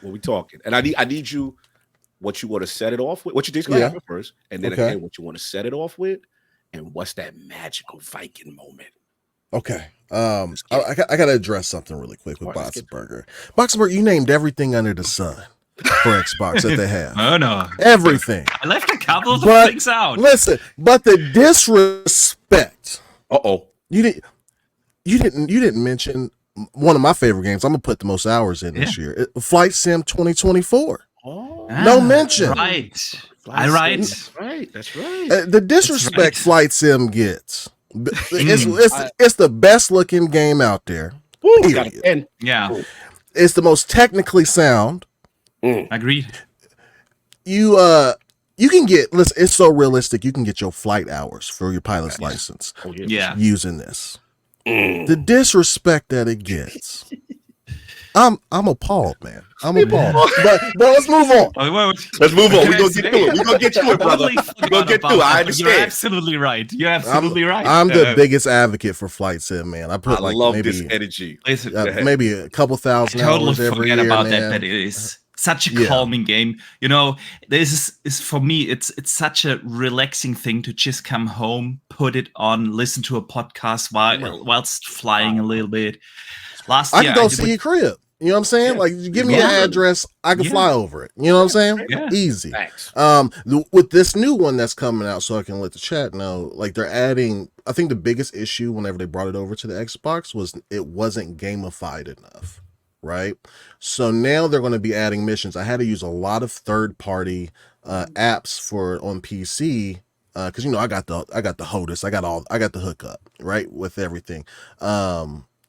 when we talking, and I need you what you want to set it off with. What you think is going to happen first, and then again what you want to set it off with, and what's that magical Viking moment. Okay. I got to address something really quick with Boxenberger. Boxenberger, you named everything under the sun for Xbox that they have. Oh no, everything. I left a couple of things out. Listen, but the disrespect. You didn't mention one of my favorite games. I'm gonna put the most hours in this year. Flight Sim 2024. No mention. Right. That's right. The disrespect Flight Sim gets. It's the best looking game out there. Yeah. It's the most technically sound. Agreed. You can get, listen, it's so realistic. You can get your flight hours for your pilot's license using this. The disrespect that it gets. I'm appalled, man. I'm appalled. But let's move on. Let's move on. We're gonna get through it. We're gonna get through it, brother. We're gonna get through it. I understand. You're absolutely right. I'm the biggest advocate for Flight Sim, man. I love this energy. Maybe a couple thousand hours every year. Forget about that, but it is such a calming game. You know, this is for me, it's such a relaxing thing to just come home, put it on, listen to a podcast whilst flying a little bit. I can go see your crib. You know what I'm saying? Like, you give me an address, I can fly over it. You know what I'm saying? Easy. Thanks. With this new one that's coming out, so I can let the chat know, like, they're adding, I think the biggest issue whenever they brought it over to the Xbox was it wasn't gamified enough, right? So now they're going to be adding missions. I had to use a lot of third-party apps for on PC because I got the HOTUS, I got the hookup, right, with everything.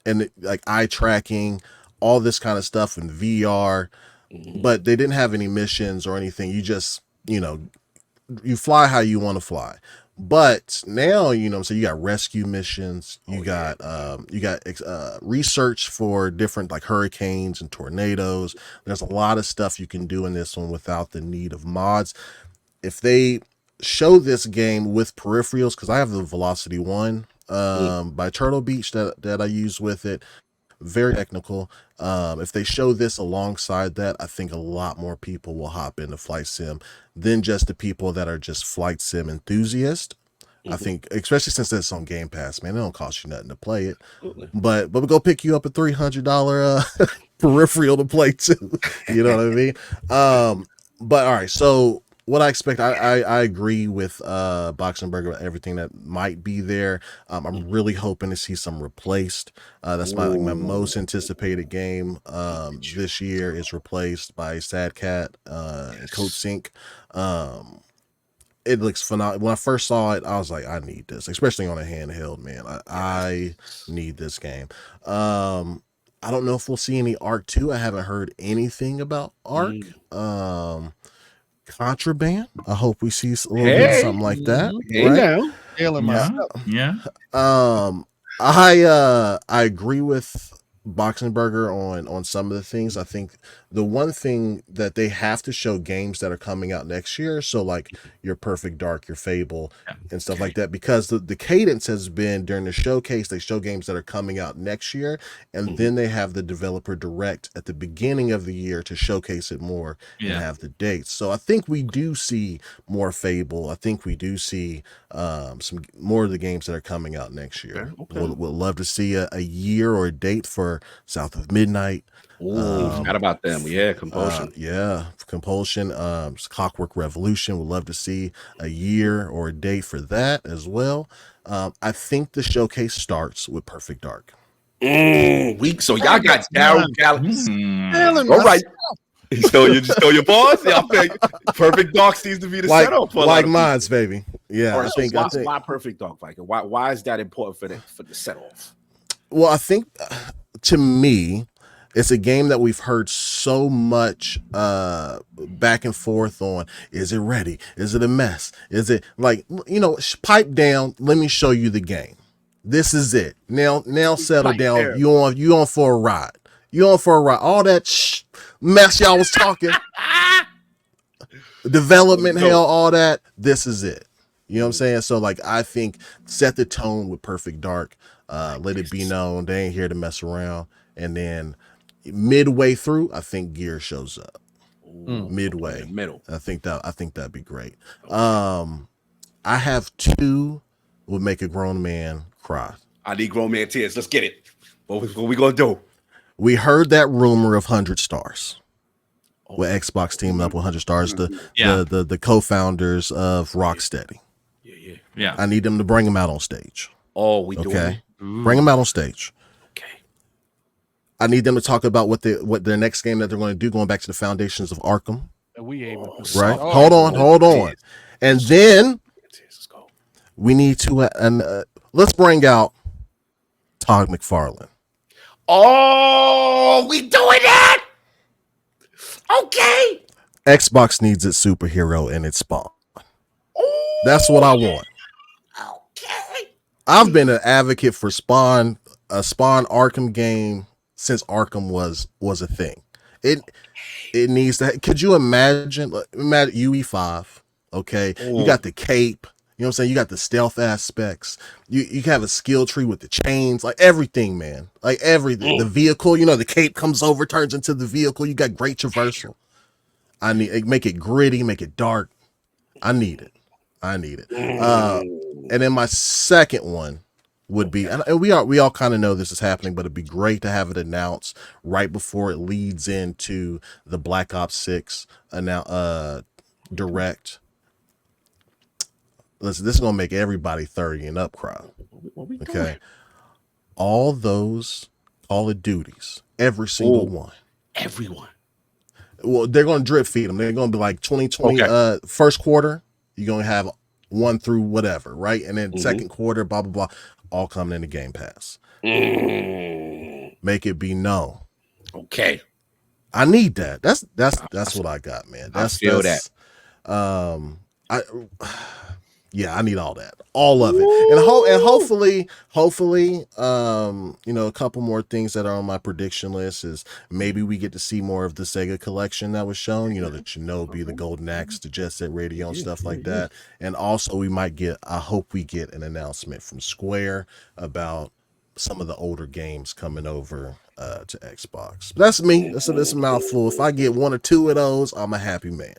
And like eye tracking, all this kind of stuff in VR, but they didn't have any missions or anything. You just, you fly how you want to fly. But now, so you got rescue missions, you got research for different like hurricanes and tornadoes. There's a lot of stuff you can do in this one without the need of mods. If they show this game with peripherals, because I have the Velocity 1 by Turtle Beach that I use with it, very technical. If they show this alongside that, I think a lot more people will hop into Flight Sim than just the people that are just Flight Sim enthusiasts. I think, especially since it's on Game Pass, man, it don't cost you nothing to play it. But we go pick you up a $300 peripheral to play too. You know what I mean? But all right, so what I expect, I agree with Boxenberger about everything that might be there. I'm really hoping to see some replaced. That's my most anticipated game this year is replaced by Sad Cat and Code Sync. It looks phenomenal. When I first saw it, I was like, I need this, especially on a handheld, man. I need this game. I don't know if we'll see any Arc 2. I haven't heard anything about Arc. Contraband. I hope we see a little bit of something like that. I agree with Boxenberger on some of the things. I think the one thing that they have to show games that are coming out next year, so like your Perfect Dark, your Fable, and stuff like that, because the cadence has been during the showcase, they show games that are coming out next year, and then they have the developer direct at the beginning of the year to showcase it more and have the dates. So I think we do see more Fable. I think we do see some more of the games that are coming out next year. We'll love to see a year or a date for South of Midnight. Forgot about them. Compulsion. Compulsion. Clockwork Revolution. Would love to see a year or a date for that as well. I think the showcase starts with Perfect Dark. So y'all got Daryl Gallagher. All right. You stole your boss. Yeah, I think Perfect Dark seems to be the setup for like mods, baby. Yeah, right, I think. Why Perfect Dark, Viking? Why is that important for the set off? Well, I think to me, it's a game that we've heard so much back and forth on. Is it ready? Is it a mess? Is it like, pipe down? Let me show you the game. This is it. Now settle down. There. You on for a ride. You on for a ride. All that mess y'all was talking. Development hell, all that. This is it. You know what I'm saying? So like, I think set the tone with Perfect Dark. Let it be known they ain't here to mess around, and then midway through, I think Gear shows up. Ooh, Midway, in the middle. I think that'd be great. Okay. I have 2 would make a grown man cry. I need grown man tears. Let's get it. What we gonna do? We heard that rumor of 100 stars. With Xbox teaming up with 100 stars, the co-founders of Rocksteady. Yeah. I need them to bring them out on stage. Oh, we doing it. Bring them out on stage. Okay. I need them to talk about what their next game that they're going to do, going back to the foundations of Arkham. And we aim Right? Hold on. And then we need to let's bring out Todd McFarlane. Oh, we doing that? Okay. Xbox needs its superhero and its Spawn. Ooh, That's what I want. Okay. I've been an advocate for a Spawn Arkham game since Arkham was a thing. It needs to. Could you imagine UE5? Okay, you got the cape. You know what I'm saying? You got the stealth aspects. You have a skill tree with the chains, like everything, man. Like everything. The vehicle, the cape comes over, turns into the vehicle. You got great traversal. I need make it gritty, make it dark. I need it. And then my second one would be, and we all kind of know this is happening, but it'd be great to have it announced right before it leads into the Black Ops 6 direct. Listen, this is gonna make everybody 30 and up cry. Okay, all those Call of Duties, every single one. Everyone. Well, they're gonna drip feed them. They're gonna be like 2020 first quarter. You're gonna have 1 through whatever, right? And then second quarter, blah blah blah, all coming into Game Pass. Make it be known. Okay. I need that. That's what I got, man. I feel that. I need all that, all of it, and hopefully, a couple more things that are on my prediction list is maybe we get to see more of the Sega collection that was shown. The Shinobi, the Golden Axe, the Jet Set Radio, and stuff like that. And also, we might get. I hope we get an announcement from Square about some of the older games coming over to Xbox. That's me. That's a mouthful. If I get 1 or 2 of those, I'm a happy man.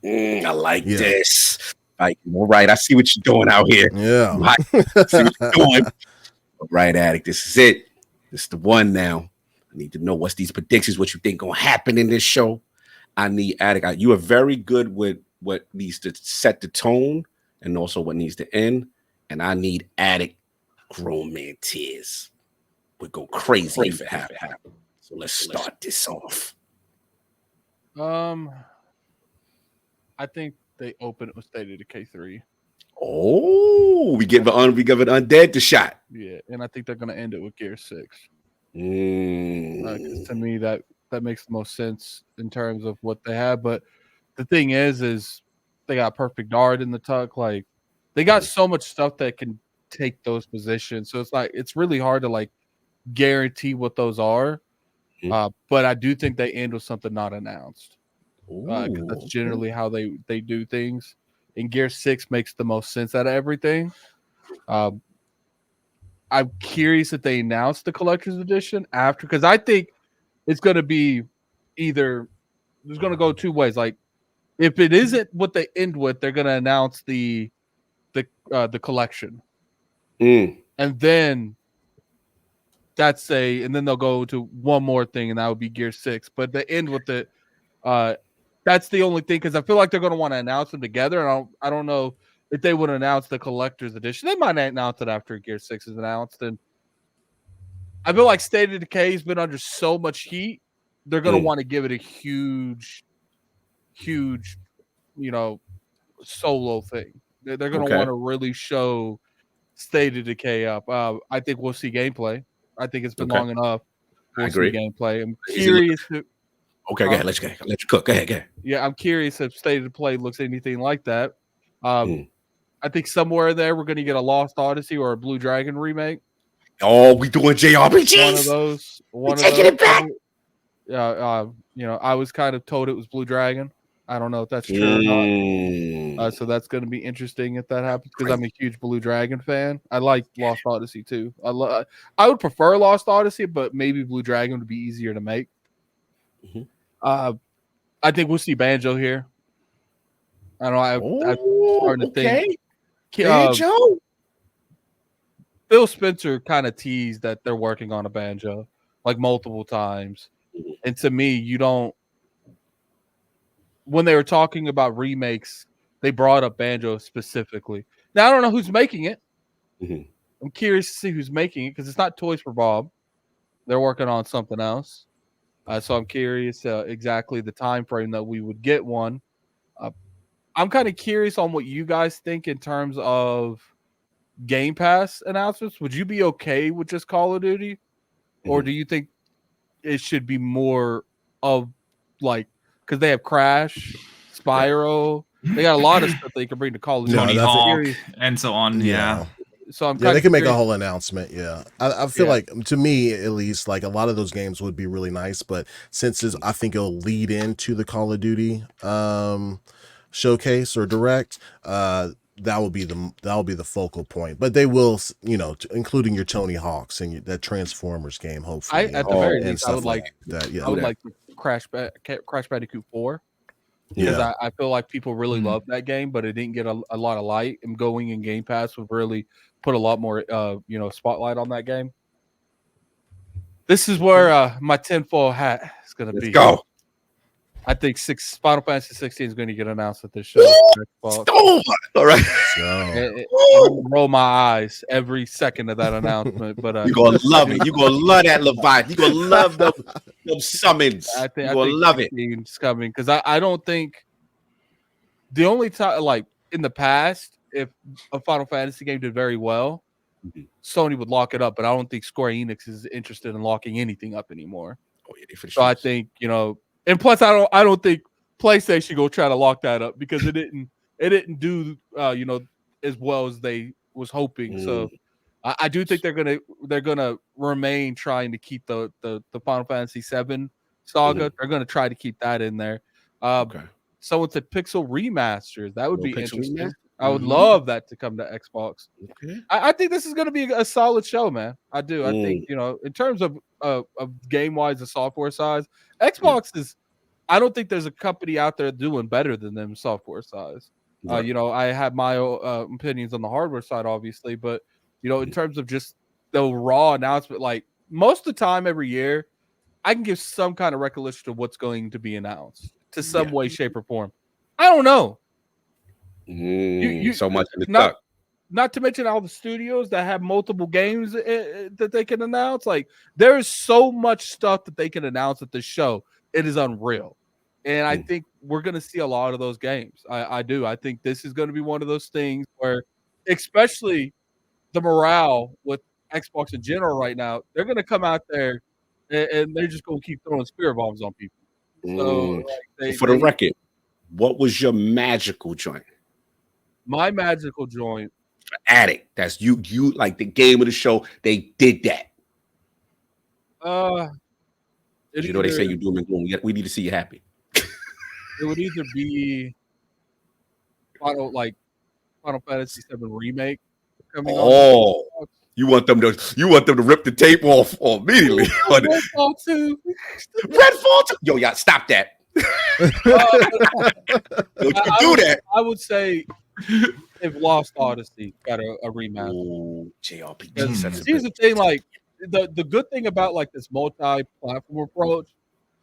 I like this. All right, I see what you're doing out here. Yeah. I see what you're doing. All right, Addict, this is it. This is the one now. I need to know what's these predictions, what you think gonna happen in this show. I need Addict. You are very good with what needs to set the tone and also what needs to end. And I need Addict grown man tears. Would go crazy if it happened. So let's start this off. I think they open it with State of Decay 3. Oh, we give an undead the shot. Yeah, and I think they're gonna end it with Gear 6. 'Cause To me, that makes the most sense in terms of what they have. But the thing is they got Perfect Dark in the tuck. Like they got so much stuff that can take those positions. So it's really hard to guarantee what those are. But I do think they end with something not announced. Because that's generally how they do things. And Gear 6 makes the most sense out of everything. I'm curious if they announce the collector's edition after, because I think it's going to be either there's going to go 2 ways. Like if it isn't what they end with, they're going to announce the collection, and then and then they'll go to one more thing, and that would be Gear 6. But they end with it. That's the only thing, because I feel like they're going to want to announce them together. And I don't know if they would announce the collector's edition. They might announce it after Gear 6 is announced. And I feel like State of Decay has been under so much heat. They're going to want to give it a huge, solo thing. They're going to want to really show State of Decay up. I think we'll see gameplay. I think it's been long enough. I agree. See gameplay. I'm curious. Okay, go ahead. Let you cook. Go ahead. Yeah, I'm curious if State of Play looks anything like that. I think somewhere there we're going to get a Lost Odyssey or a Blue Dragon remake. Oh, we doing JRPGs? One of those. Taking it back. Yeah, I was kind of told it was Blue Dragon. I don't know if that's true or not. So that's going to be interesting if that happens, because I'm a huge Blue Dragon fan. I like Lost Odyssey too. I would prefer Lost Odyssey, but maybe Blue Dragon would be easier to make. I think we'll see Banjo here. I don't know. I'm starting to think. Banjo. Phil Spencer kind of teased that they're working on a Banjo like multiple times. And to me, you don't. When they were talking about remakes, they brought up Banjo specifically. Now, I don't know who's making it. I'm curious to see who's making it because it's not Toys for Bob. They're working on something else. So I'm curious exactly the time frame that we would get one. I'm kind of curious on what you guys think in terms of Game Pass announcements. Would you be okay with just Call of Duty? Or do you think it should be more of like, because they have Crash, Spyro, they got a lot of stuff they can bring to Call of Duty. Tony Hawk and so on. Yeah. So I'm they can make a whole announcement. Yeah, I feel like, to me at least, like a lot of those games would be really nice, but since I think it'll lead into the Call of Duty showcase or direct, that will be the focal point. But they will, including your Tony Hawks and that Transformers game. Hopefully, at the very least, I would like that. Yeah, I would like Crash Bandicoot 4. Because I feel like people really love that game, but it didn't get a lot of light. And going in Game Pass would really put a lot more, spotlight on that game. This is where my tinfoil hat is going to be. Let's go. I think Final Fantasy 16 is going to get announced at this show. All right. Roll my eyes every second of that announcement. But you're going to love it. You're going to love that Leviathan. You're going to love them summons. You're going to love it. It's coming because I don't think the only time, like in the past, if a Final Fantasy game did very well, Sony would lock it up. But I don't think Square Enix is interested in locking anything up anymore. So I think, and plus I don't think PlayStation go try to lock that up because it didn't do as well as they was hoping. So I do think they're gonna remain trying to keep the Final Fantasy VII saga. They're gonna try to keep that in there. Someone said Pixel remasters. That would be interesting. I would love that to come to Xbox. I think this is going to be a solid show, man. I do. I think, in terms of game-wise and software size, Xbox is – I don't think there's a company out there doing better than them software size. I have my opinions on the hardware side, obviously, but, in terms of just the raw announcement, like most of the time every year, I can give some kind of recollection of what's going to be announced to some way, shape, or form. I don't know. So much in the duck. Not to mention all the studios that have multiple games that they can announce. Like there is so much stuff that they can announce at this show. It is unreal, and I think we're going to see a lot of those games. I do. I think this is going to be one of those things where, especially the morale with Xbox in general right now, they're going to come out there and they're just going to keep throwing spirit bombs on people. So, for the record, what was your magical joint? My magical joint. Addict. That's you like the game of the show. They did that. They say you doom and gloom. We need to see you happy. It would either be Final Fantasy VII remake coming on. You want them to rip the tape off immediately. Redfall 2. Redfall 2. Yo, y'all stop that. Don't you do that. I would say if Lost Odyssey got a remaster. JRPG. Here's the thing, like the good thing about like this multi-platform approach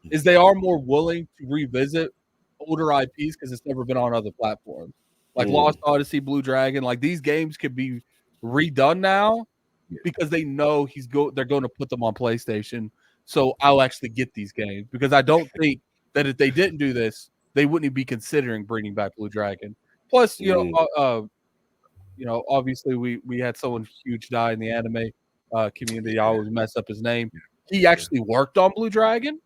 is they are more willing to revisit older IPs because it's never been on other platforms. Like Lost Odyssey, Blue Dragon, like these games could be redone now because they know they're going to put them on PlayStation. So I'll actually get these games because I don't think that if they didn't do this, they wouldn't be considering bringing back Blue Dragon. Plus, obviously we had someone huge die in the anime community. I always mess up his name. He actually worked on Blue Dragon,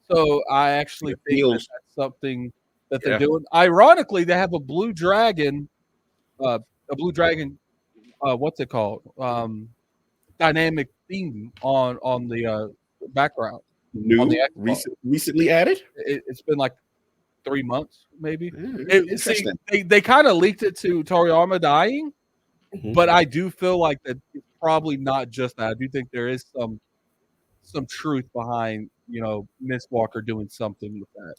so I actually think that's something that they're doing. Ironically, they have a Blue Dragon, what's it called? Dynamic theme on the background. New, recently added. It's been like 3 months, maybe. They kind of leaked it to Toriyama dying, but I do feel like that it's probably not just that. I do think there is some truth behind Miss Walker doing something with that.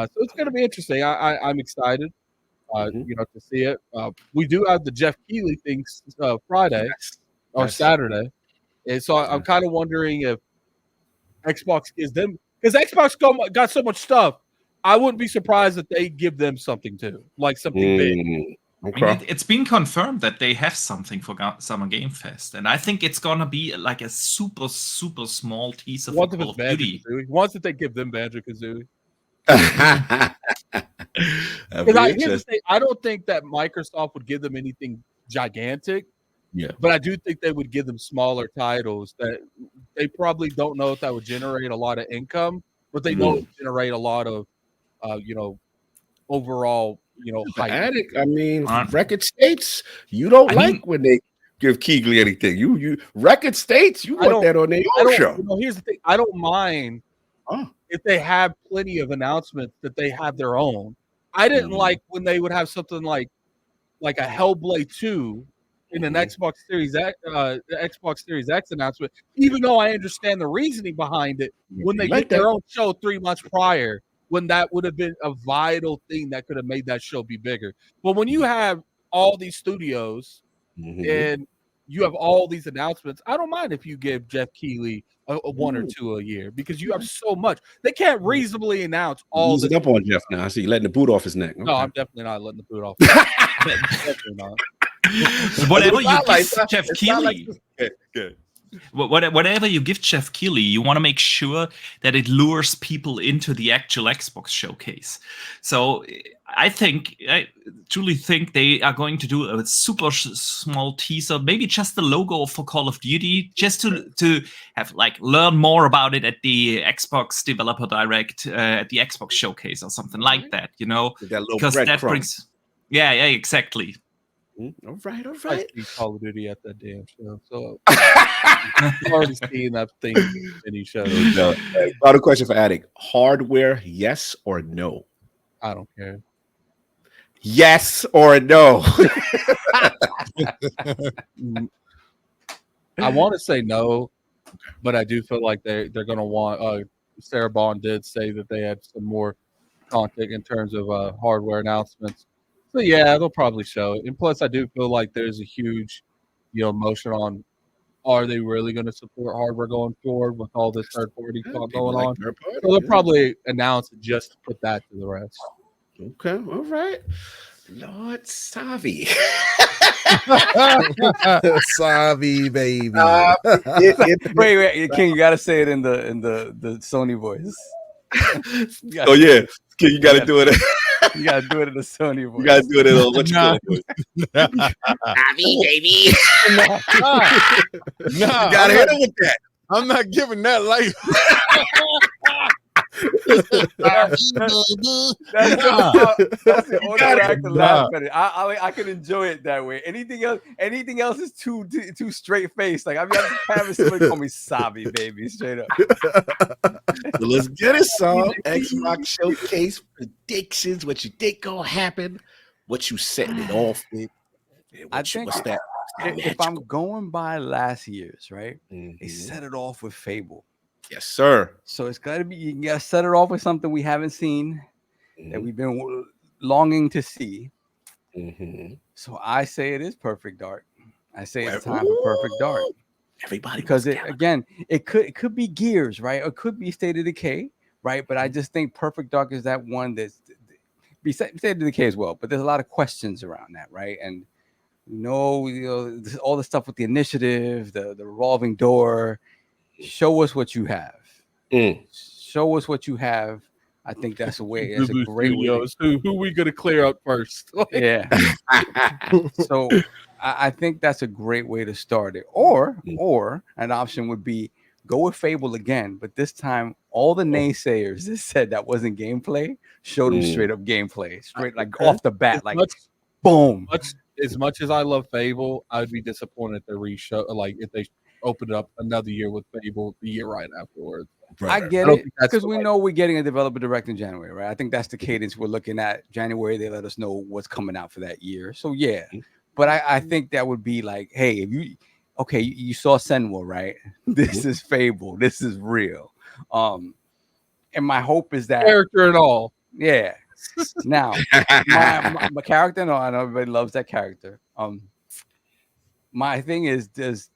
So it's going to be interesting. I'm excited, to see it. We do have the Jeff Keighley things Friday or Saturday, and so I'm kind of wondering if Xbox gives them, because Xbox got so much stuff. I wouldn't be surprised if they give them something too, like something big. Okay. I mean, it's been confirmed that they have something for Summer Game Fest, and I think it's gonna be like a super, super small teaser for Call of Duty. Once that they give them Banjo-Kazooie. Here's the thing, I don't think that Microsoft would give them anything gigantic. Yeah, but I do think they would give them smaller titles that they probably don't know if that would generate a lot of income, but they know it would generate a lot of, overall, hype. Addict. I mean, Record States. You don't when they give Keighley anything. You Record States. You want that on their own show. Here's the thing. I don't mind if they have plenty of announcements that they have their own. I didn't like when they would have something like a Hellblade 2 in an Xbox Series X, the Xbox Series X announcement, even though I understand the reasoning behind it, when they get their own show 3 months prior, when that would have been a vital thing that could have made that show be bigger. But when you have all these studios and you have all these announcements, I don't mind if you give Jeff Keighley a 1 or 2 a year, because you have so much. They can't reasonably announce all this. Up on Jeff now. I see you letting the boot off his neck. No, I'm definitely not letting the boot off. Definitely not. Whatever you give Jeff Keighley, whatever you give Jeff Keighley, you want to make sure that it lures people into the actual Xbox showcase. So I truly think they are going to do a super small teaser, maybe just the logo for Call of Duty, just to have learn more about it at the Xbox Developer Direct, at the Xbox showcase or something like that, because that brings. Yeah, exactly. All right. I see Call of Duty at that damn show, so I've already seen that thing in any show. No. Final question for Addict: hardware, yes or no? I don't care. Yes or no? I want to say no, but I do feel like they're going to want. Sarah Bond did say that they had some more content in terms of hardware announcements. So yeah, they'll probably show it. And plus, I do feel like there's a huge, motion on, are they really going to support hardware going forward with all this third party talk going on? So they'll probably announce it just to put that to the rest. Okay, all right. Lord Savi. Savi, baby. Wait, King, you gotta say it in the Sony voice. Oh yeah, King, you gotta do it. You gotta do it in the Sony voice. You gotta do it in what you call it. Savi, baby. You gotta hit him with that. I'm not giving that life. That's the only way I can laugh at it. I can enjoy it that way. Anything else is too straight faced. Like I'm just having somebody call me Sabi, baby, straight up. So let's get it, son. Xbox Showcase predictions. What you think gonna happen? What you setting it off with? What's that? If I'm going by last year's, right? They set it off with Fable. Yes, sir. So it's got to be, you got to set it off with something we haven't seen that we've been longing to see. So I say it is Perfect Dark. I say it's time for Perfect Dark. Everybody, because it could be Gears, right? Or it could be State of Decay, right? But I just think Perfect Dark is that one that's State of Decay as well. But there's a lot of questions around that, right? And all the stuff with the initiative, the revolving door. Show us what you have. Show us what you have. I think that's a way. It's a great way. Who we gonna clear up first? Yeah. So I think that's a great way to start it. Or an option would be go with Fable again, but this time all the naysayers that said that wasn't gameplay showed them straight up gameplay, off the bat, boom. As much as I love Fable, I would be disappointed if they if they open it up another year with Fable the year right afterwards. Right. I get it, because we know we're getting a developer direct in January, right? I think that's the cadence we're looking at. January, they let us know what's coming out for that year. So yeah, but I think that would be like, hey, if you saw Senwa, right? This is Fable. This is real. and my hope is that Character and all. Yeah. Now, my character, no, I know everybody loves that character. My thing is, does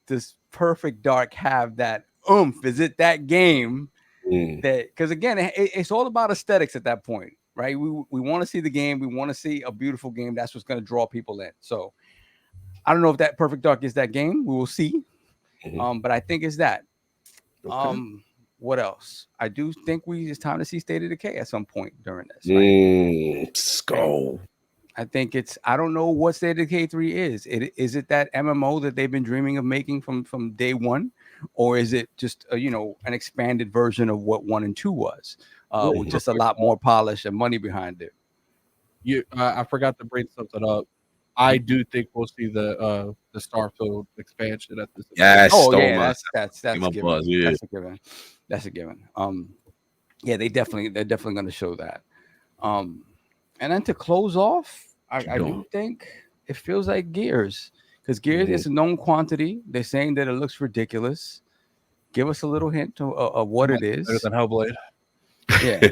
Perfect Dark have that oomph? Is it that game that? Because again, it's all about aesthetics at that point, right? We want to see the game. We want to see a beautiful game. That's what's going to draw people in. So I don't know if that Perfect Dark is that game. We will see. But I think it's that. Okay. What else? I do think it's time to see State of Decay at some point during this. Right? Let's go. I think I don't know what State of Decay 3 is. Is it that MMO that they've been dreaming of making from day one? Or is it just, an expanded version of what 1 and 2 was? With just a lot more polish and money behind it. I forgot to bring something up. I do think we'll see the Starfield expansion at this. Yes. That's a given. Yeah. That's a given. Yeah, they're definitely going to show that. And then to close off, I do think it feels like Gears, because Gears is a known quantity. They're saying that it looks ridiculous. Give us a little hint of what it is. Better than Hellblade. Yeah.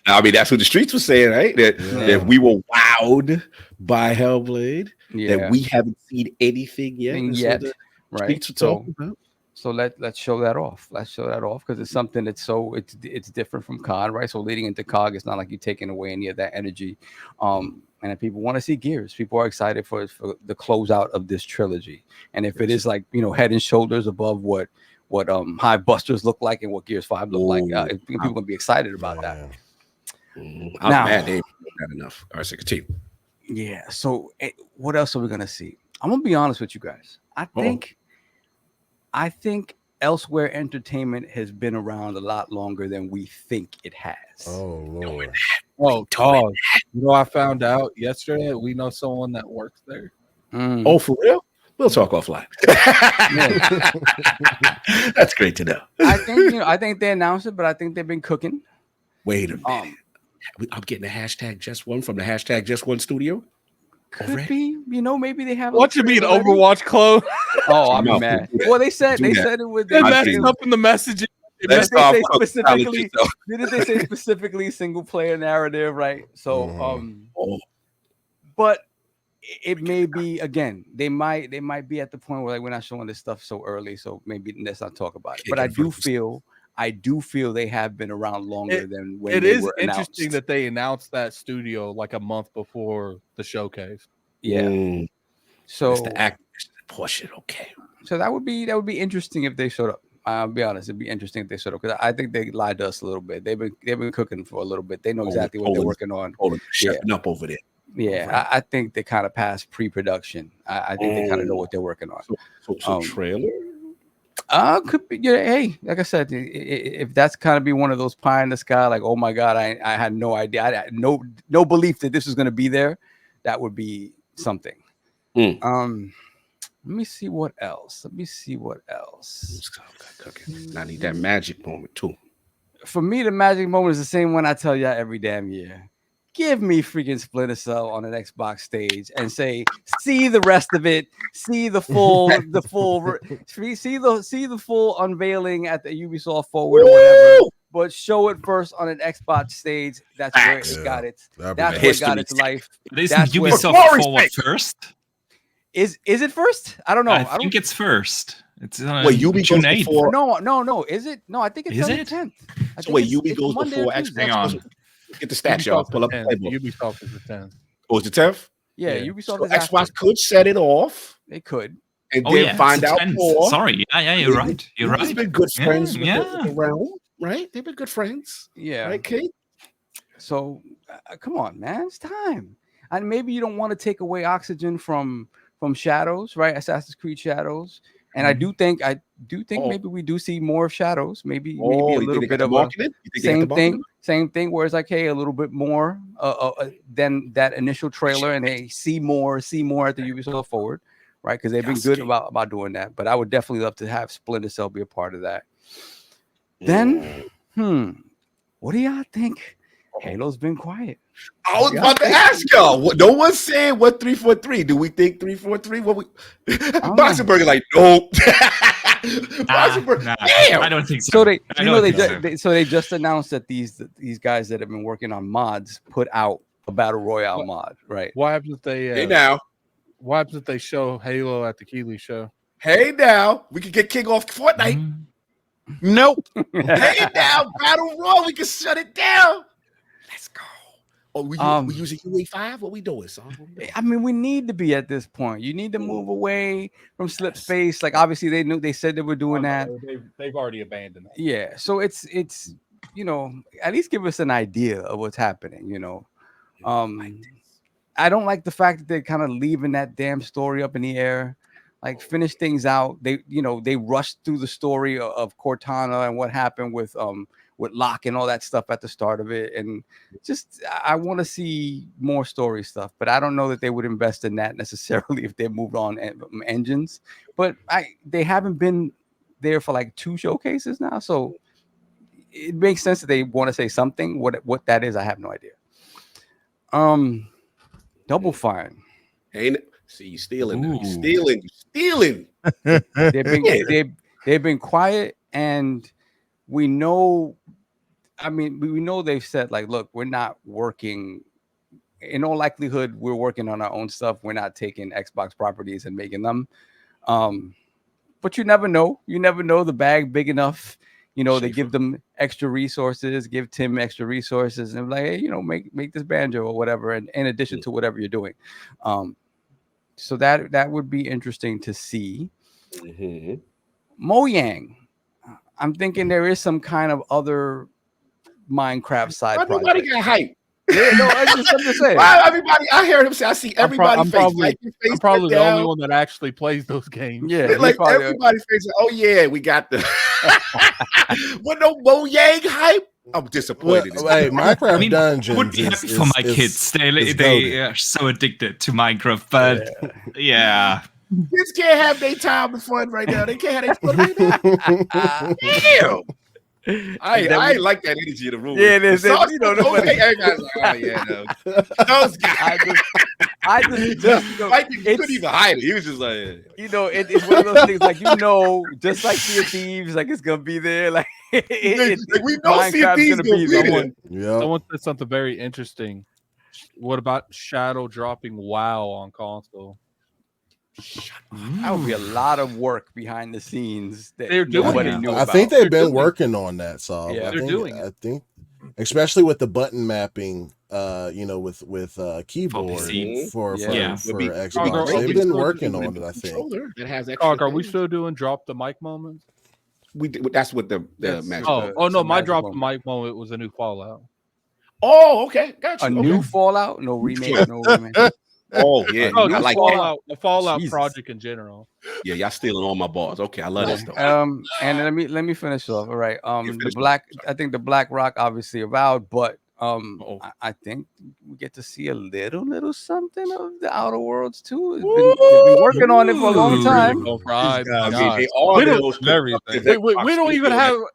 I mean, that's what the streets were saying, right? That we were wowed by Hellblade. Yeah. That we haven't seen anything yet. Right. So let's show that off. Let's show that off, because it's something that's it's different from COD, right? So leading into COD, it's not like you're taking away any of that energy. And if people want to see Gears, people are excited for the closeout of this trilogy. And if it is like, head and shoulders above what Hive Busters look like and what Gears 5 look like, people are gonna be excited about that. I'm mad they not enough. All right, so continue. Yeah. So what else are we gonna see? I'm gonna be honest with you guys. I think Elsewhere Entertainment has been around a lot longer than we think it has. Oh, Lord. I found out yesterday we know someone that works there. Oh, for real? We'll talk offline. That's great to know. I think they announced it, but I think they've been cooking. Wait a minute. I'm getting a #JustOne from the #JustOne studio. Could be, maybe they have. What you mean, Overwatch clone? Oh, I'm mad. Well, they said it with the messing up in the messaging. Didn't they say specifically single player narrative, right? So, but it may be, again, they might be at the point where we're not showing this stuff so early, so maybe let's not talk about it. But I do feel they have been around longer than when it they is were announced. Interesting that they announced that studio like a month before the showcase. Yeah. So it's the activation portion, okay. So that would be interesting if they showed up. I'll be honest, it'd be interesting if they showed up, because I think they lied to us a little bit. They've been cooking for a little bit. They know exactly what they're working on. Shutting up over there. Yeah, I think they kind of passed pre-production. I think they kind of know what they're working on. So trailer? Could be. Yeah, hey, like I said, if that's kind of be one of those pie in the sky, like, oh my God, I had no idea, I had no belief that this was going to be there, that would be something. Let me see what else. I need that magic moment too. For me, the magic moment is the same one I tell y'all every damn year. Give me freaking Splinter Cell on an Xbox stage and say, see the rest of it, see the full unveiling at the Ubisoft Forward or whatever, but show it first on an Xbox stage. That's where it got its. That's where it got its life. Isn't Ubisoft Forward first? Is it first? I don't know. I think it's first. It's Ubi goes before. No. Is it? No, I think it's on the 10th. So wait, Ubi goes before Xbox. Hang on. Get the stats, y'all. Pull up the playbook. Ubisoft is the 10th. Oh, it's the 10th? Yeah, Ubisoft is Xbox could set it off. They could. And then find out more. Sorry. Yeah, you're right. You're right. They've been good friends with the realm, right? They've been good friends. Yeah. Right, Kate? So, come on, man. It's time. And maybe you don't want to take away oxygen from Shadows, right? Assassin's Creed Shadows. And I do think maybe we do see more of Shadows, maybe a little bit of same thing. Where it's like, hey, a little bit more than that initial trailer, and they see more at the Ubisoft Forward, right? Because they've been good about doing that. But I would definitely love to have Splinter Cell be a part of that. Then, what do y'all think? Halo's been quiet. I was about to ask y'all. No one's saying what 343. Do we think 343? What we Boxenberg is like, nope. I don't think so. So they, I you don't know, think so. so they just announced that these guys that have been working on mods put out a battle royale mod, right? What happens if they? Hey now, What happens if they show Halo at the Keeley show? hey now, we can get King off Fortnite. Nope. Hey now, Battle Royale, we can shut it down. Let's go. Oh, we using UA5? What we doing, son? I mean, we need to be at this point. You need to move away from slip space. Like, obviously, they said they were doing that. They've already abandoned it. Yeah. So it's you know, at least give us an idea of what's happening. You know, I don't like the fact that they're kind of leaving that damn story up in the air. Like, finish things out. They rushed through the story of Cortana and what happened with Locke and all that stuff at the start of it, and just I want to see more story stuff, but I don't know that they would invest in that necessarily if they moved on engines. But they haven't been there for like 2 showcases now, so it makes sense that they want to say something. What that is, I have no idea. Double Fine. Ain't it? See, you stealing. You stealing. They've been quiet, and we know. I mean, we know they've said, like, look, we're not working. In all likelihood, we're working on our own stuff. We're not taking Xbox properties and making them. But you never know. You never know. The bag big enough. You know, they give them extra resources, give Tim extra resources, and like, hey, you know, make this banjo or whatever, and in addition to whatever you're doing. So that would be interesting to see. Mojang. I'm thinking there is some kind of other Minecraft side project. Everybody got hype. Yeah, no, I'm just saying. Why everybody? I heard him say. I see everybody. I'm probably the only one that actually plays those games. Yeah, like everybody's facing. Oh yeah, we got the. What no Mojang hype? I'm disappointed. Hey, Minecraft Dungeons. Would be happy for my kids. They are so addicted to Minecraft, but yeah. Kids can't have their time and fun right now. They can't have their fun right now. Damn. I like that energy in the room. Yeah, it is. Everybody's like, oh yeah, no. Those guys. I just Mike couldn't even hide it. He was just like, you know, it's one of those things, like, you know, just like Sea of Thieves, like, it's gonna be there. Like, like we know Sea of Thieves gonna be there. Someone said something very interesting. What about shadow dropping WoW on console? That would be a lot of work behind the scenes that they're doing. nobody knew I about. think they've been working on that, so Yeah, they're doing it. I think, especially with the button mapping, you know, with keyboard for Xbox, they've been working on it. I think. It has Are we still doing drop the mic moments? That's what the match. Oh no, my drop the mic moment was a new Fallout. Oh, okay, gotcha. A new Fallout, no remake, no remake. Oh yeah, I like Fallout, the Fallout Jesus. project in general. Yeah, y'all stealing all my balls. Okay, I love this stuff. And let me finish off. All right. I think the Black Rock obviously avowed, but I think we get to see a little something of the Outer Worlds too. They've been working on it for a long time.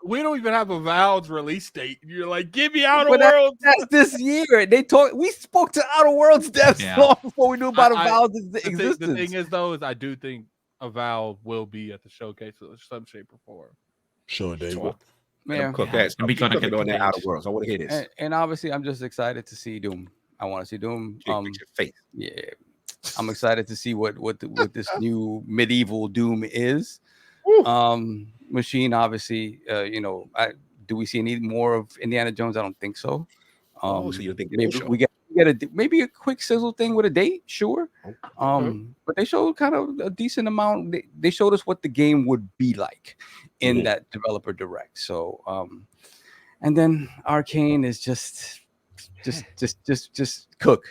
We don't even have a Valve's release date. You're like, give me Outer Worlds. That's this year. We spoke to Outer Worlds devs long before we knew about Valve's existence. The thing is, though, is I do think a Valve will be at the showcase in some shape or form. Sure, they will. Man, We gotta get on that Outer Worlds. I want to hear this. And obviously, I'm just excited to see Doom. I want to see Doom. Your face. Yeah, I'm excited to see what this new medieval Doom is. Machine, obviously, you know, do we see any more of Indiana Jones? I don't think so. So you think maybe we get maybe a quick sizzle thing with a date, sure. But they showed kind of a decent amount. They showed us what the game would be like in that developer direct. So, and then Arcane is just cook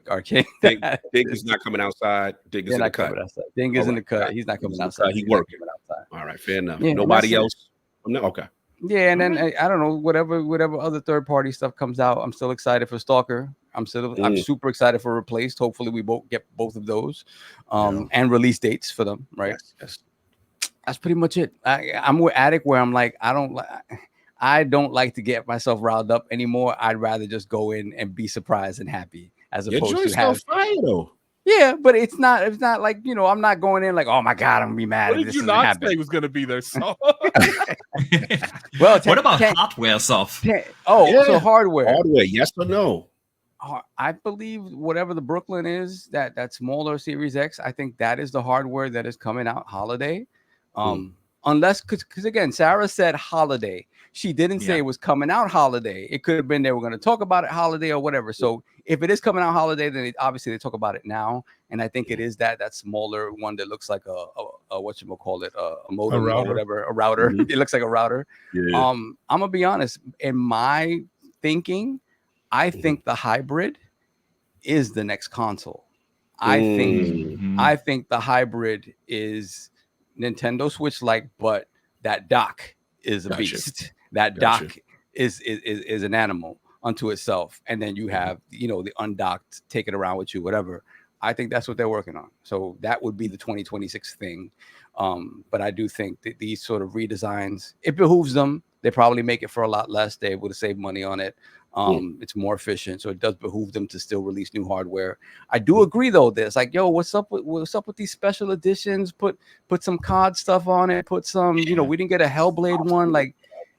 Arcane. Dig is not coming outside. Dig is in the cut. Dig is in the cut. He's not coming outside. He working. All right, fair enough. Yeah, nobody else. No, okay. Yeah, and then I don't know, whatever other third party stuff comes out. I'm still excited for Stalker. I'm super excited for Replaced. Hopefully, we both get both of those, and release dates for them. Right. Yes. That's pretty much it. I'm with Attic where I'm like, I don't like to get myself riled up anymore. I'd rather just go in and be surprised and happy as opposed to have. Fire, though. Yeah, but it's not like, you know, I'm not going in like, oh my God, I'm gonna be mad What if did this you doesn't not happen. say was going to be there? So Well, what about hardware stuff? So hardware. Hardware, yes or no? I believe whatever the Brooklyn is, that smaller Series X, I think that is the hardware that is coming out holiday. Unless, because again, Sarah said holiday. She didn't say it was coming out holiday. It could have been they were going to talk about it holiday or whatever. So if it is coming out holiday, then obviously they talk about it now. And I think it is that smaller one that looks like a whatchamacallit, a modem or whatever, a router. It looks like a router. Yeah. I'm gonna be honest. In my thinking, I think the hybrid is the next console. I think the hybrid is Nintendo Switch like, but that dock is a beast. That dock is an animal unto itself. And then you have, you know, the undocked, take it around with you, whatever. I think that's what they're working on. So that would be the 2026 thing. But I do think that these sort of redesigns, it behooves them. They probably make it for a lot less. They're able to save money on it. It's more efficient, so it does behoove them to still release new hardware. I do agree though. There's like, yo, what's up with these special editions? Put some COD stuff on it. Put some, you know, we didn't get a Hellblade one. Like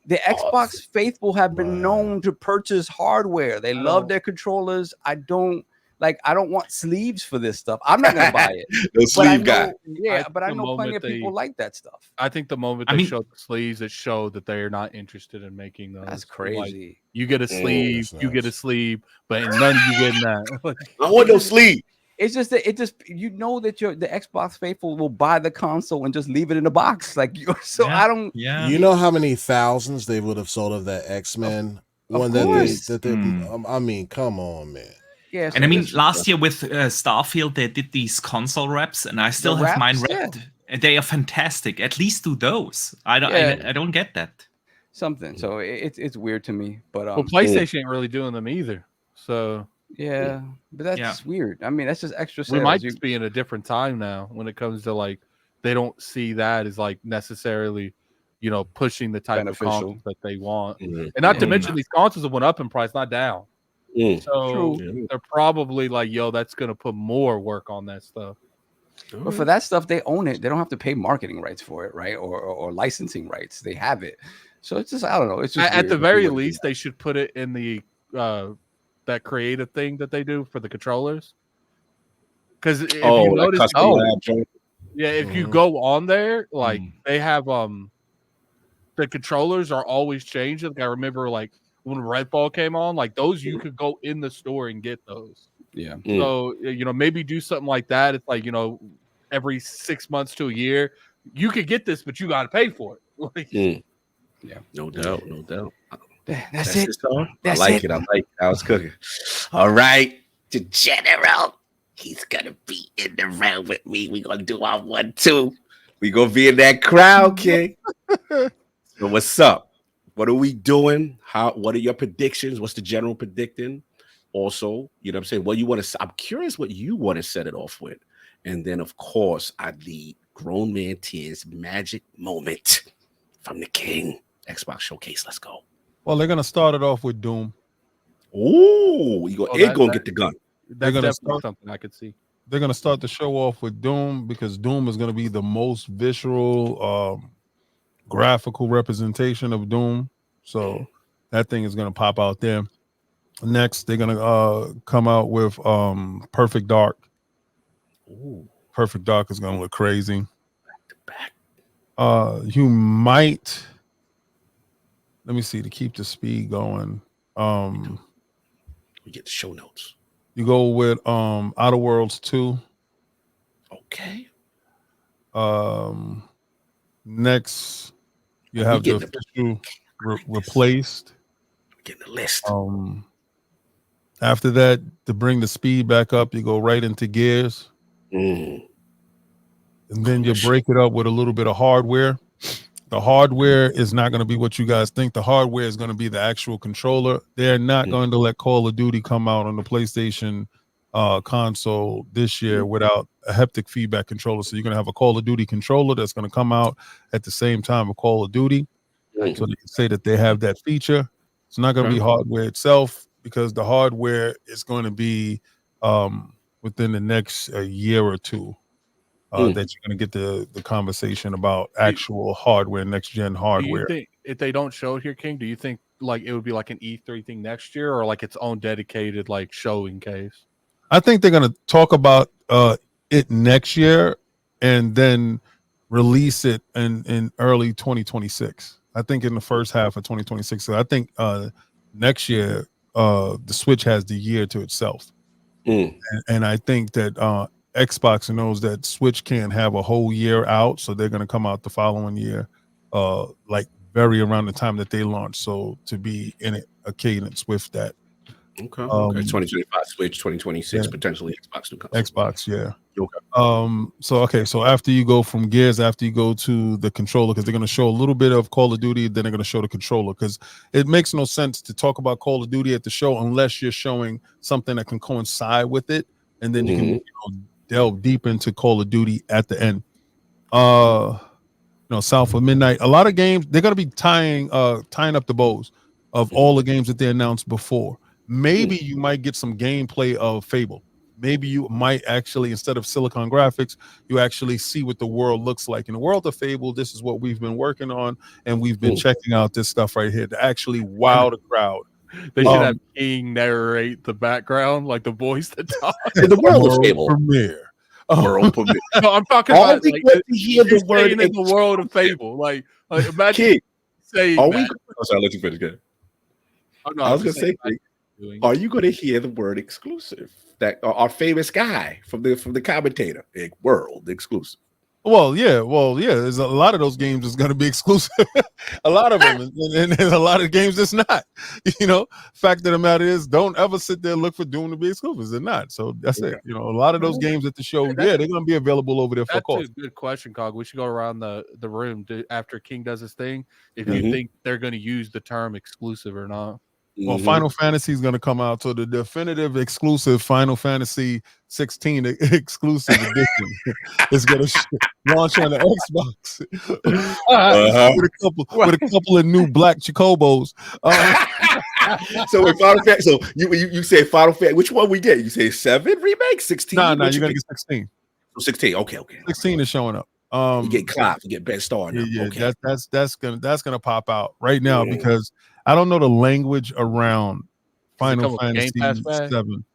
the Xbox faithful have been known to purchase hardware. They love their controllers. I don't want sleeves for this stuff. I'm not gonna buy it. No sleeve guy. Yeah, but I know plenty of people like that stuff. I think the moment they showed the sleeves, it showed that they're not interested in making those. That's crazy. Like, you get a sleeve, you get a sleeve, but none of you getting that. I want no sleeve. It's just that you know that the Xbox faithful will buy the console and just leave it in a box. Like I don't. Yeah. You know how many thousands they would have sold of that X-Men one that they I mean, come on, man. Yeah, and I mean, last year with Starfield, they did these console reps, and I still have mine repped. They are fantastic. At least do those. I don't get that. Something. So it's weird to me. But PlayStation ain't really doing them either. So yeah, but that's just weird. I mean, that's just extra sales. We might just be in a different time now when it comes to like they don't see that as like necessarily, you know, pushing the type of consoles that they want. And not to mention these consoles have went up in price, not down. So they're probably like, yo, that's gonna put more work on that stuff. But for that stuff, they own it. They don't have to pay marketing rights for it, right? Or licensing rights. They have it. So it's just, I don't know. It's just at the very least, they should put it in the that creative thing that they do for the controllers. Because if you notice, if you go on there, like they have the controllers are always changing. Like I remember, like when Redfall came on, like those you could go in the store and get those. Yeah. So you know, maybe do something like that. It's like, you know, every 6 months to a year, you could get this, but you got to pay for it. Like, yeah, no doubt. That's it. I like it. I was cooking. All right, the general. He's gonna be in the round with me. We're gonna do our 1-2. We gonna be in that crowd, King. So what's up? What are we doing? What are your predictions? What's the general predicting? Also, you know what I'm saying? What you want to? I'm curious what you want to set it off with, and then of course I need Grown Man Tears magic moment from the King Xbox Showcase. Let's go. Well, they're gonna start it off with Doom. Ooh, you're gonna get the gun. That's definitely something I could see. They're gonna start the show off with Doom because Doom is gonna be the most visceral, graphical representation of Doom. So that thing is gonna pop out there. Next, they're gonna come out with Perfect Dark. Ooh. Perfect Dark is gonna look crazy. Back to back. You might. Let me see to keep the speed going. We get the show notes. You go with Outer Worlds 2. Okay. Next, you have the official replaced. Getting the list. After that, to bring the speed back up, you go right into Gears. And then you break it up with a little bit of hardware. The hardware is not going to be what you guys think. The hardware is going to be the actual controller. They're not going to let Call of Duty come out on the PlayStation console this year without a haptic feedback controller. So you're going to have a Call of Duty controller that's going to come out at the same time of Call of Duty. So they can say that they have that feature. It's not going to be hardware itself because the hardware is going to be within the next year or two that you're going to get the conversation about actual hardware, next gen hardware. Do you think if they don't show it here, King, do you think like it would be like an E3 thing next year, or like its own dedicated like showing case? I think they're going to talk about it next year and then release it in early 2026. I think in the first half of 2026. So I think next year the Switch has the year to itself. And I think that Xbox knows that Switch can't have a whole year out, so they're going to come out the following year, like very around the time that they launch. So to be in a cadence with that. Okay. 2025 Switch, 2026 potentially Xbox new console. Xbox, yeah. Okay. So after you go from Gears, after you go to the controller, because they're going to show a little bit of Call of Duty, then they're going to show the controller, because it makes no sense to talk about Call of Duty at the show unless you're showing something that can coincide with it, and then you can delve deep into Call of Duty at the end. South of Midnight, a lot of games they're going to be tying up the bows of all the games that they announced before. Maybe you might get some gameplay of Fable. Maybe you might actually, instead of Silicon graphics, you actually see what the world looks like. In the world of Fable, this is what we've been working on, and we've been checking out this stuff right here to actually wow the crowd. They should have King narrate the background, like the voice that talks. In the world of Fable. Premiere. World premiere. No, I'm talking about like to hear the word in the world of Fable. Like imagine King, saying are we? Sorry, I'll let you finish. Good. Oh, no, I was going to say, are you going to hear the word exclusive? That our famous guy from the commentator, world exclusive. Well, yeah. There's a lot of those games that's going to be exclusive. A lot of them, and there's a lot of games that's not. Fact of the matter is, don't ever sit there and look for Doom to be exclusive. They're not. So that's it. A lot of those games at the show, they're going to be available over there for cost. That's a good question, Cog. We should go around the room after King does his thing. If you think they're going to use the term exclusive or not. Well, Final Fantasy is going to come out, so the definitive exclusive Final Fantasy 16 exclusive edition is going to launch on the Xbox with a couple of new black chocobos. So with Final Fantasy, so you say Final Fantasy, which one we get? You say 7 remake, 16? No, you're going to get 16. 16, okay. 16 is showing up. You get Clive, you get best star now. Yeah, okay. that's gonna pop out right now because I don't know the language around Final Fantasy 7.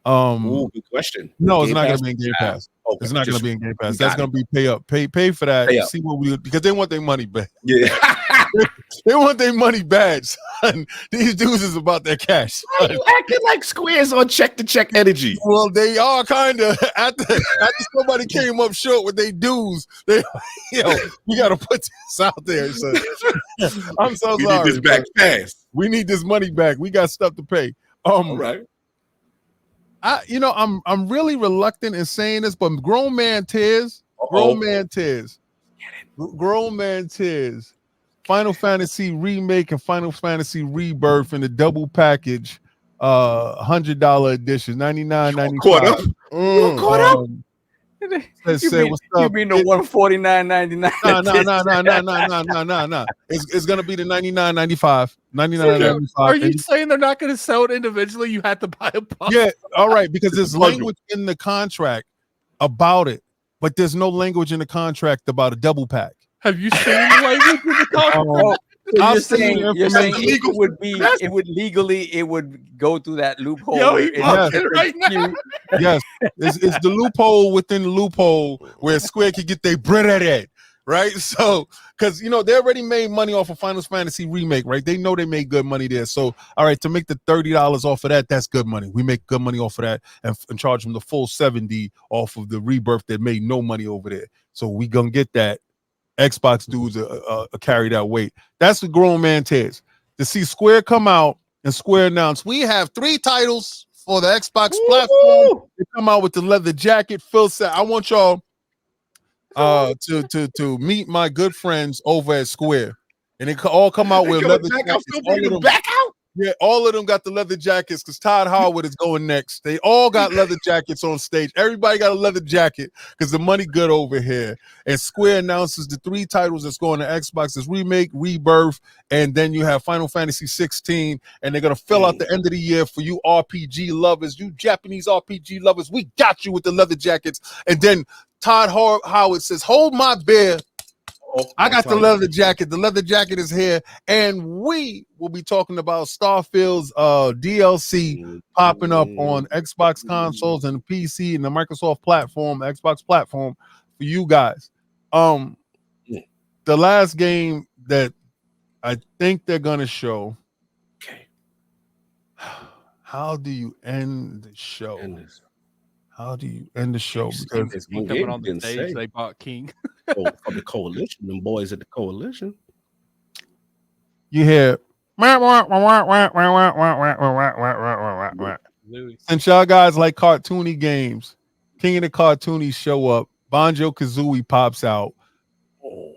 Good question. No, it's not gonna be in Game Pass. Okay, it's not gonna be in Game Pass. That's gonna be pay for that. See what we, because they want their money back. Yeah. They want their money back, son. These dudes is about their cash. Why you acting like Square's on check-to-check energy? Well, they are kind of after somebody came up short with their dues. We got to put this out there. So I'm so sorry. We need this back fast. We need this money back. We got stuff to pay. All right. I'm really reluctant in saying this, but grown man tears. Final Fantasy Remake and Final Fantasy Rebirth in the double package, $100 edition, $99.95. Caught up? You mean the $149.99? No. It's gonna be the $99.95. $99.95. Are you saying they're not going to sell it individually? You had to buy a box. Yeah, all right, because there's language in the contract about it, but there's no language in the contract about a double pack. Have you seen the language in the contract? So you're saying it would legally go through that loophole. Right now. Yes, it's the loophole within the loophole where Square can get their bread at it, right? So, because they already made money off of Final Fantasy Remake, right? They know they made good money there. So, all right, to make the $30 off of that, that's good money. We make good money off of that and charge them the full $70 off of the Rebirth that made no money over there. So we gonna get that. Xbox dudes carry that weight. That's what grown man tears. To see Square come out and Square announce, we have 3 titles for the Xbox platform. They come out with the leather jacket. Phil said, I want y'all to meet my good friends over at Square. And they all come out with leather jackets. Back out? Yeah, all of them got the leather jackets because Todd Howard is going next. They all got leather jackets on stage. Everybody got a leather jacket because the money good over here. And Square announces the 3 titles that's going to Xbox is Remake, Rebirth, and then you have Final Fantasy 16. And they're going to fill out the end of the year for you RPG lovers, you Japanese RPG lovers. We got you with the leather jackets. And then Todd Howard says, hold my beer. I got the leather jacket. The leather jacket is here, and we will be talking about Starfield's DLC popping up on Xbox consoles and the PC and the Microsoft platform, Xbox platform for you guys. The last game that I think they're gonna show. Okay. How do you end the show? How do you end the show? Because coming on the stage, they bought King. From the coalition, them boys at the coalition. You hear since y'all guys like cartoony games, King of the Cartoonies show up, Banjo Kazooie pops out.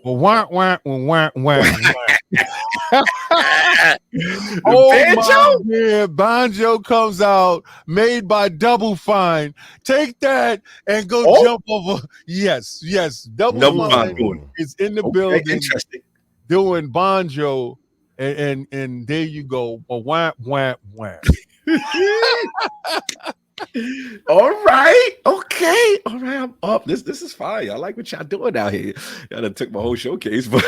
Oh my God, Banjo comes out, made by Double Fine. Take that and go jump over. Yes, Double Fine is in the building. Interesting. Doing Banjo, and there you go. Wah. All right. Okay. All right. I'm up. This is fine. I like what y'all doing out here. Y'all done took my whole showcase, but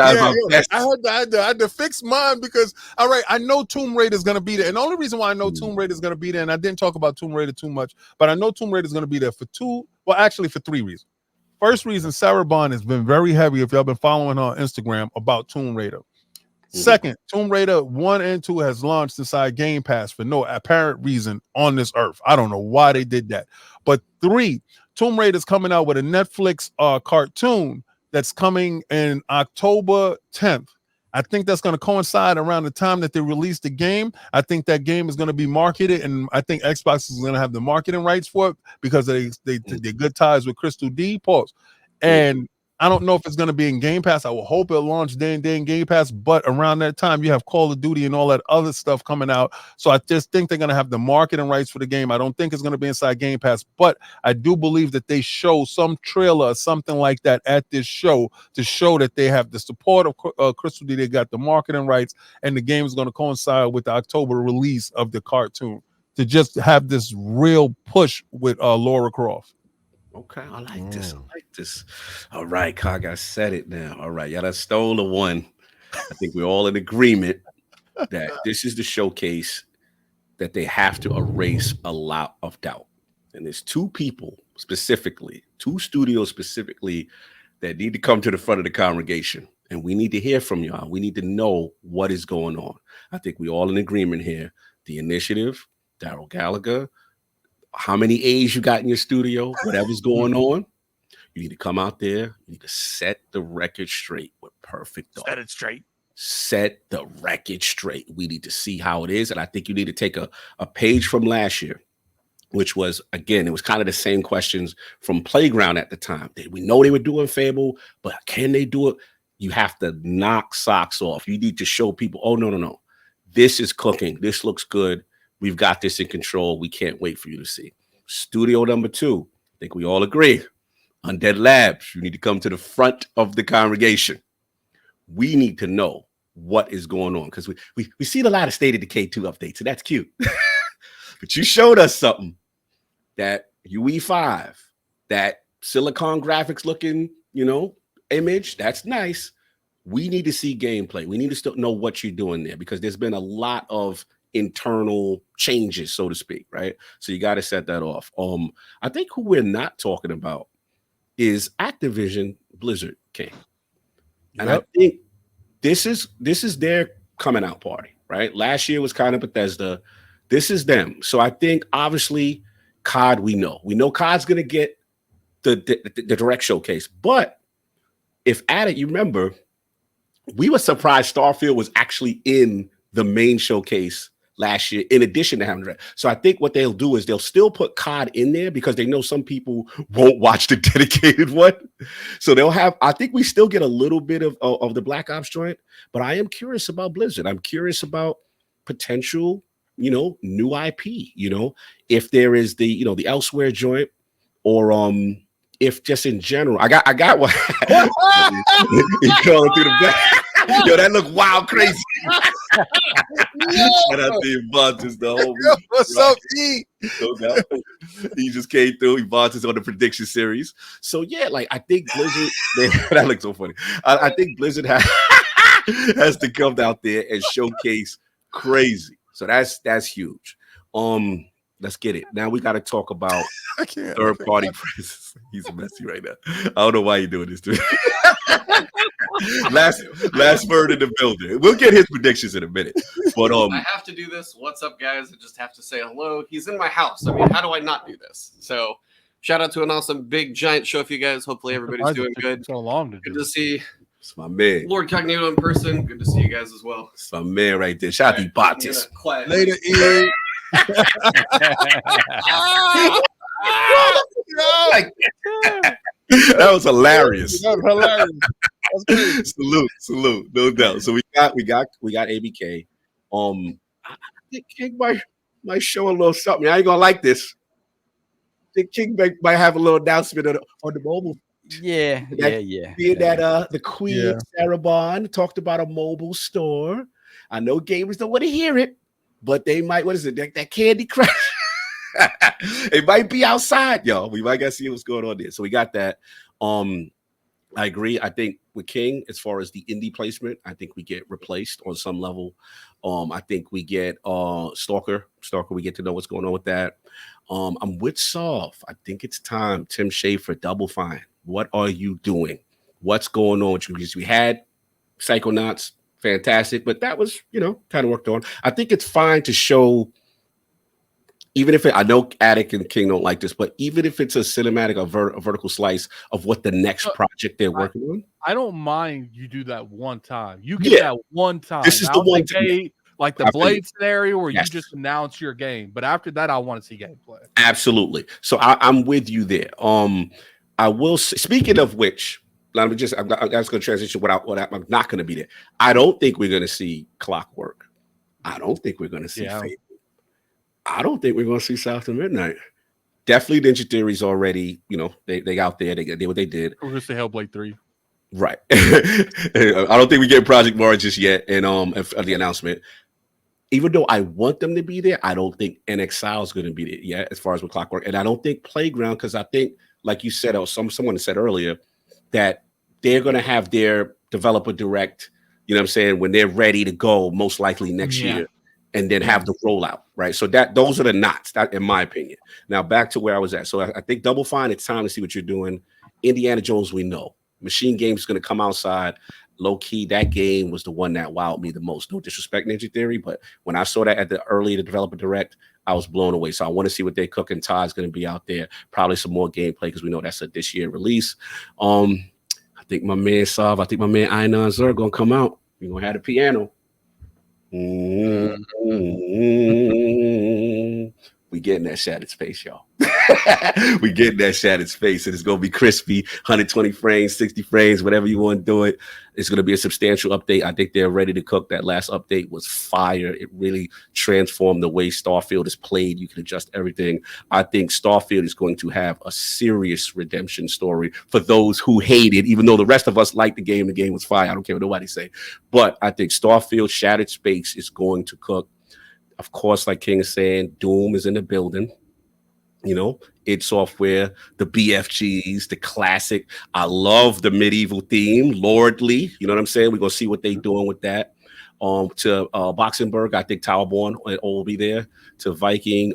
I had to fix mine because all right, I know Tomb Raider is gonna be there. And the only reason why I know Tomb Raider is gonna be there, and I didn't talk about Tomb Raider too much, but I know Tomb Raider is gonna be there for 3 reasons. First reason, Sarah Bond has been very heavy, if y'all been following her on Instagram, about Tomb Raider. Second, Tomb Raider 1 and 2 has launched inside Game Pass for no apparent reason on this earth. I don't know why they did that. But 3, Tomb Raider is coming out with a Netflix cartoon that's coming in October 10th. I think that's going to coincide around the time that they release the game. I think that game is going to be marketed, and I think Xbox is going to have the marketing rights for it because they're good ties with Crystal D. And I don't know if it's going to be in Game Pass. I will hope it'll launch day in Game Pass, but around that time, you have Call of Duty and all that other stuff coming out. So I just think they're going to have the marketing rights for the game. I don't think it's going to be inside Game Pass, but I do believe that they show some trailer or something like that at this show to show that they have the support of Crystal D. They got the marketing rights, and the game is going to coincide with the October release of the cartoon to just have this real push with Laura Croft. Okay, I like this. All right, Cog, I said it now. All right, y'all done stole the one. I think we're all in agreement that this is the showcase that they have to erase a lot of doubt. And there's 2 people specifically, 2 studios specifically that need to come to the front of the congregation. And we need to hear from y'all. We need to know what is going on. I think we're all in agreement here. The Initiative, Daryl Gallagher, how many A's you got in your studio, whatever's going on, you need to come out there. You need to set the record straight with perfect thought. Set it straight. Set the record straight. We need to see how it is. And I think you need to take a page from last year, which was, again, it was kind of the same questions from Playground at the time. We know they were doing Fable, but can they do it? You have to knock socks off. You need to show people, oh, no. This is cooking. This looks good. We've got this in control. We can't wait for you to see. Studio number 2, I think we all agree. Undead Labs, you need to come to the front of the congregation. We need to know what is going on because we see a lot of State of Decay 2 updates, and that's cute. But you showed us something that UE5, that Silicon Graphics looking, image, that's nice. We need to see gameplay. We need to still know what you're doing there because there's been a lot of internal changes, so to speak, right? So you got to set that off. I think who we're not talking about is Activision Blizzard King. And I think this is their coming out party, right? Last year was kind of Bethesda. This is them. So I think obviously COD, we know COD's going to get the direct showcase. But if at it, you remember, we were surprised Starfield was actually in the main showcase last year, in addition to having direct. So I think what they'll do is they'll still put COD in there because they know some people won't watch the dedicated one. So they'll have, I think we still get a little bit of the Black Ops joint, but I am curious about Blizzard. I'm curious about potential, new IP, if there is the, the elsewhere joint, or if just in general, I got one. He crawling through the back. Yo, that look wild crazy. Shout out to Bontis, the whole week. What's up, E? No doubt. He just came through. He Bontis on the prediction series. So yeah, like I think Blizzard, that looks so funny. I think Blizzard has to come out there and showcase crazy. So that's huge. Let's get it. Now we got to talk about third-party presence. He's a messy right now. I don't know why you're doing this to me. last word in the building. We'll get his predictions in a minute. But I have to do this. What's up, guys? I just have to say hello. He's in my house. I mean, how do I not do this? So shout out to an awesome big giant show for you guys. Hopefully everybody's doing good. So long to good to see. It's my man. Lord Cognito in person. Good to see you guys as well. It's my man right there. Shout out to Bontis. Later, E. That was hilarious. That was hilarious. Salute, no doubt. So we got ABK. I think King might show a little something. I ain't gonna like this. I think King might have a little announcement on the mobile. Yeah. Being that the Queen Sarah Bond talked about a mobile store. I know gamers don't want to hear it, but they might. What is it? That Candy Crush. It might be outside, y'all. We might gotta see what's going on there. So we got that. I agree. I think with King, as far as the indie placement, I think we get replaced on some level. I think we get Stalker. We get to know what's going on with that. I'm with Sov. I think it's time. Tim Schafer, Double Fine. What are you doing? What's going on with you? Because we had Psychonauts, fantastic, but that was, kind of worked on. I think it's fine to show. Even if I know Attic and King don't like this, but even if it's a cinematic, a vertical slice of what the next project they're working on, I don't mind you do that one time. You get that one time. This is the one time. Like the Blade scenario where you just announce your game, but after that, I want to see gameplay. Absolutely. So I'm with you there. I will say, speaking of which, I'm just going to transition what I'm not going to be there. I don't think we're going to see Clockwork. I don't think we're going to see Fate. I don't think we're going to see South of Midnight. Definitely Ninja Theory's already, they out there. They did what they did. We're going to see Hellblade 3. Right. I don't think we get Project Mars just yet and the announcement. Even though I want them to be there, I don't think NXile is going to be there yet as far as with Clockwork. And I don't think Playground, because I think, like you said, or someone said earlier, that they're going to have their developer direct, when they're ready to go, most likely next year. And then have the rollout, right? So those are the knots, that in my opinion. Now back to where I was at. So I think Double Fine, it's time to see what you're doing. Indiana Jones, we know. Machine Games is going to come outside. Low key, that game was the one that wowed me the most. No disrespect, Ninja Theory, but when I saw that at the developer direct, I was blown away. So I want to see what they cook, and Todd's going to be out there. Probably some more gameplay because we know that's a this year release. I think my man Sav, I think my man Einon Zer going to come out. We're going to have the piano. We getting that shattered space, y'all. We getting that shattered space, and it's gonna be crispy, 120 frames, 60 frames, whatever you want to do it. It's gonna be a substantial update. I think they're ready to cook. That last update was fire. It really transformed the way Starfield is played. You can adjust everything. I think Starfield is going to have a serious redemption story for those who hate it, even though the rest of us liked the game. The game was fire. I don't care what nobody say. But I think Starfield Shattered Space is going to cook. Of course, like King is saying, Doom is in the building. Id Software, the BFGs, the classic. I love the medieval theme, lordly. You know what I'm saying? We're gonna see what they're doing with that. To Boxenberg, I think Towerborn will be there. To Viking,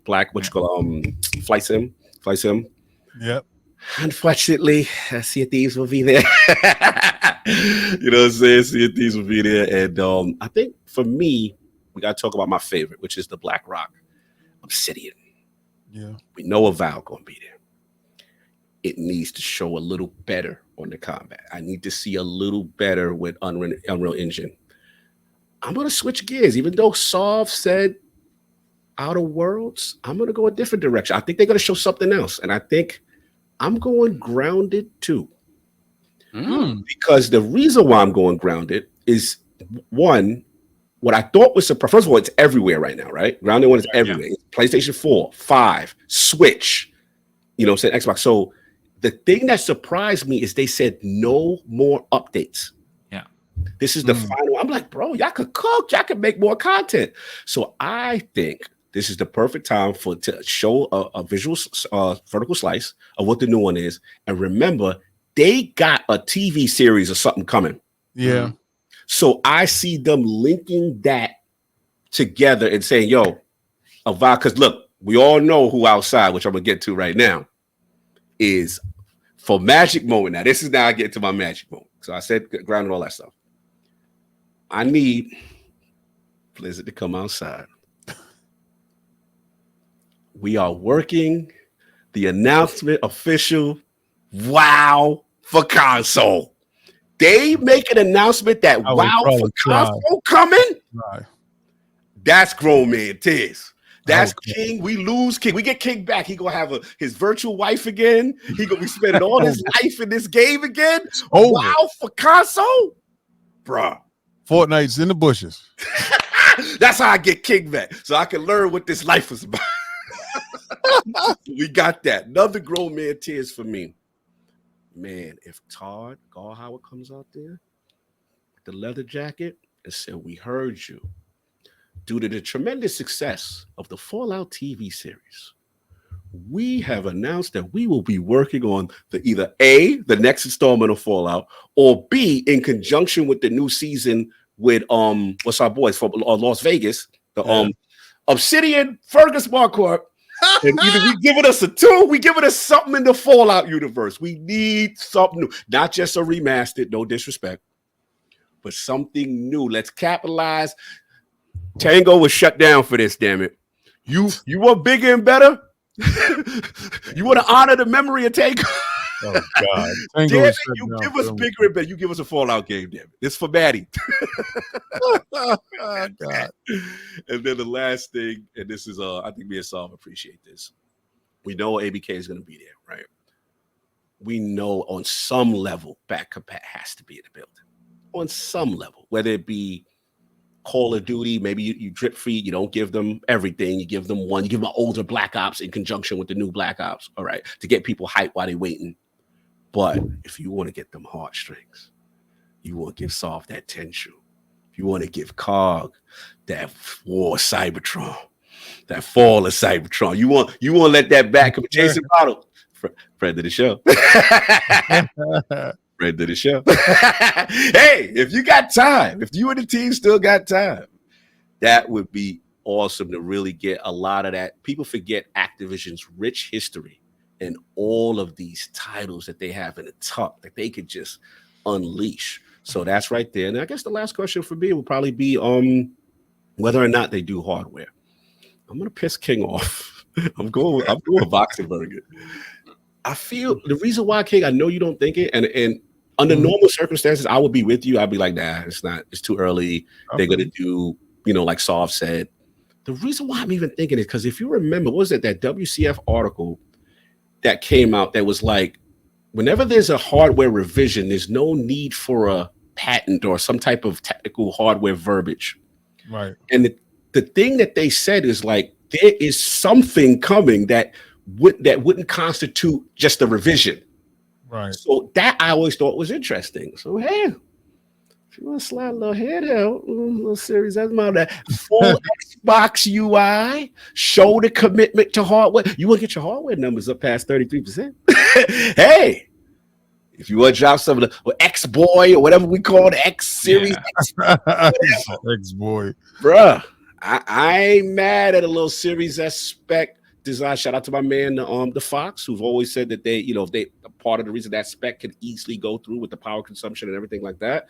Black, Flight Sim. Yep. Unfortunately, Sea of Thieves will be there. You know what I'm saying? Sea of Thieves will be there, and I think for me, we gotta talk about my favorite, which is the Black Rock Obsidian. Yeah, we know Avowed gonna be there. It needs to show a little better on the combat. I need to see a little better with Unreal Engine. I'm gonna switch gears, even though Sov said Outer Worlds. I'm gonna go a different direction. I think they're gonna show something else, and I think I'm going Grounded too. Because the reason why I'm going Grounded is one, what I thought was surprise. First of all, it's everywhere right now, right? Grounded One is everywhere. Yeah. PlayStation 4, 5, Switch, you know, said Xbox. So the thing that surprised me is they said no more updates. Yeah. This is the final. I'm like, bro, y'all could cook, y'all could make more content. So I think this is the perfect time to show a visual vertical slice of what the new one is. And remember, they got a TV series or something coming. Yeah. So I see them linking that together and saying, yo, because look, we all know who outside, which I'm going to get to right now, is for Magic Moment. Now, this is now I get to my Magic Moment. So I said ground and all that stuff. I need Blizzard to come outside. We are working the announcement official WoW for console. They make an announcement that WoW for console coming. Right. That's grown man tears. That's King. We lose King. We get King back. He gonna have his virtual wife again. He gonna be spending all his life in this game again. WoW for console, bruh. Fortnite's in the bushes. That's how I get King back, so I can learn what this life is about. We got that. Another grown man tears for me. Man, if Todd Garhauer comes out there with the leather jacket and said, we heard you. Due to the tremendous success of the Fallout TV series, we have announced that we will be working on either A, the next installment of Fallout, or B, in conjunction with the new season with what's our boys from Las Vegas, the Obsidian Fergus Marquardt. And either we giving us a 2, we giving us something in the Fallout universe. We need something new, not just a remastered, no disrespect, but something new. Let's capitalize. Tango was shut down for this, damn it. You want bigger and better? You want to honor the memory of Tango? Oh God! Damn it, you give us bigger and better. You give us a Fallout game, damn it. It's for Maddie. Oh, God. And then the last thing, and this is I think me and Saul appreciate this. We know ABK is going to be there, right? We know on some level Back Compat has to be in the building. On some level, whether it be Call of Duty, maybe you drip feed, you don't give them everything, you give them one, you give them older Black Ops in conjunction with the new Black Ops, all right, to get people hyped while they're waiting. But if you want to get them heartstrings, you want to give Soft that tension. If you want to give Cog that War of Cybertron, that Fall of Cybertron, you want to let that back of Jason Bottle, friend of the show. Friend of the show. Hey, if you got time, if you and the team still got time, that would be awesome to really get a lot of that. People forget Activision's rich history and all of these titles that they have in the tuck that they could just unleash. So that's right there. And I guess the last question for me will probably be whether or not they do hardware. I'm gonna piss King off. I'm going Boxenberger. I feel the reason why, King, I know you don't think it, and under normal circumstances, I would be with you. I'd be like, nah, it's too early. Okay. They're gonna do, like Sov said. The reason why I'm even thinking it, because if you remember, what was it, that WCF article that came out that was like, whenever there's a hardware revision, there's no need for a patent or some type of technical hardware verbiage. Right. And the thing that they said is like, there is something coming that wouldn't constitute just a revision. Right. So that I always thought was interesting. So, hey, if you want to slide a little head out, a little series, that's about that. Full Xbox UI, show the commitment to hardware. You want to get your hardware numbers up past 33%. Hey, if you want to drop some of the X-Boy or whatever we call the X series, X-Boy, bruh, I ain't mad at a little Series S spec design. Shout out to my man, the Fox, who's always said that they, if they part of the reason that spec can easily go through with the power consumption and everything like that.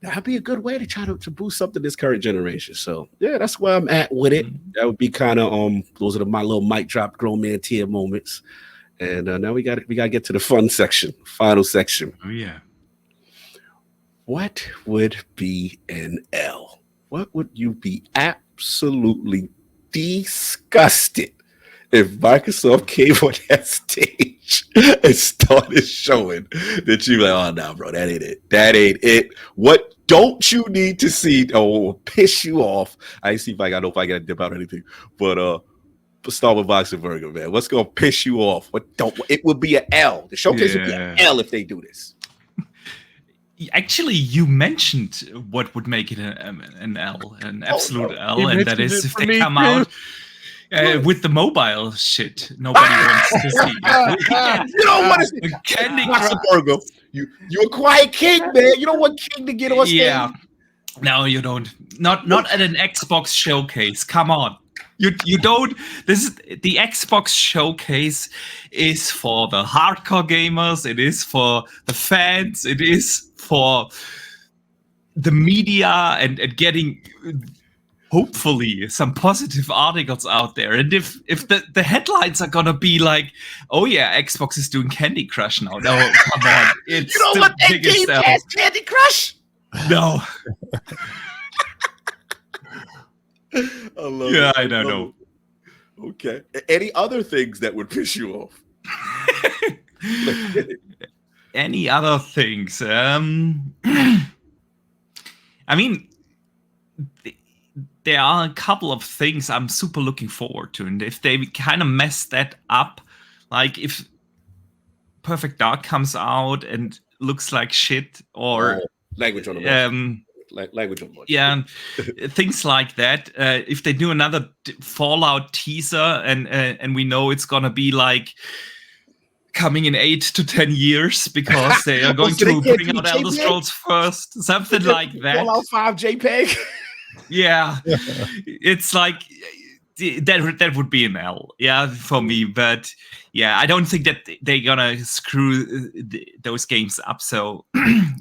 That'd be a good way to try to boost something this current generation. So yeah, that's where I'm at with it. That would be kind of those are my little mic drop grown man tier moments. And now we got to get to the fun section, final section. Oh yeah. What would be an L? What would you be absolutely disgusted if Microsoft came on that stage and started showing that you like, oh no, bro, that ain't it. That ain't it. What don't you need to see piss you off? I see if I know if I got to dip out or anything, but start with Boxenberger, man. What's gonna piss you off? It would be an L. The showcase would be an L if they do this. Actually, you mentioned what would make it an L, an absolute L, and that is if they come out with the mobile shit. Nobody wants to see. You don't want to see Candy Boxenberger. You a quiet king, man. You don't want King to get on stage. Yeah. No, you don't. Not at an Xbox showcase. Come on. You don't. This is the Xbox showcase is for the hardcore gamers. It is for the fans. It is for the media and getting hopefully some positive articles out there. And if the headlines are gonna be like, oh yeah, Xbox is doing Candy Crush now. No, come on. It's you don't want that game past Candy Crush? No. I don't know. Okay. Any other things that would piss you off? Any other things? I mean, there are a couple of things I'm super looking forward to, and if they kind of mess that up, like if Perfect Dark comes out and looks like shit, or language on the language on yeah, things like that. If they do another Fallout teaser, and we know it's gonna be like coming in 8 to 10 years because they are going to bring out Elder Scrolls first, something like that. Fallout 5 JPEG. Yeah, it's like that would be an L, yeah, for me. But yeah, I don't think that they're gonna screw those games up. So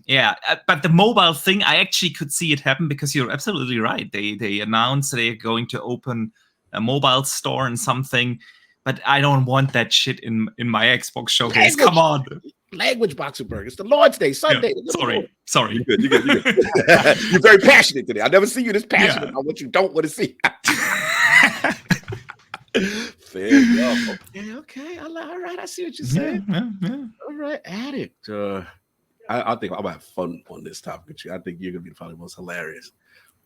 yeah, but the mobile thing, I actually could see it happen because you're absolutely right. They announced they're going to open a mobile store and something, but I don't want that shit in my Xbox showcase. Come on. Language Boxenberger. It's the Lord's Day, Sunday. Yeah, sorry. You're good. You're very passionate today. I never see you this passionate about what you don't want to see. Fair enough. Okay. All right. I see what you're saying. Yeah. All right, Addict. I think I'm gonna have fun on this topic with you. I think you're gonna be probably the most hilarious.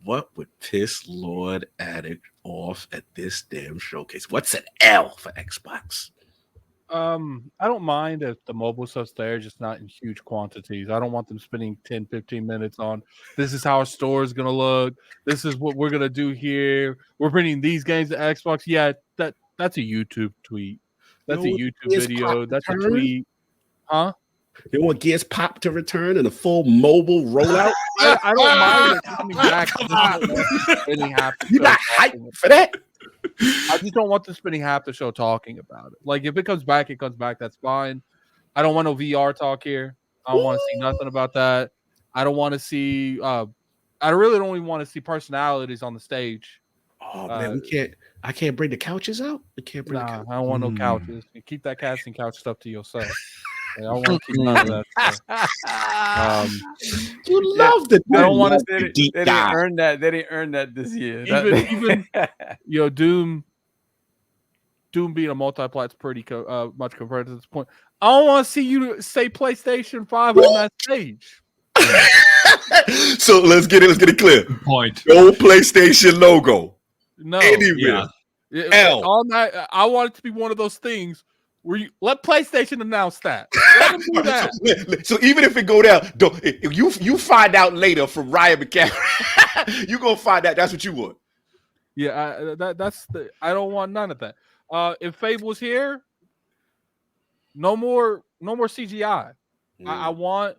What would piss Lord Addict off at this damn showcase? What's an L for Xbox? I don't mind if the mobile stuff's there, just not in huge quantities. I don't want them spending 10, 15 minutes on this is how our store is going to look. This is what we're going to do here. We're bringing these games to Xbox. Yeah, that's a YouTube tweet. That's a YouTube video. That's a tweet. Huh? You want Gears Pop to return in a full mobile rollout? I don't mind it coming back. You're not hyped for that? I just don't want them spending half the show talking about it. Like, if it comes back, it comes back. That's fine. I don't want no VR talk here. I don't want to see nothing about that. I don't want to see. I really don't even want to see personalities on the stage. Oh man, I can't bring the couches out. I can't bring. I don't want no couches. You keep that casting couch stuff to yourself. I don't want to keep none of that stuff. You love the. I don't want to. They didn't earn that. They didn't earn that this year. Even Doom being a multi-plat's pretty much compared to this point. I don't want to see you say PlayStation 5 on that stage. So let's get it clear. Good point. No PlayStation logo. No. Anywhere. Yeah. On that, I want it to be one of those things where you let PlayStation announce that. Let them do that. So even if it go down, if you find out later from Ryan McCaffrey, you gonna find out that's what you want. Yeah, I don't want none of that. If Fable's here, no more CGI. I want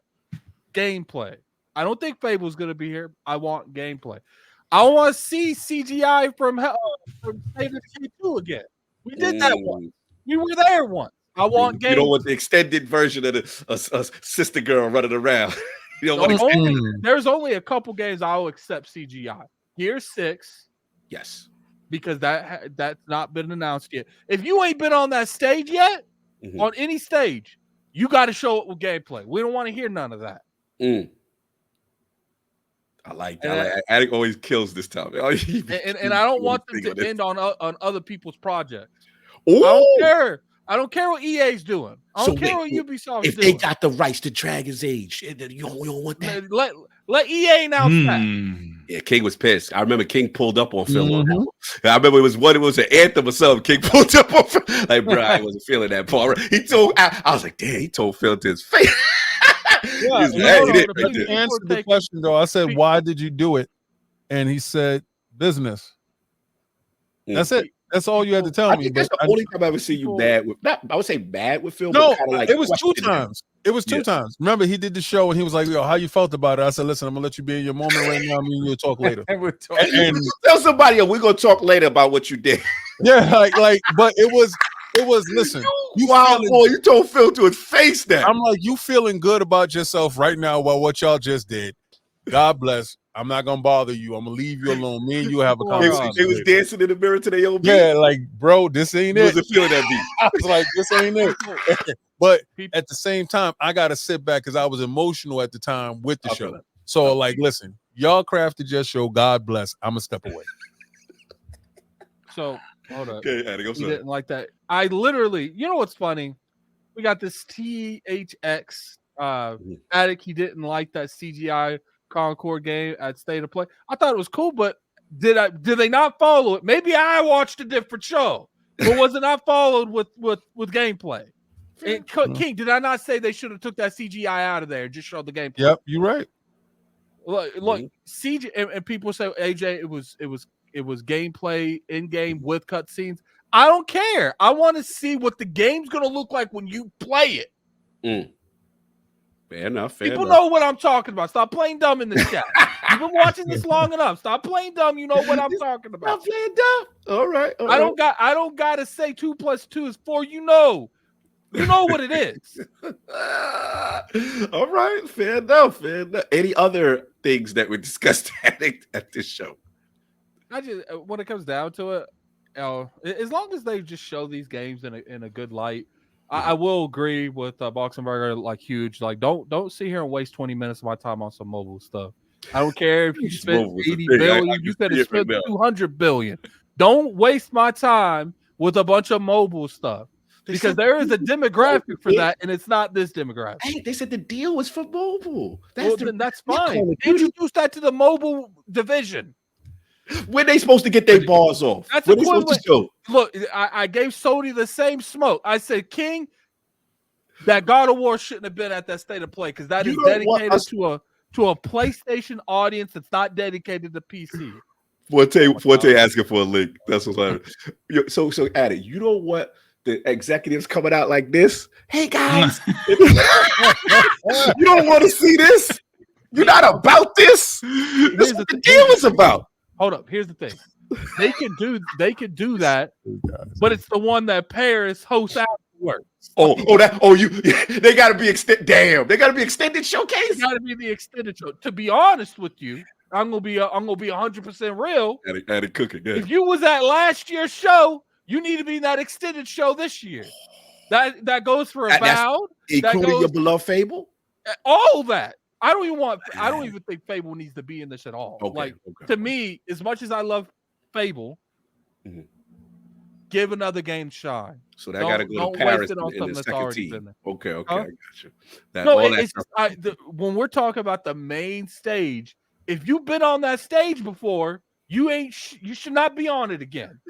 gameplay. I don't think Fable's gonna be here. I want gameplay. I want to see CGI from David K2 again. We did that once. We were there once. I want gameplay. You don't want the extended version of a sister girl running around. You don't want there's only a couple games I'll accept CGI. Gear 6. Yes. Because that's not been announced yet. If you ain't been on that stage yet, on any stage, you got to show it with gameplay. We don't want to hear none of that. I like that. Addict always kills this topic. And I don't want them to end on other people's projects. Ooh. I don't care. I don't care what EA's doing. I don't care what Ubisoft's doing. If they got the rights to Dragon's Age, you don't want that. Let EA announce that. Yeah, King was pissed. I remember King pulled up on Phil. On that one. I remember it was an anthem or something. King pulled up on Phil. Like, bro, I wasn't feeling that part. He told, I was like, damn, he told Phil to his face. Yeah, He answered the question though. I said, why did you do it? And he said, business. That's it. That's all you had to tell me. I think that's the only time I ever see you bad with. Not, I would say bad with Phil. No, but like it was 2 times. It was 2 times. Remember, he did the show and he was like, "Yo, how you felt about it?" I said, "Listen, I'm gonna let you be in your moment right now. Me and you'll talk later." and tell somebody, we're gonna talk later about what you did. Yeah, like, but it was. Listen, you wild boy. You told Phil to his face that. I'm like, you feeling good about yourself right now about what y'all just did. God bless. I'm not gonna bother you. I'm gonna leave you alone. Me and you have a conversation. They was dancing in the mirror to their own beat. Yeah, like, bro, this ain't it. Wasn't feeling that beat. I was like, this ain't it. But at the same time, I gotta sit back because I was emotional at the time with the show. So, like, listen, y'all crafted your show. God bless. I'm gonna step away. So hold up. Okay, Addy, he didn't like that. I literally, you know what's funny? We got this THX addict. He didn't like that CGI Concord game at State of Play. I thought it was cool, but did they not follow it? Maybe I watched a different show, but was it not followed with gameplay? And King, did I not say they should have took that CGI out of there and just showed the gameplay? Yep, you're right. Look, CG and people say, AJ, it was gameplay in game with cutscenes. I don't care. I want to see what the game's gonna look like when you play it. Fair enough. People know what I'm talking about. Stop playing dumb in the chat. You've been watching this long enough. Stop playing dumb. You know what I'm talking about. Stop playing dumb. All right. I don't gotta say 2 + 2 is 4. You know what it is. All right. Fair enough. Any other things that were discussed at this show? I just when it comes down to it, as long as they just show these games in a good light. I will agree with Boxenberger, like huge. Like, don't sit here and waste 20 minutes of my time on some mobile stuff. I don't care if you spend 80 billion, you could have spent 200 billion. Don't waste my time with a bunch of mobile stuff because there is a demographic for that, and it's not this demographic. Hey, they said the deal was for mobile. That's fine. Introduce that to the mobile division. When they supposed to get their bars off? That's when supposed to show? Look, I gave Sony the same smoke. I said, King, that God of War shouldn't have been at that State of Play because that is dedicated to a PlayStation audience that's not dedicated to PC. Forte asking for a link. That's what's happening. So Addy, you don't want the executives coming out like this? Hey guys, you don't want to see this? You're not about this. This is what the deal is about. Hold up. Here's the thing. They can do that, but it's the one that Paris hosts afterwards. They gotta be they gotta be extended showcase. They gotta be the extended show. To be honest with you, I'm gonna be 100% real. Addy cooking. Yeah. If you was at last year's show, you need to be in that extended show this year. That goes for Avowed. Including your beloved Fable? All that. I don't even think Fable needs to be in this at all. To me, as much as I love Fable, give another game shine. So that got to go to Paris in the second team. Okay, I got you. When we're talking about the main stage, if you've been on that stage before, you should not be on it again.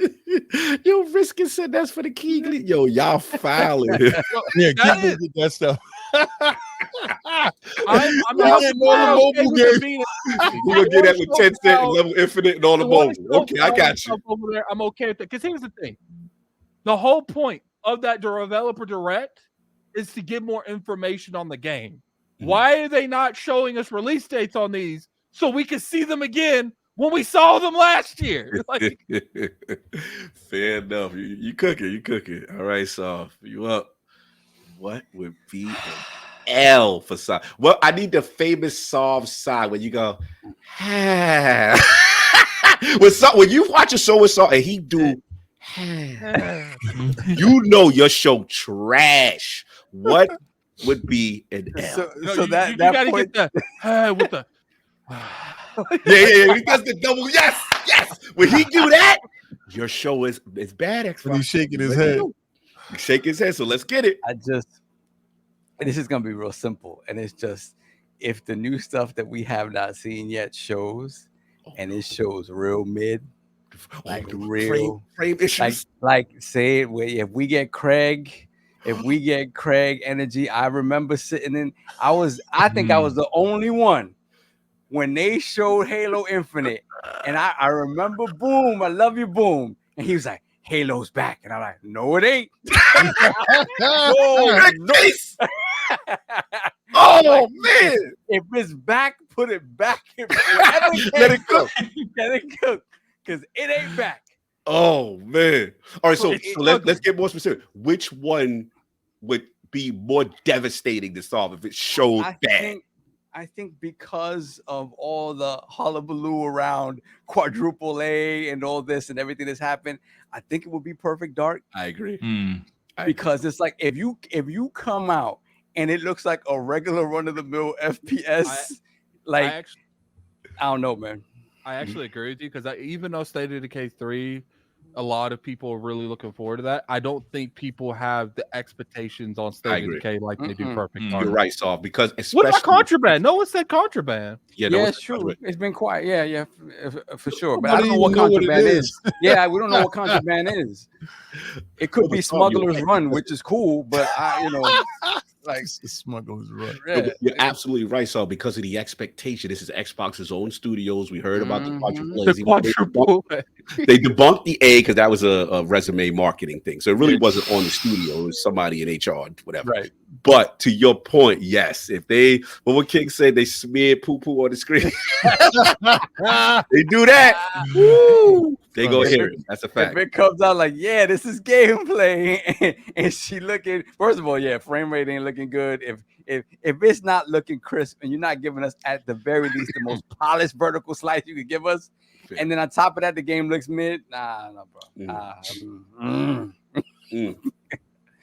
Yo, Riskin said that's for the Keegley. Yo, y'all fouling. Yeah, Keegley did that stuff. I'm not mobile game. We're gonna get that with 10 cent level infinite and all the mobile. Okay, I got you. Over there, I'm okay with that. Because here's the thing: the whole point of that developer direct is to give more information on the game. Why are they not showing us release dates on these so we can see them again when we saw them last year? Fair enough. You cooking. All right, so you up. What would be an L for Sav? Well, I need the famous Sav sigh when you go, when you watch a show with Sav and he do, you know your show trash. What would be an L? You gotta get the with the yeah. He does the double. Yes. When he do that, your show is bad. When he's shaking his head. Shake his head, so let's get it. This is gonna be real simple, and it's just if the new stuff that we have not seen yet shows, and it shows real mid, like real frame issues, like say it where if we get Craig energy. I remember sitting in. I think I was the only one when they showed Halo Infinite, and I remember Boom, I love you, Boom, and he was like, Halo's back, and I'm like, no, it ain't. Oh, nice. Oh man! If it's back, put it back. Let it cook. Let it cook, because it ain't back. Oh man! All right, so let's get more specific. Which one would be more devastating to solve if it showed bad? I think because of all the hullabaloo around quadruple A and all this and everything that's happened, I think it would be Perfect Dark. I agree. Because it's like if you come out and it looks like a regular run-of-the-mill FPS, I don't know, man. I actually agree with you because even though State of Decay 3, a lot of people are really looking forward to that. I don't think people have the expectations on State of Decay like they do Perfect Dark. You're right, Saul. Because what about Contraband? No one said Contraband. Yeah, it's true. It's been quiet. Yeah, for sure. But I don't know what Contraband is. Yeah, we don't know what Contraband is. It could be Smuggler's Run, which is cool, but like Smuggler's Run. Yeah. You're absolutely right, Saul. Because of the expectation, this is Xbox's own studios. We heard about the quadruple. They debunked the A because that was a resume marketing thing. So it really wasn't on the studio. It was somebody in HR, whatever. Right. But to your point, yes, if what King said, they smeared poo-poo on the screen. They do that. Woo! They go hear it. That's a fact. If it comes out like, yeah, this is gameplay, and she looking, first of all, yeah, frame rate ain't looking good. If it's not looking crisp and you're not giving us at the very least the most polished vertical slice you could give us, and then on top of that, the game looks mid. No, bro.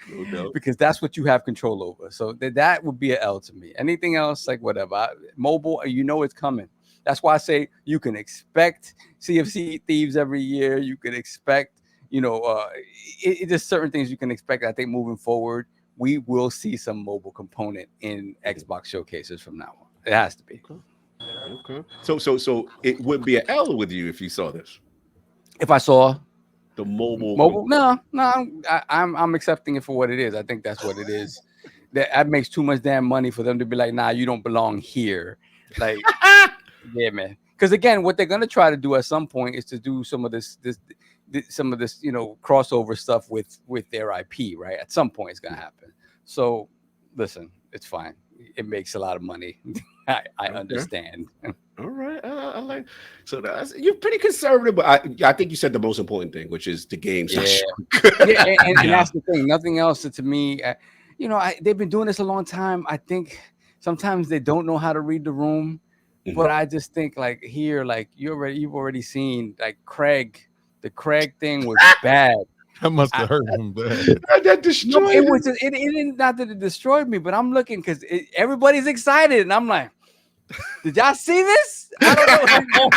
No. Because that's what you have control over. So that would be an L to me. Anything else, like whatever. Mobile, it's coming. That's why I say you can expect CFC Thieves every year. You can expect, just certain things you can expect. I think moving forward, we will see some mobile component in Xbox showcases from now on. It has to be. Okay. So it would be an L with you if you saw this. If I saw the mobile, no, I'm accepting it for what it is. I think that's what it is. That makes too much damn money for them to be like, nah, you don't belong here. Like, yeah, man. Because again, what they're gonna try to do at some point is to do some of this crossover stuff with their IP, right? At some point, it's gonna happen. So, listen, it's fine. It makes a lot of money. I understand. All right, I like. So you're pretty conservative, but I think you said the most important thing, which is the games. Yeah, and that's the thing. Nothing else to me. They've been doing this a long time. I think sometimes they don't know how to read the room. But I just think like here, like you've already seen like Craig. The Craig thing was bad. That must have hurt him bad. That destroyed it. It didn't, not that it destroyed me, but I'm looking because everybody's excited, and I'm like, did y'all see this? I don't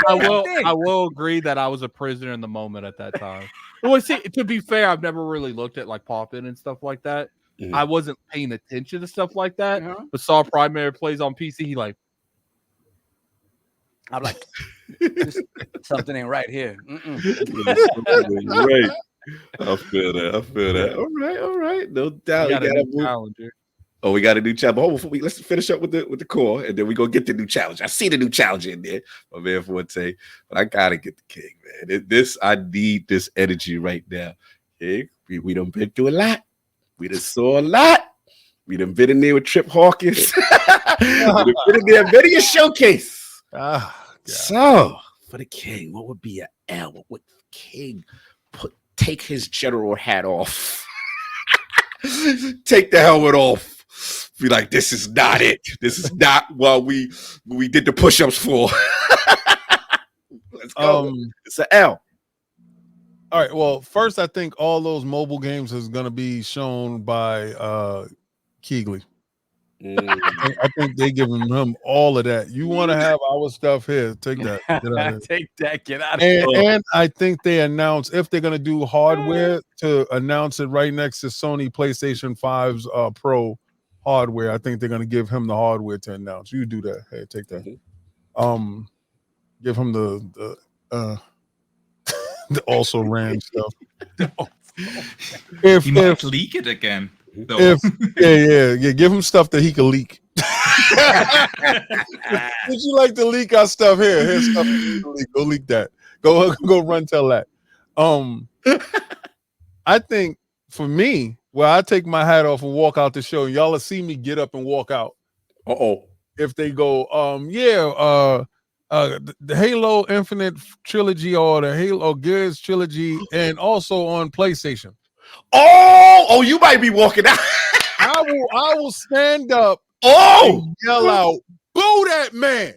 know. I will agree that I was a prisoner in the moment at that time. Well, see, to be fair, I've never really looked at like pop-in and stuff like that. I wasn't paying attention to stuff like that. But saw primary plays on PC. He like. I'm like, something ain't right here. Right. I feel that. All right. No doubt. We got a new challenger. Oh, we got a new challenge. Let's finish up with the core, and then we go get the new challenge. I see the new challenge in there, my man Forte, but I gotta get the King, man. I need this energy right now. King, we done been through a lot. We done saw a lot. We done been in there with Trip Hawkins. We done been in there many a showcase. So for the King, what would be an L? What would King take his general hat off? Take the helmet off. Be like, this is not it. This is not what we did the push-ups for. Let's go. It's an L. All right. Well, first, I think all those mobile games is going to be shown by Keegley. I think they're giving him all of that. You want to have our stuff here? Take that. Take that. Get out of here. And I think they announce if they're going to do hardware to announce it right next to Sony PlayStation 5's Pro hardware. I think they're gonna give him the hardware to announce. You do that. Hey, take that. Give him the the also ran stuff. He might leak it again. Though. Yeah. Give him stuff that he can leak. Would you like to leak our stuff here? Here's stuff you can leak. Go leak that. Go run tell that. I think for me, well, I take my hat off and walk out the show, and y'all will see me get up and walk out. If they go, the Halo Infinite trilogy or the Halo Gears trilogy, and also on PlayStation. Oh, you might be walking out. I will stand up. And yell out, "Boo that man!"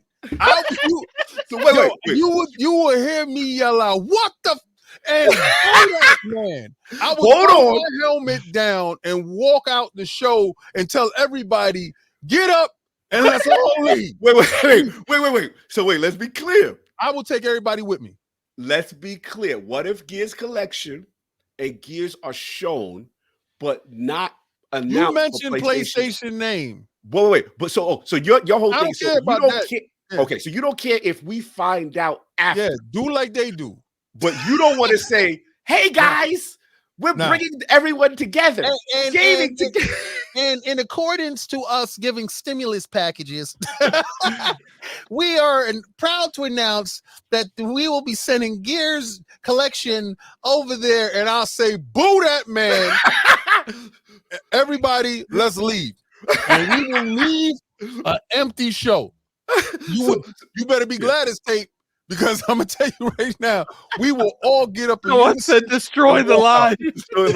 You will hear me yell out, "What the?" And boo that man. I will put my helmet down and walk out the show and tell everybody, "Get up and let's all leave." Wait. So let's be clear. I will take everybody with me. Let's be clear. What if Gears Collection and Gears are shown, but not announced? You mentioned PlayStation name. Wait. But so your whole I thing. Don't care about that. Yeah. Okay, so you don't care if we find out after. Yeah, do like they do. But you don't want to say, "Hey guys, we're bringing everyone together, gaming together." And in accordance to us giving stimulus packages, we are proud to announce that we will be sending Gears Collection over there. And I'll say, "Boo that man!" Everybody, let's leave. And we will leave an empty show. You better be glad it's taped, because I'm gonna tell you right now, we will all get up. No one said destroy the line. So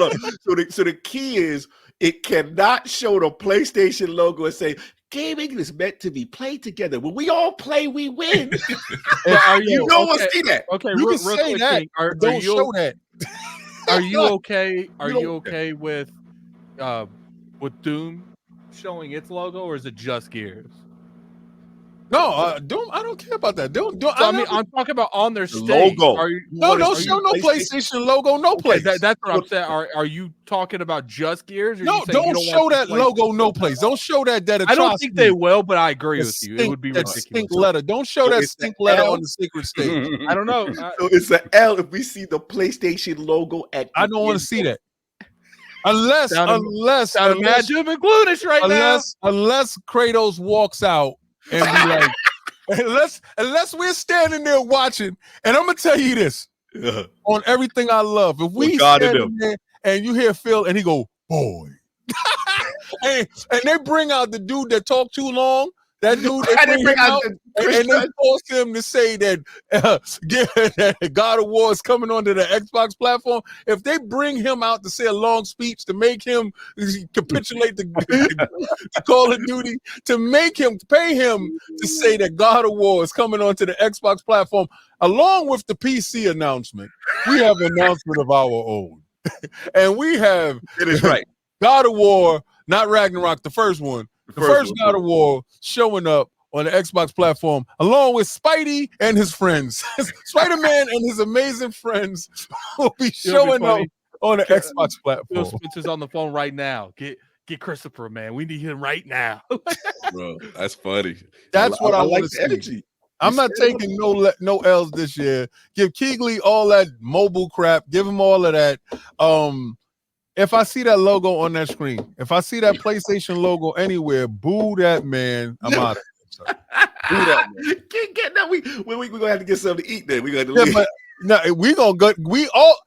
the key is, it cannot show the PlayStation logo and say gaming is meant to be played together. When we all play, we win. You don't want to see that. Okay, you can say that. Don't show that. Are you okay? Are you okay with Doom showing its logo, or is it just Gears? No, Doom. I don't care about that. Doom. So, I'm talking about on their stage. Logo. Don't show no PlayStation logo. No place. That's what I'm saying. Are you talking about just Gears? Or no, don't show that logo. No place. Don't show that. I don't think they will, but I agree with you. It would be ridiculous. Stink letter. Don't show that stink letter on the secret stage. I don't know. So it's an L if we see the PlayStation logo at. I don't want to see that. Unless mad Doom and Gloonish right now. Unless Kratos walks out and be like, unless we're standing there watching, and I'm gonna tell you this on everything I love. If we standing there and you hear Phil and he go, "Boy," and they bring out the dude that talked too long. That dude, they bring out and they force him to say that God of War is coming onto the Xbox platform. If they bring him out to say a long speech to make him capitulate the Call of Duty, to make him pay him to say that God of War is coming onto the Xbox platform, along with the PC announcement, we have an announcement of our own, and we have God of War, not Ragnarok, the first one. The first God of War showing up on the Xbox platform, along with Spidey and his friends. Spider-Man and his amazing friends will be showing up on the Xbox platform. Phil Spencer's on the phone right now. Get Christopher, man. We need him right now. Bro, that's funny. That's what I like want to the energy. I'm not taking no L's this year. Give Keegley all that mobile crap. Give him all of that. If I see that logo on that screen, if I see that PlayStation logo anywhere, boo that man. I'm out of here. Boo that man. We're gonna have to get something to eat then. We're gonna leave. No,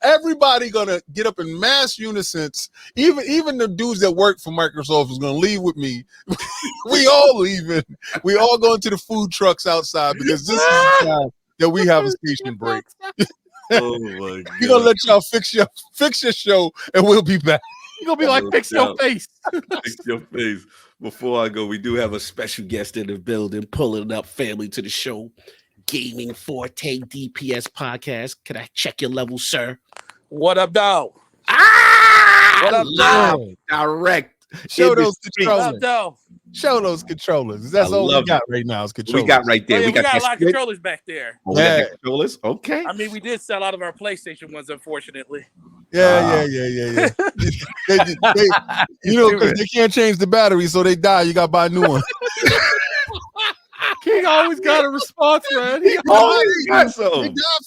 everybody gonna get up in mass unison. Even the dudes that work for Microsoft is gonna leave with me. We all leaving. We all going to the food trucks outside, because this is the time that we have a station break. Oh my God. We're gonna let y'all fix your show, and we'll be back. You're gonna be like, fix your face. Fix your face. Before I go, we do have a special guest in the building, pulling up family to the show. Gaming Forte DPS podcast. Can I check your level, sir? What up, dog? What up, dog? Direct. Show those to What up, dog? Show those controllers. That's all we got right now is controllers. We got right there. Oh, yeah, we got that a lot of split. controllers back there. Oh, we got the controllers. Okay. I mean, we did sell out of our PlayStation ones, unfortunately. Yeah. They, you know, because they can't change the battery, so they die. You got to buy a new one. King always got a response, man. They die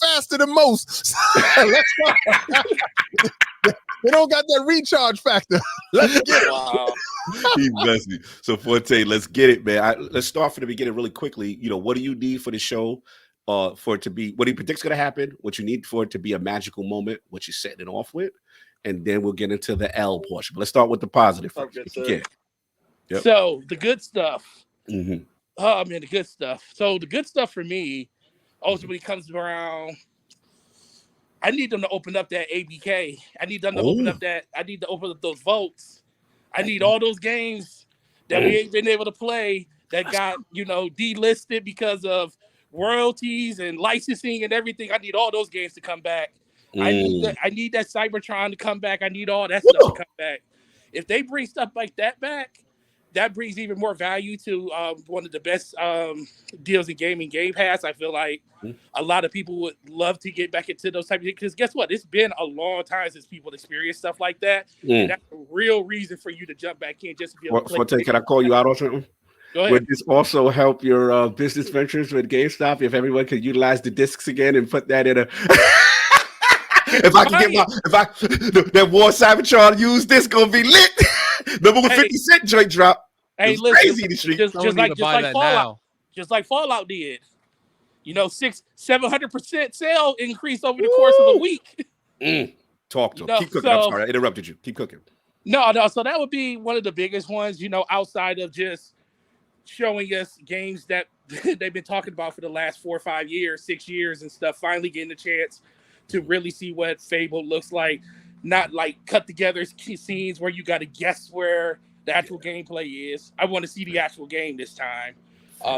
faster than most. They don't got that recharge factor. Let's get it. Wow. He's messy. So Forte, let's get it, man. Let's start from the beginning really quickly. You know, what do you need for the show for it to be, what do you predict's going to happen, what you need for it to be a magical moment, what you're setting it off with, and then we'll get into the L portion. But let's start with the positive first. If you can. Yep. So the good stuff. Mm-hmm. Oh, man, the good stuff. So the good stuff for me ultimately comes around. I need them to open up that ABK. I need them to open up that. I need to open up those votes. I need all those games that we ain't been able to play that got, delisted because of royalties and licensing and everything. I need all those games to come back. I need that Cybertron to come back. I need all that stuff to come back. If they bring stuff like that back, that brings even more value to one of the best deals in gaming, Game Pass. I feel like a lot of people would love to get back into those types of things because guess what? It's been a long time since people experienced stuff like that. And that's a real reason for you to jump back in just to be able to play. Can I call you out on something? Go ahead. Would this also help your business ventures with GameStop if everyone could utilize the discs again and put that in a... If I can get that War Cybertron used, this gonna be lit. Remember when 50 Cent joint drop? Hey, listen, crazy in the street. Just like Fallout. Just like Fallout did. 700% sale increase over the course of a week. Talk to him. Keep cooking. I'm sorry, I interrupted you. Keep cooking. No. So that would be one of the biggest ones, outside of just showing us games that they've been talking about for the last 4 or 5 years, 6 years and stuff, finally getting a chance to really see what Fable looks like, not like cut together scenes where you got to guess where the actual gameplay is. I want to see the actual game this time.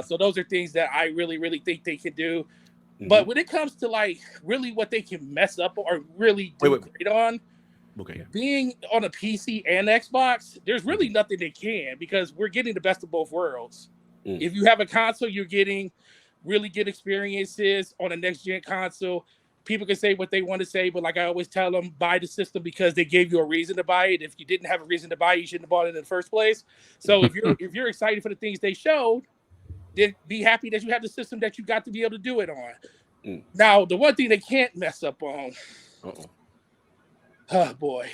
So those are things that I really, really think they can do. But when it comes to like really what they can mess up or really do great on, being on a PC and Xbox, there's really nothing they can because we're getting the best of both worlds. If you have a console, you're getting really good experiences on a next-gen console. People can say what they want to say, but like I always tell them, buy the system because they gave you a reason to buy it. If you didn't have a reason to buy it, you shouldn't have bought it in the first place. So if you're excited for the things they showed, then be happy that you have the system that you got to be able to do it on. Now, the one thing they can't mess up on, oh boy,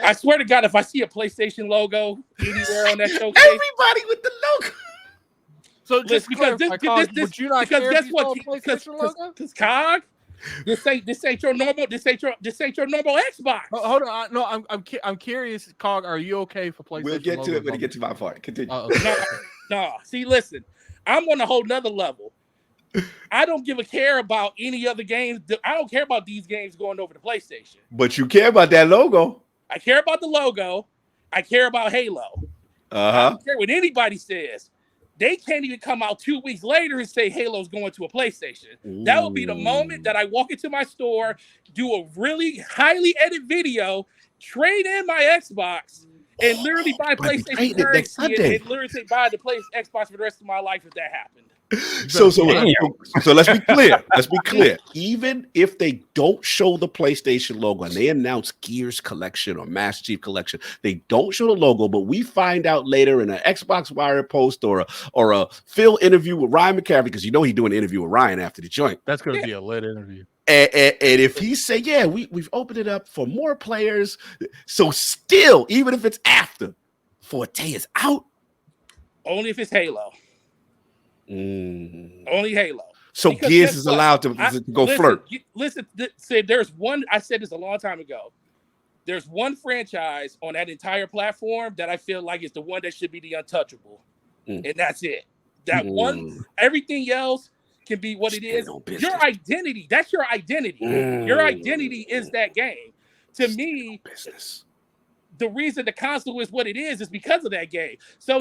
I swear to God, if I see a PlayStation logo anywhere on that showcase, everybody with the logo. So just because would you not care guess if you what? saw a PlayStation logo? Because COG. This ain't your normal Xbox. Hold on, no, I'm curious, Cog. Are you okay for PlayStation? We'll get to it when we get to my part. Continue. No. See, listen, I'm on a whole nother level. I don't give a care about any other games. I don't care about these games going over to PlayStation. But you care about that logo. I care about the logo. I care about Halo. I don't care what anybody says. They can't even come out 2 weeks later and say Halo's going to a PlayStation. That will be the moment that I walk into my store, do a really highly edited video, trade in my Xbox, and literally buy PlayStation currency and literally buy the Xbox for the rest of my life if that happened. So let's be clear. Let's be clear. Even if they don't show the PlayStation logo and they announce Gears Collection or Master Chief Collection, they don't show the logo, but we find out later in an Xbox Wire post or a Phil interview with Ryan McCaffrey, because he's doing an interview with Ryan after the joint. That's going to be a lit interview. And if he say, we've opened it up for more players, so still, even if it's after, Forte is out. Only if it's Halo. Only Halo. So because Gears is allowed to go flirt. Say there's one. I said this a long time ago. There's one franchise on that entire platform that I feel like is the one that should be the untouchable, and that's it. That one. Everything else can be what it is. Your identity. That's your identity. Your identity is that game. To me, the reason the console is what it is because of that game. So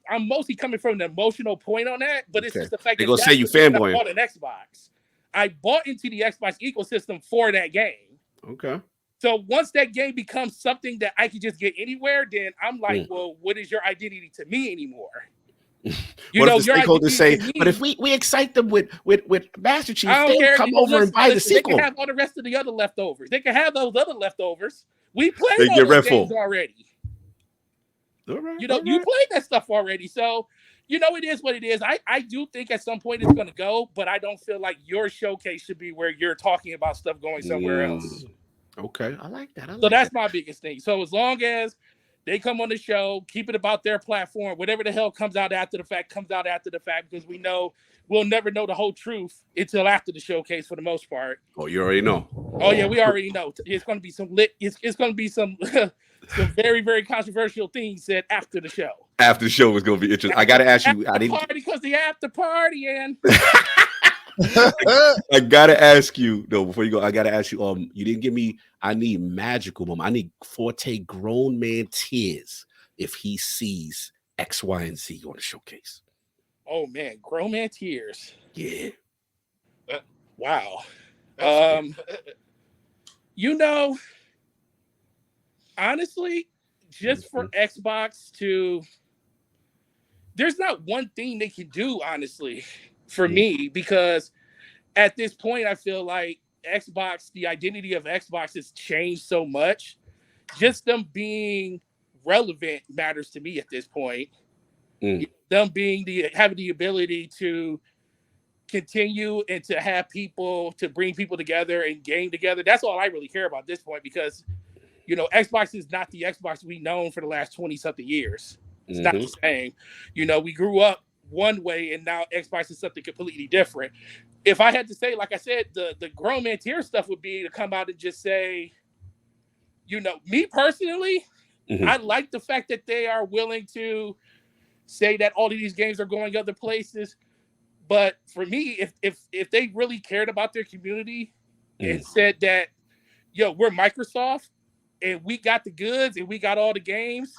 I'm mostly coming from an emotional point on that, but it's just the fact they're gonna say you fanboy. I bought an Xbox. I bought into the Xbox ecosystem for that game. Okay. So once that game becomes something that I can just get anywhere, then I'm like, well, what is your identity to me anymore? What if the stakeholders say, but if we excite them with Master Chief, they'll come over and buy the sequel. They can have all the rest of the other leftovers. They can have those other leftovers. We played They get those games already. All right, you played that stuff already. So, it is what it is. I do think at some point it's going to go, but I don't feel like your showcase should be where you're talking about stuff going somewhere else. Okay, I like that. So that's my biggest thing. So as long as they come on the show, keep it about their platform. Whatever the hell comes out after the fact, because we'll never know the whole truth until after the showcase for the most part. Oh, you already know. Oh yeah, we already know. It's going to be some it's going to be some some very, very controversial things said after the show. After the show was going to be interesting. I got to ask you. Because the after party and. I gotta ask you though before you go. I gotta ask you. You didn't give me. I need magical moment. I need Forte grown man tears if he sees X, Y, and Z on the showcase. Oh man, grown man tears. Yeah. Wow. Honestly, just for Xbox to, there's not one thing they can do. Honestly. For me, because at this point, I feel like Xbox, the identity of Xbox has changed so much. Just them being relevant matters to me at this point. Them having the ability to continue and to have people, to bring people together and game together. That's all I really care about at this point, because, Xbox is not the Xbox we've known for the last 20 something years. It's not the same. We grew up one way and now Xbox is something completely different. If I had to say, like I said, the grown man tier stuff would be to come out and just say, me personally, I like the fact that they are willing to say that all of these games are going other places. But for me, if they really cared about their community and said that, we're Microsoft and we got the goods and we got all the games,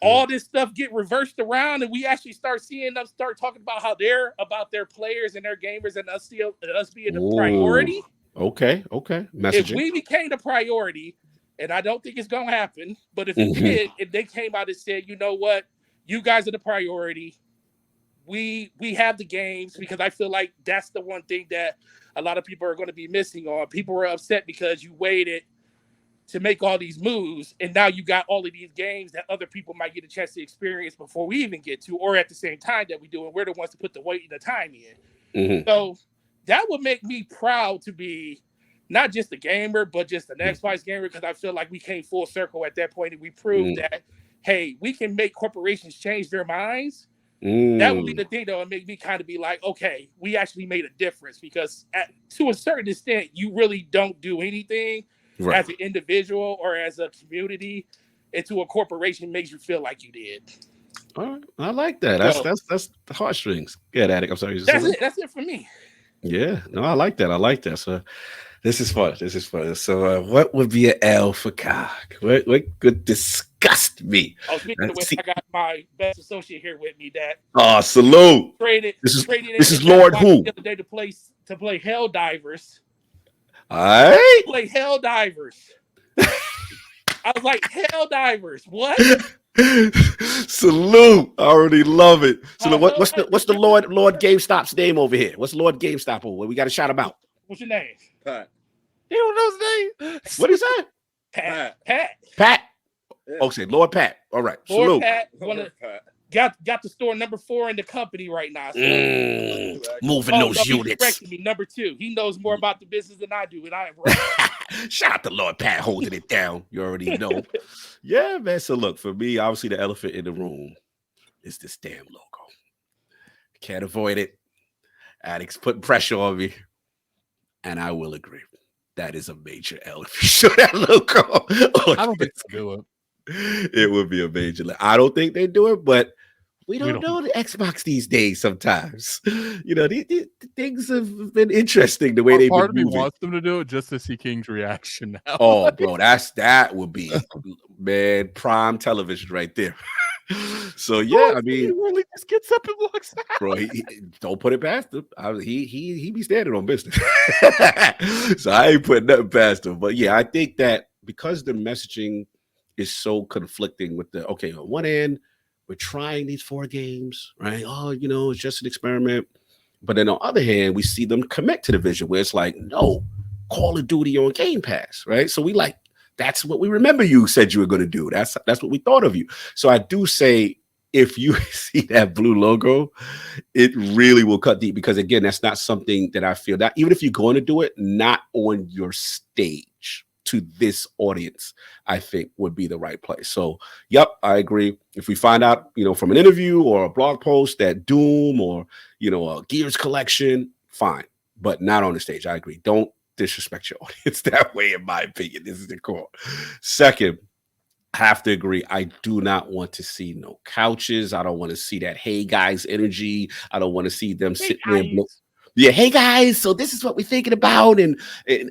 all this stuff get reversed around and we actually start seeing them start talking about how they're about their players and their gamers and us being the priority. Okay. Messaging. If we became the priority, and I don't think it's going to happen, but if it did, if they came out and said, you know what, you guys are the priority. We have the games, because I feel like that's the one thing that a lot of people are going to be missing on. People were upset because you waited to make all these moves, and now you got all of these games that other people might get a chance to experience before we even get to, or at the same time that we do, and we're the ones to put the weight and the time in. So that would make me proud to be not just a gamer, but just an Xbox gamer, because I feel like we came full circle at that point, and we proved that, hey, we can make corporations change their minds. That would be the thing that would make me kind of be like, okay, we actually made a difference, because to a certain extent, you really don't do anything as an individual or as a community into a corporation makes you feel like you did. All right, I like that. That's the heartstrings. Yeah, Attic. I'm sorry. That's it for me. Yeah, no, I like that. So this is fun. So what would be an L for Cog? What could disgust me? Oh, speaking of which, I got my best associate here with me. Salute. This is Lord Who the other day to play Hell Divers. All right. Play Hell Divers. I was like, Hell Divers, what? Salute. I already love it. So what's the Lord GameStop's name over here? What's Lord GameStop over? We got to shout him out. What's your name? Pat. You don't know his name? What is that? Pat. Yeah. Oh, say Lord Pat. All right. Lord Salute. Pat. Got the store number 4 in the company right now. So. Moving those units. Me, number 2. He knows more about the business than I do, and I am right. Shout out to Lord Pat holding it down. You already know. Yeah, man. So look, for me, obviously the elephant in the room is this damn logo. Can't avoid it. Addicts putting pressure on me. And I will agree. That is a major L if you show that logo. I don't think they do it. It would be a major. I don't think they do it, but we don't know the Xbox these days sometimes. These things have been interesting the way they've been moving. Part of me wants them to do it just to see King's reaction now. Oh, bro, that would be, man, prime television right there. So yeah, I mean, he really just gets up and walks out. Bro, he don't put it past him. He be standing on business. So I ain't putting nothing past him. But yeah, I think that because the messaging is so conflicting with the, okay, on one end, we're trying these 4 games, right? Oh, you know, it's just an experiment. But then on the other hand, we see them commit to the vision where it's like, no, Call of Duty on Game Pass, right? So we like, that's what we remember you said you were going to do. That's what we thought of you. So I do say, if you see that blue logo, it really will cut deep, because again, that's not something that I feel that even if you're going to do it, not on your stage to this audience, I think would be the right place. So, yep, I agree. If we find out, you know, from an interview or a blog post that Doom or, you know, a Gears collection, fine, but not on the stage. I agree. Don't disrespect your audience that way, in my opinion. This is the core. Second, have to agree. I do not want to see no couches. I don't want to see that hey guys energy. I don't want to see them sitting there. Yeah, hey guys. So this is what we're thinking about, and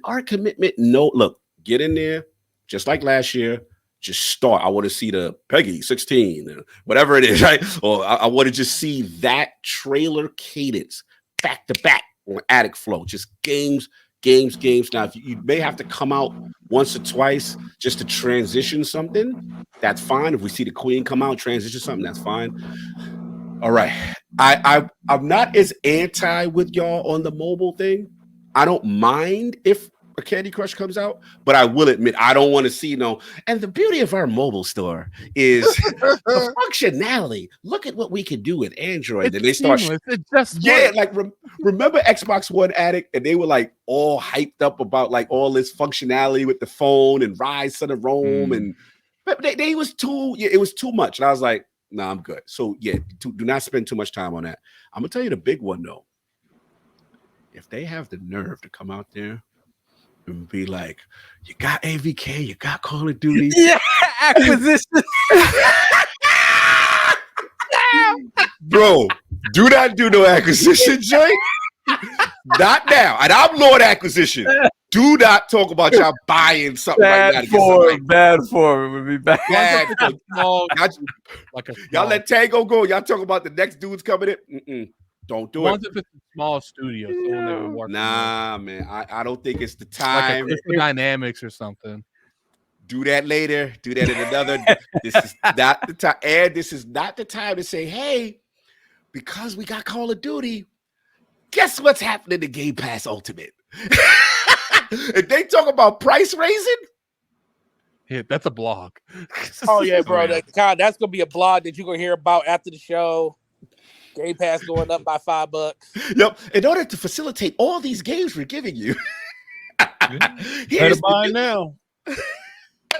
our commitment. No, look, get in there, just like last year. Just start. I want to see the Peggy 16, whatever it is, right? Or I want to just see that trailer cadence back to back on Attic Flow. Just games. Now, if you may have to come out once or twice just to transition something, that's fine. If we see the Queen come out, transition something, that's fine. All right. I'm not as anti with y'all on the mobile thing. I don't mind if a Candy Crush comes out, but I will admit I don't want to see no. And the beauty of our mobile store is the functionality. Look at what we can do with Android. And they start, like remember Xbox One Addict, and they were like all hyped up about like all this functionality with the phone and Rise Son of Rome, and but they was too. Yeah, it was too much, and I was like, nah, I'm good. So yeah, do not spend too much time on that. I'm gonna tell you the big one though. If they have the nerve to come out there and be like, you got AVK, you got Call of Duty. Yeah, acquisition. Bro, do not do no acquisition, Jay. Not now. And I'm Lord Acquisition. Do not talk about y'all buying something right now. Bad form. It would be bad. Y'all let Tango go. Y'all talk about the next dudes coming in. Don't do it. If it's a small studio, so we'll never work. Nah, man. I don't think it's the time. Like a Dynamics or something. Do that later. Do that in another. This is not the time. And this is not the time to say, hey, because we got Call of Duty, guess what's happening to Game Pass Ultimate? If they talk about price raising, yeah, that's a blog. Oh yeah, bro. That's gonna be a blog that you're gonna hear about after the show. Game Pass going up by $5. Yep. In order to facilitate all these games we're giving you, better buy now.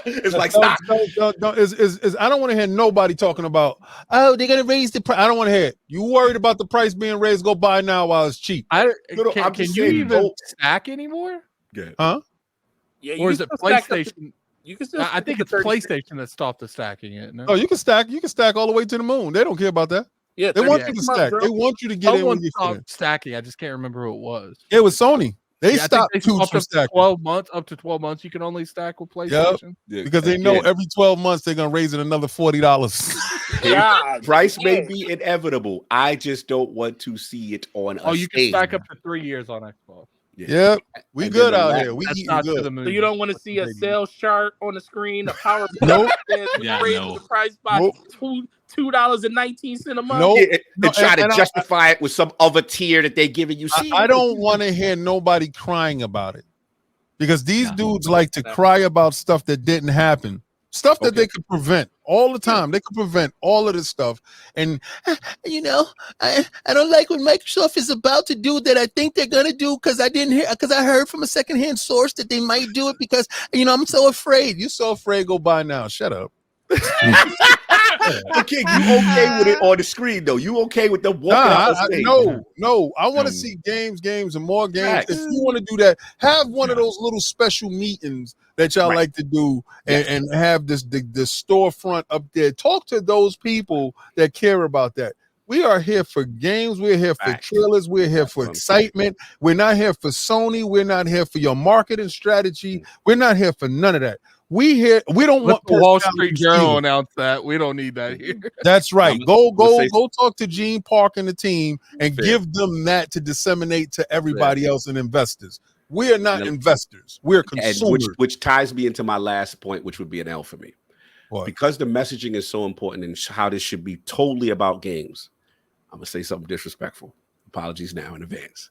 It's like stop. I don't want to hear nobody talking about, oh, they're gonna raise the price. I don't want to hear it. You worried about the price being raised? Go buy now while it's cheap. Can you even stack anymore? Good. Huh? Yeah, or is it PlayStation? You can still. I think it's PlayStation that stopped the stacking it. No? Oh, you can stack. You can stack all the way to the moon. They don't care about that. Yeah, they want you to stack. They want you to get in when you stopped stacking. I just can't remember who it was. It was Sony. They stopped up to 12 months. Up to 12 months, you can only stack with PlayStation. Yep. Because they know every 12 months they're gonna raise it another $40. Yeah, price may be inevitable. I just don't want to see it on. You can stack up to 3 years on Xbox. Yep, we good out here. We eating good. So you don't want to see a sales chart on the screen, a power. Nope. The price by $2.19 a month. Nope. And try to justify it with some other tier that they're giving you. I don't want to hear nobody crying about it, because these dudes like to cry about stuff that didn't happen. Stuff that they could prevent all the time. They could prevent all of this stuff. And, I don't like what Microsoft is about to do that I think they're going to do because I heard from a secondhand source that they might do it because, I'm so afraid. You're so afraid. Go buy now. Shut up. Okay, you okay with it on the screen though? You okay with them walking out the stage? No. I want to see games, and more games. If you want to do that, have one of those little special meetings that y'all like to do, and have the storefront up there. Talk to those people that care about that. We are here for games. We're here for trailers. We're here for excitement. We're not here for Sony. We're not here for your marketing strategy. We're not here for none of that. We don't want the Wall Street Journal announce that. We don't need that here. That's right. Go talk to Gene Park and the team and give them that to disseminate to everybody else and investors. We are not investors. We're consumers. And which ties me into my last point, which would be an L for me. What? Because the messaging is so important and how this should be totally about games. I'm going to say something disrespectful. Apologies now in advance.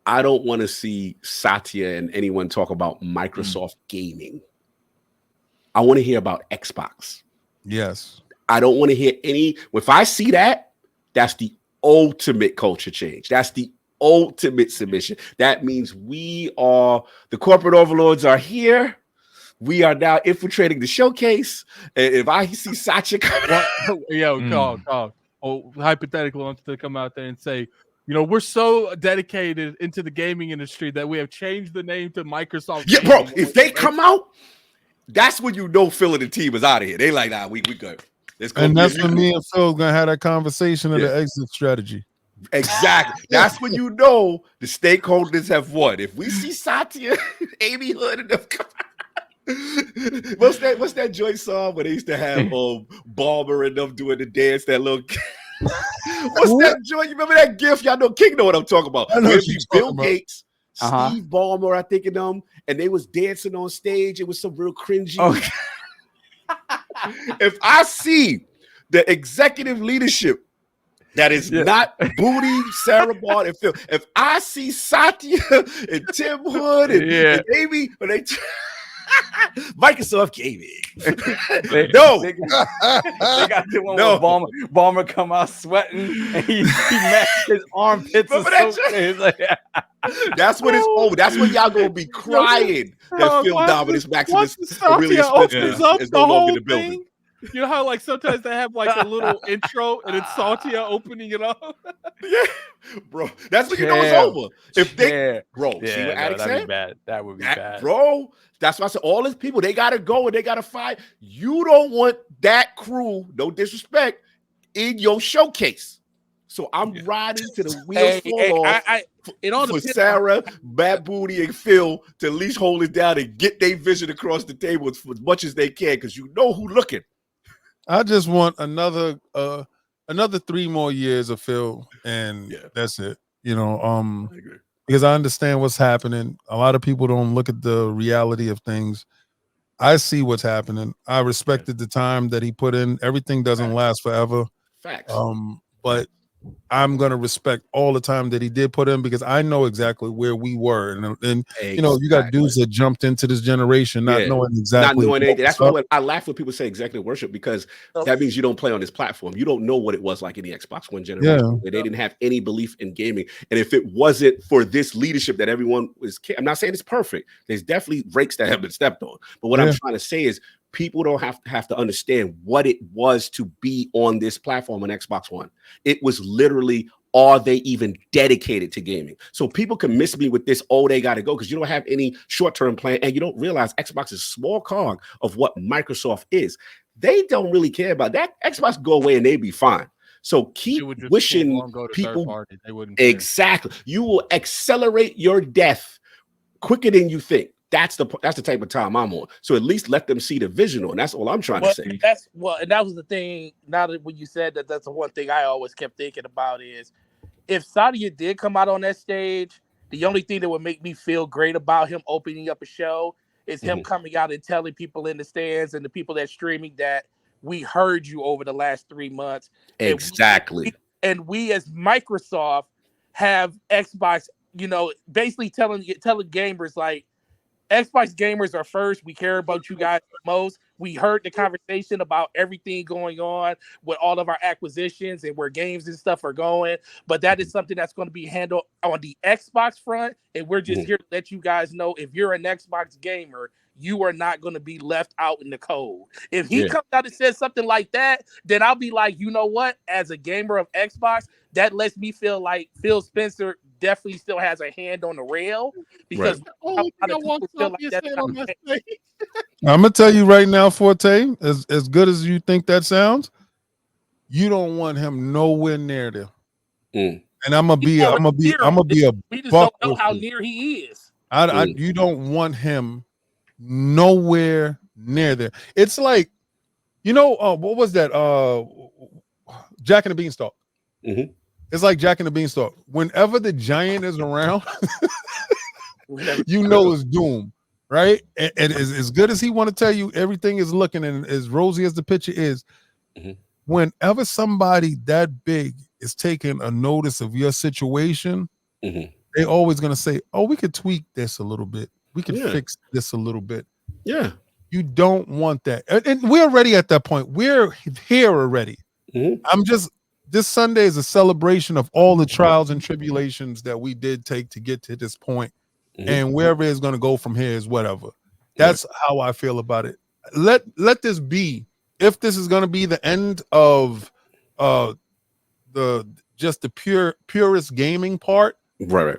I don't want to see Satya and anyone talk about Microsoft gaming. I want to hear about Xbox. Yes. I don't want to hear any. If I see that, that's the ultimate culture change. That's the ultimate submission. That means the corporate overlords are here. We are now infiltrating the showcase. And if I see Satya coming call. Oh, hypothetical wants to come out there and say, we're so dedicated into the gaming industry that we have changed the name to Microsoft. Yeah, bro. If they come out, that's when Phil and the team is out of here. They like, nah, we good. And that's when me and Phil gonna have that conversation of the exit strategy. Exactly. That's when the stakeholders have won. If we see Satya, Amy Hood, and them come out. What's that joint song where they used to have Balmer and them doing the dance? That little. What's that joint? You remember that GIF? Y'all know King know what I'm talking about. Bill Gates, Steve Ballmer, I think of them, and they was dancing on stage. It was some real cringy. Okay. If I see the executive leadership that is not Booty, Sarah Bond, and Phil, if I see Satya and Tim Hood and Amy, when they Microsoft gaming. They got the one where Balmer come out sweating and he matched his armpits. That's when it's over. That's when y'all gonna be crying that Phil Dominus Maximus really is no longer in the building. You know how sometimes they have a little intro and it's Satya opening it up? Yeah, bro. That's when you know it's over. If they, see what Addict said? That'd be bad. That would be bad, bro. That's why I said all these people, they gotta go and they gotta fight. You don't want that crew, no disrespect, in your showcase. So I'm riding to the wheels fall off for Sarah, Bad Booty, and Phil to at least hold it down and get their vision across the table as much as they can, because you know who's looking. I just want another 3 more years of Phil, and that's it. I agree. Because I understand what's happening. A lot of people don't look at the reality of things. I see what's happening. I respected the time that he put in. Everything doesn't last forever. Facts. But I'm gonna respect all the time that he did put in, because I know exactly where we were, and you got dudes that jumped into this generation not knowing exactly. Not knowing anything. That's why I laugh when people say executive worship, because that means you don't play on this platform. You don't know what it was like in the Xbox One generation. Where they didn't have any belief in gaming, and if it wasn't for this leadership that everyone was, I'm not saying it's perfect. There's definitely breaks that have been stepped on, but what I'm trying to say is, people don't have to understand what it was to be on this platform on Xbox One. It was literally, are they even dedicated to gaming? So people can miss me with this, they got to go, because you don't have any short-term plan, and you don't realize Xbox is a small cog of what Microsoft is. They don't really care about that. Xbox go away and they be fine. So keep wishing people. They wouldn't exactly. You will accelerate your death quicker than you think. That's the type of time I'm on. So at least let them see the vision on. That's all I'm trying to say. And that was the thing. Now that when you said that, that's the one thing I always kept thinking about is, if Satya did come out on that stage, the only thing that would make me feel great about him opening up a show is him coming out and telling people in the stands and the people that's streaming that we heard you over the last 3 months. Exactly. And we as Microsoft have Xbox, basically telling gamers Xbox gamers are first. We care about you guys the most. We heard the conversation about everything going on with all of our acquisitions and where games and stuff are going. But that is something that's going to be handled on the Xbox front. And we're just here to let you guys know, if you're an Xbox gamer, you are not going to be left out in the cold. If he comes out and says something like that, then I'll be like, you know what? As a gamer of Xbox, that lets me feel like Phil Spencer definitely still has a hand on the rail, because I'm gonna tell you right now, Forte, as good as you think that sounds, you don't want him nowhere near there. And I'm gonna be a we just don't know how near he is. You don't want him nowhere near there. It's like, what was that? Jack and the Beanstalk. It's like Jack and the Beanstalk. Whenever the giant is around, you know it's doom, right? And as good as he want to tell you everything is looking and as rosy as the picture is, whenever somebody that big is taking a notice of your situation, they always going to say, oh, we could tweak this a little bit. We could fix this a little bit. Yeah. You don't want that. And we're already at that point. We're here already. This Sunday is a celebration of all the trials and tribulations that we did take to get to this point. And wherever it's going to go from here is whatever. That's how I feel about it. Let this be. If this is going to be the end of the purest gaming part, right.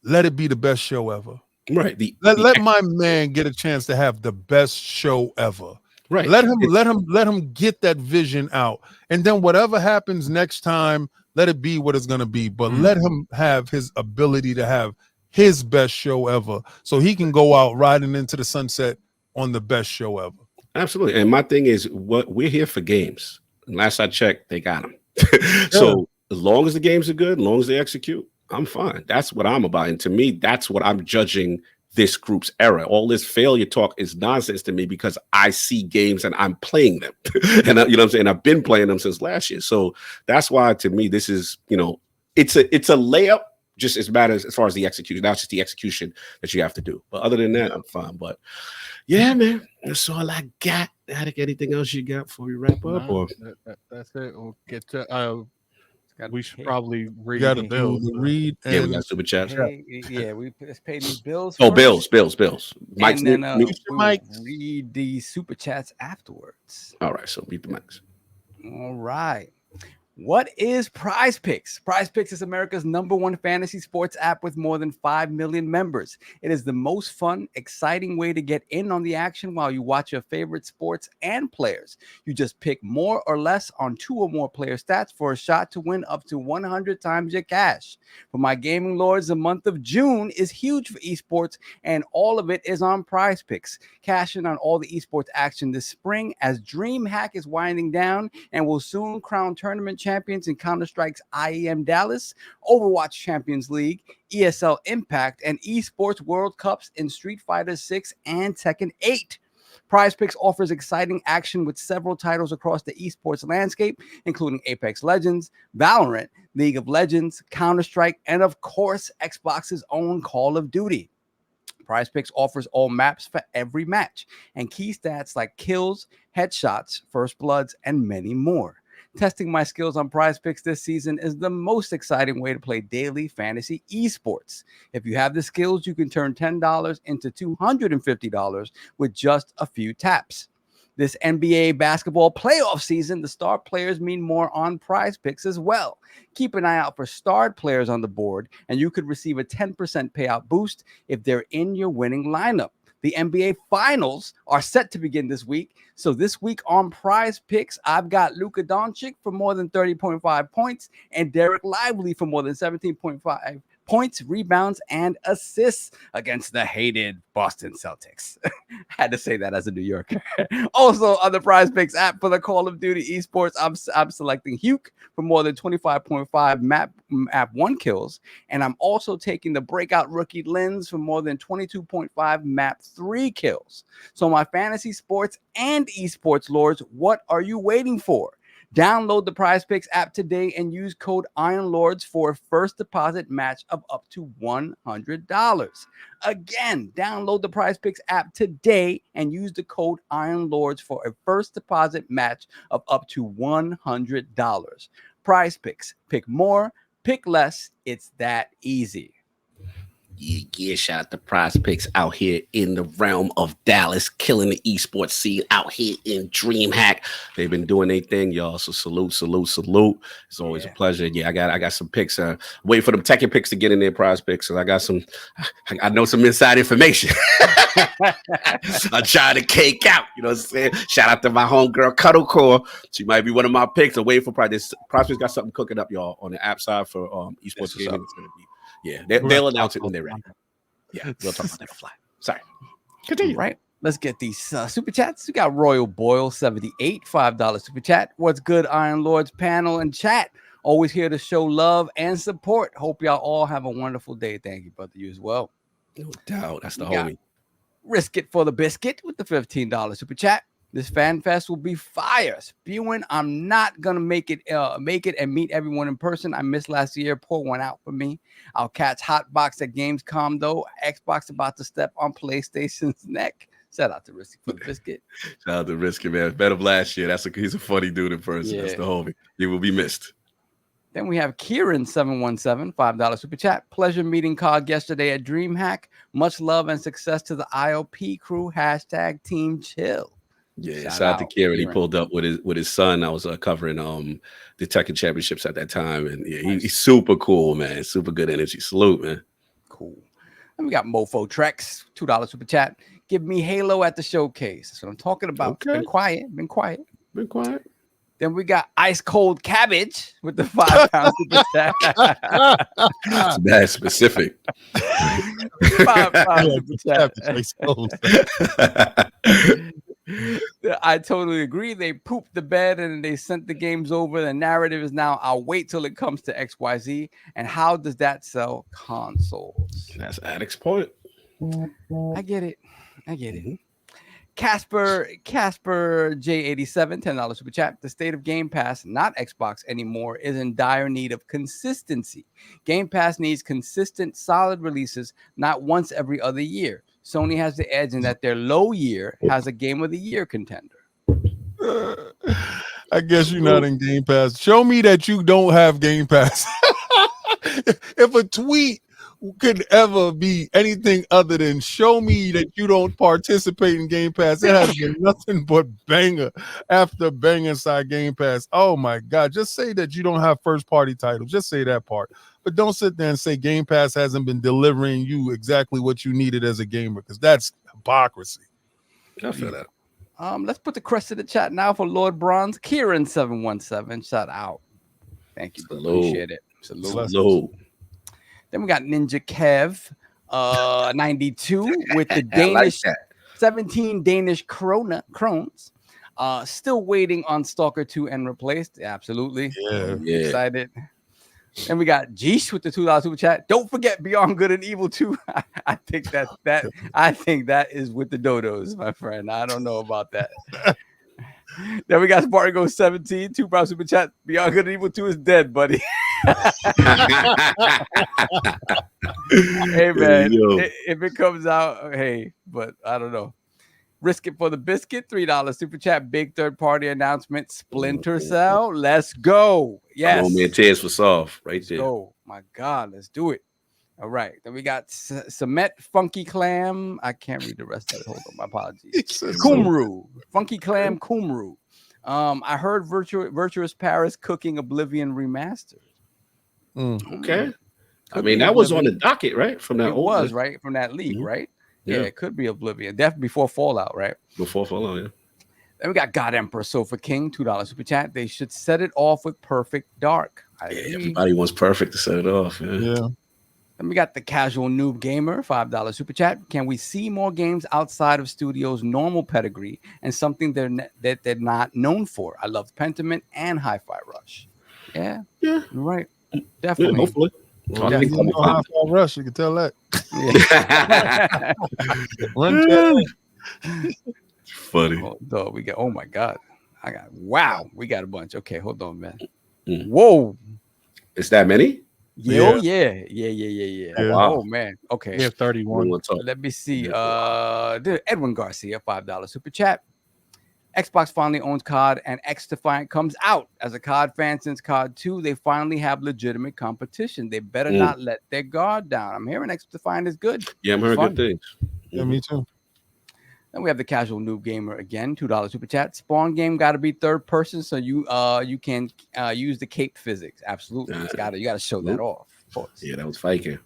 Let it be the best show ever. Right. Let my man get a chance to have the best show ever. Right. Let him get that vision out. And then whatever happens next time, let it be what it's gonna be. But let him have his ability to have his best show ever. So he can go out riding into the sunset on the best show ever. Absolutely. And my thing is we're here for games. And last I checked, they got them. So as long as the games are good, as long as they execute, I'm fine. That's what I'm about. And to me, that's what I'm judging this group's era. All this failure talk is nonsense to me because I see games and I'm playing them. And you know what I'm saying? I've been playing them since last year. So that's why to me, this is, it's a layup, just as matters as far as the execution. That's just the execution that you have to do. But other than that, I'm fine. But yeah, man, that's all I got. Attic, anything else you got before we wrap up? Or that's it. We'll get to we should probably read the bills. Read we got super chats. Let's pay these bills. Oh, bills. Mike's and then Mike. read the super chats afterwards. All right, so beat the mics. All right. What is PrizePicks? PrizePicks is America's #1 fantasy sports app with more than 5 million members. It is the most fun, exciting way to get in on the action while you watch your favorite sports and players. You just pick more or less on 2 or more player stats for a shot to win up to 100 times your cash. For my gaming lords, the month of June is huge for esports, and all of it is on PrizePicks. Cash in on all the esports action this spring as DreamHack is winding down and will soon crown tournament champions in Counter-Strike's IEM Dallas, Overwatch Champions League, ESL Impact, and Esports World Cups in Street Fighter 6 and Tekken 8. PrizePicks offers exciting action with several titles across the esports landscape, including Apex Legends, Valorant, League of Legends, Counter-Strike, and of course, Xbox's own Call of Duty. PrizePicks offers all maps for every match and key stats like kills, headshots, first bloods, and many more. Testing my skills on PrizePicks this season is the most exciting way to play daily fantasy esports. If you have the skills, you can turn $10 into $250 with just a few taps. This NBA basketball playoff season, the star players mean more on PrizePicks as well. Keep an eye out for starred players on the board, and you could receive a 10% payout boost if they're in your winning lineup. The NBA Finals are set to begin this week. So this week on PrizePicks, I've got Luka Doncic for more than 30.5 points and Derek Lively for more than 17.5 points, rebounds, and assists against the hated Boston Celtics. Had to say that as a New Yorker. Also on the PrizePicks app for the Call of Duty esports, I'm selecting Hugh for more than 25.5 map 1 kills, and I'm also taking the breakout rookie Lens for more than 22.5 map 3 kills. So my fantasy sports and esports lords, what are you waiting for? Download the PrizePicks app today and use code IronLords for a first deposit match of up to $100. Again, download the PrizePicks app today and use the code IronLords for a first deposit match of up to $100. PrizePicks. Pick more, pick less. It's that easy. Yeah, shout out to PrizePicks out here in the realm of Dallas, killing the esports scene out here in DreamHack. They've been doing their thing, y'all. So salute. It's always a pleasure. Yeah, I got some picks. Wait for them Tekken picks to get in there, PrizePicks. So I know some inside information. I'm trying to cake out. You know what I'm saying? Shout out to my homegirl Cuddlecore. She might be one of my picks. I'm waiting for PrizePicks got something cooking up, y'all, on the app side for esports gaming. It's gonna be. Yeah, they'll announce it when they're ready. Yeah, we'll talk about that on fly. Sorry. Continue. Right. Let's get these super chats. We got Royal Boyle 78, $5 super chat. What's good, Iron Lords panel and chat? Always here to show love and support. Hope y'all all have a wonderful day. Thank you, brother. You as well. No doubt. That's the We got homie. Risk It for the Biscuit with the $15 super chat. This fan fest will be fire. Spewing, I'm not gonna make it and meet everyone in person. I missed last year. Pour one out for me. I'll catch Hotbox at Gamescom though. Xbox about to step on PlayStation's neck. Shout out to Risk It for the Biscuit. Shout out to Risky, man. Better last year. He's a funny dude in person. Yeah. That's the homie. He will be missed. Then we have Kieran717, $5 super chat. Pleasure meeting Cog yesterday at DreamHack. Much love and success to the ILP crew. Hashtag Team Chill. Yeah, shout out to Kieran. He pulled up with his son. I was covering the Tekken Championships at that time, and yeah, he's super cool, man. Super good energy. Salute, man. Cool. And we got Mofo Trex, $2 super chat. Give me Halo at the showcase. That's what I'm talking about. Okay. Been quiet. Been quiet. Then we got Ice Cold Cabbage with the £5 super chat. That's specific. $5 super chat. I totally agree. They pooped the bed and they sent the games over. The narrative is now, I'll wait till it comes to XYZ. And how does that sell consoles? That's Addict's point. I get it. Casper J87, $10 super chat. The state of Game Pass, not Xbox anymore, is in dire need of consistency. Game Pass needs consistent, solid releases, not once every other year. Sony has the edge in that their low year has a Game of the Year contender. I guess you're not in Game Pass. Show me that you don't have Game Pass. If a tweet could ever be anything other than show me that you don't participate in Game Pass, it has been nothing but banger after banger inside Game Pass. Oh my God. Just say that you don't have first party titles. Just say that part. But don't sit there and say Game Pass hasn't been delivering you exactly what you needed as a gamer, because that's hypocrisy. I feel that. Let's put the crest in the chat now for Lord Bronze. Kieran717, shout out. Thank you. Appreciate it. Salute. Then we got Ninja Kev 92 with the Danish 17 Danish crones. Still waiting on Stalker 2 and Replaced. Absolutely. Yeah. Excited. And we got Jeesh with the $2 super chat. Don't forget Beyond Good and Evil 2. I think that is with the dodos, my friend. I don't know about that. Then we got Spargo 17, $2 super chat. Beyond Good and Evil 2 is dead, buddy. Hey man, if it comes out, hey, but I don't know. Risk It for the Biscuit, $3 super chat. Big third party announcement. Splinter Cell, let's go. Yes, oh man, tears for soft right there. Oh my God, let's do it. All right, then we got Cement Funky Clam. I can't read the rest of it. Hold on, my apologies. Kumru, Funky Clam Kumru. I heard Virtuous Paris cooking Oblivion remastered. Okay. I mean, that was on the docket, right? From that right? From that league, right? Yeah, it could be Oblivion. Definitely before Fallout, right? Before Fallout, yeah. Then we got God Emperor Sofa King, $2 super chat. They should set it off with Perfect Dark. Everybody wants Perfect to set it off. Yeah. Then we got the Casual Noob Gamer, $5 super chat. Can we see more games outside of Studio's normal pedigree and something that they're not known for? I love Pentiment and Hi-Fi Rush. Yeah, you're right. Definitely. Yeah, hopefully. Hi-Fi Rush, you can tell that. Funny. We got. Oh my God, we got a bunch. Okay, hold on, man. Whoa, is that many? Yeah. Wow. Oh man. Okay. We have 31. Let me see. Edwin Garcia, $5 super chat. Xbox finally owns COD, and X Defiant comes out. As a COD fan since COD 2, they finally have legitimate competition. They better not let their guard down. I'm hearing X Defiant is good. Yeah, I'm hearing good things. Yeah, me too. Then we have the Casual Noob Gamer again, $2 super chat. Spawn game got to be third person, so you can use the cape physics. Absolutely, you got to show that off. Of course. Yeah, that was faking.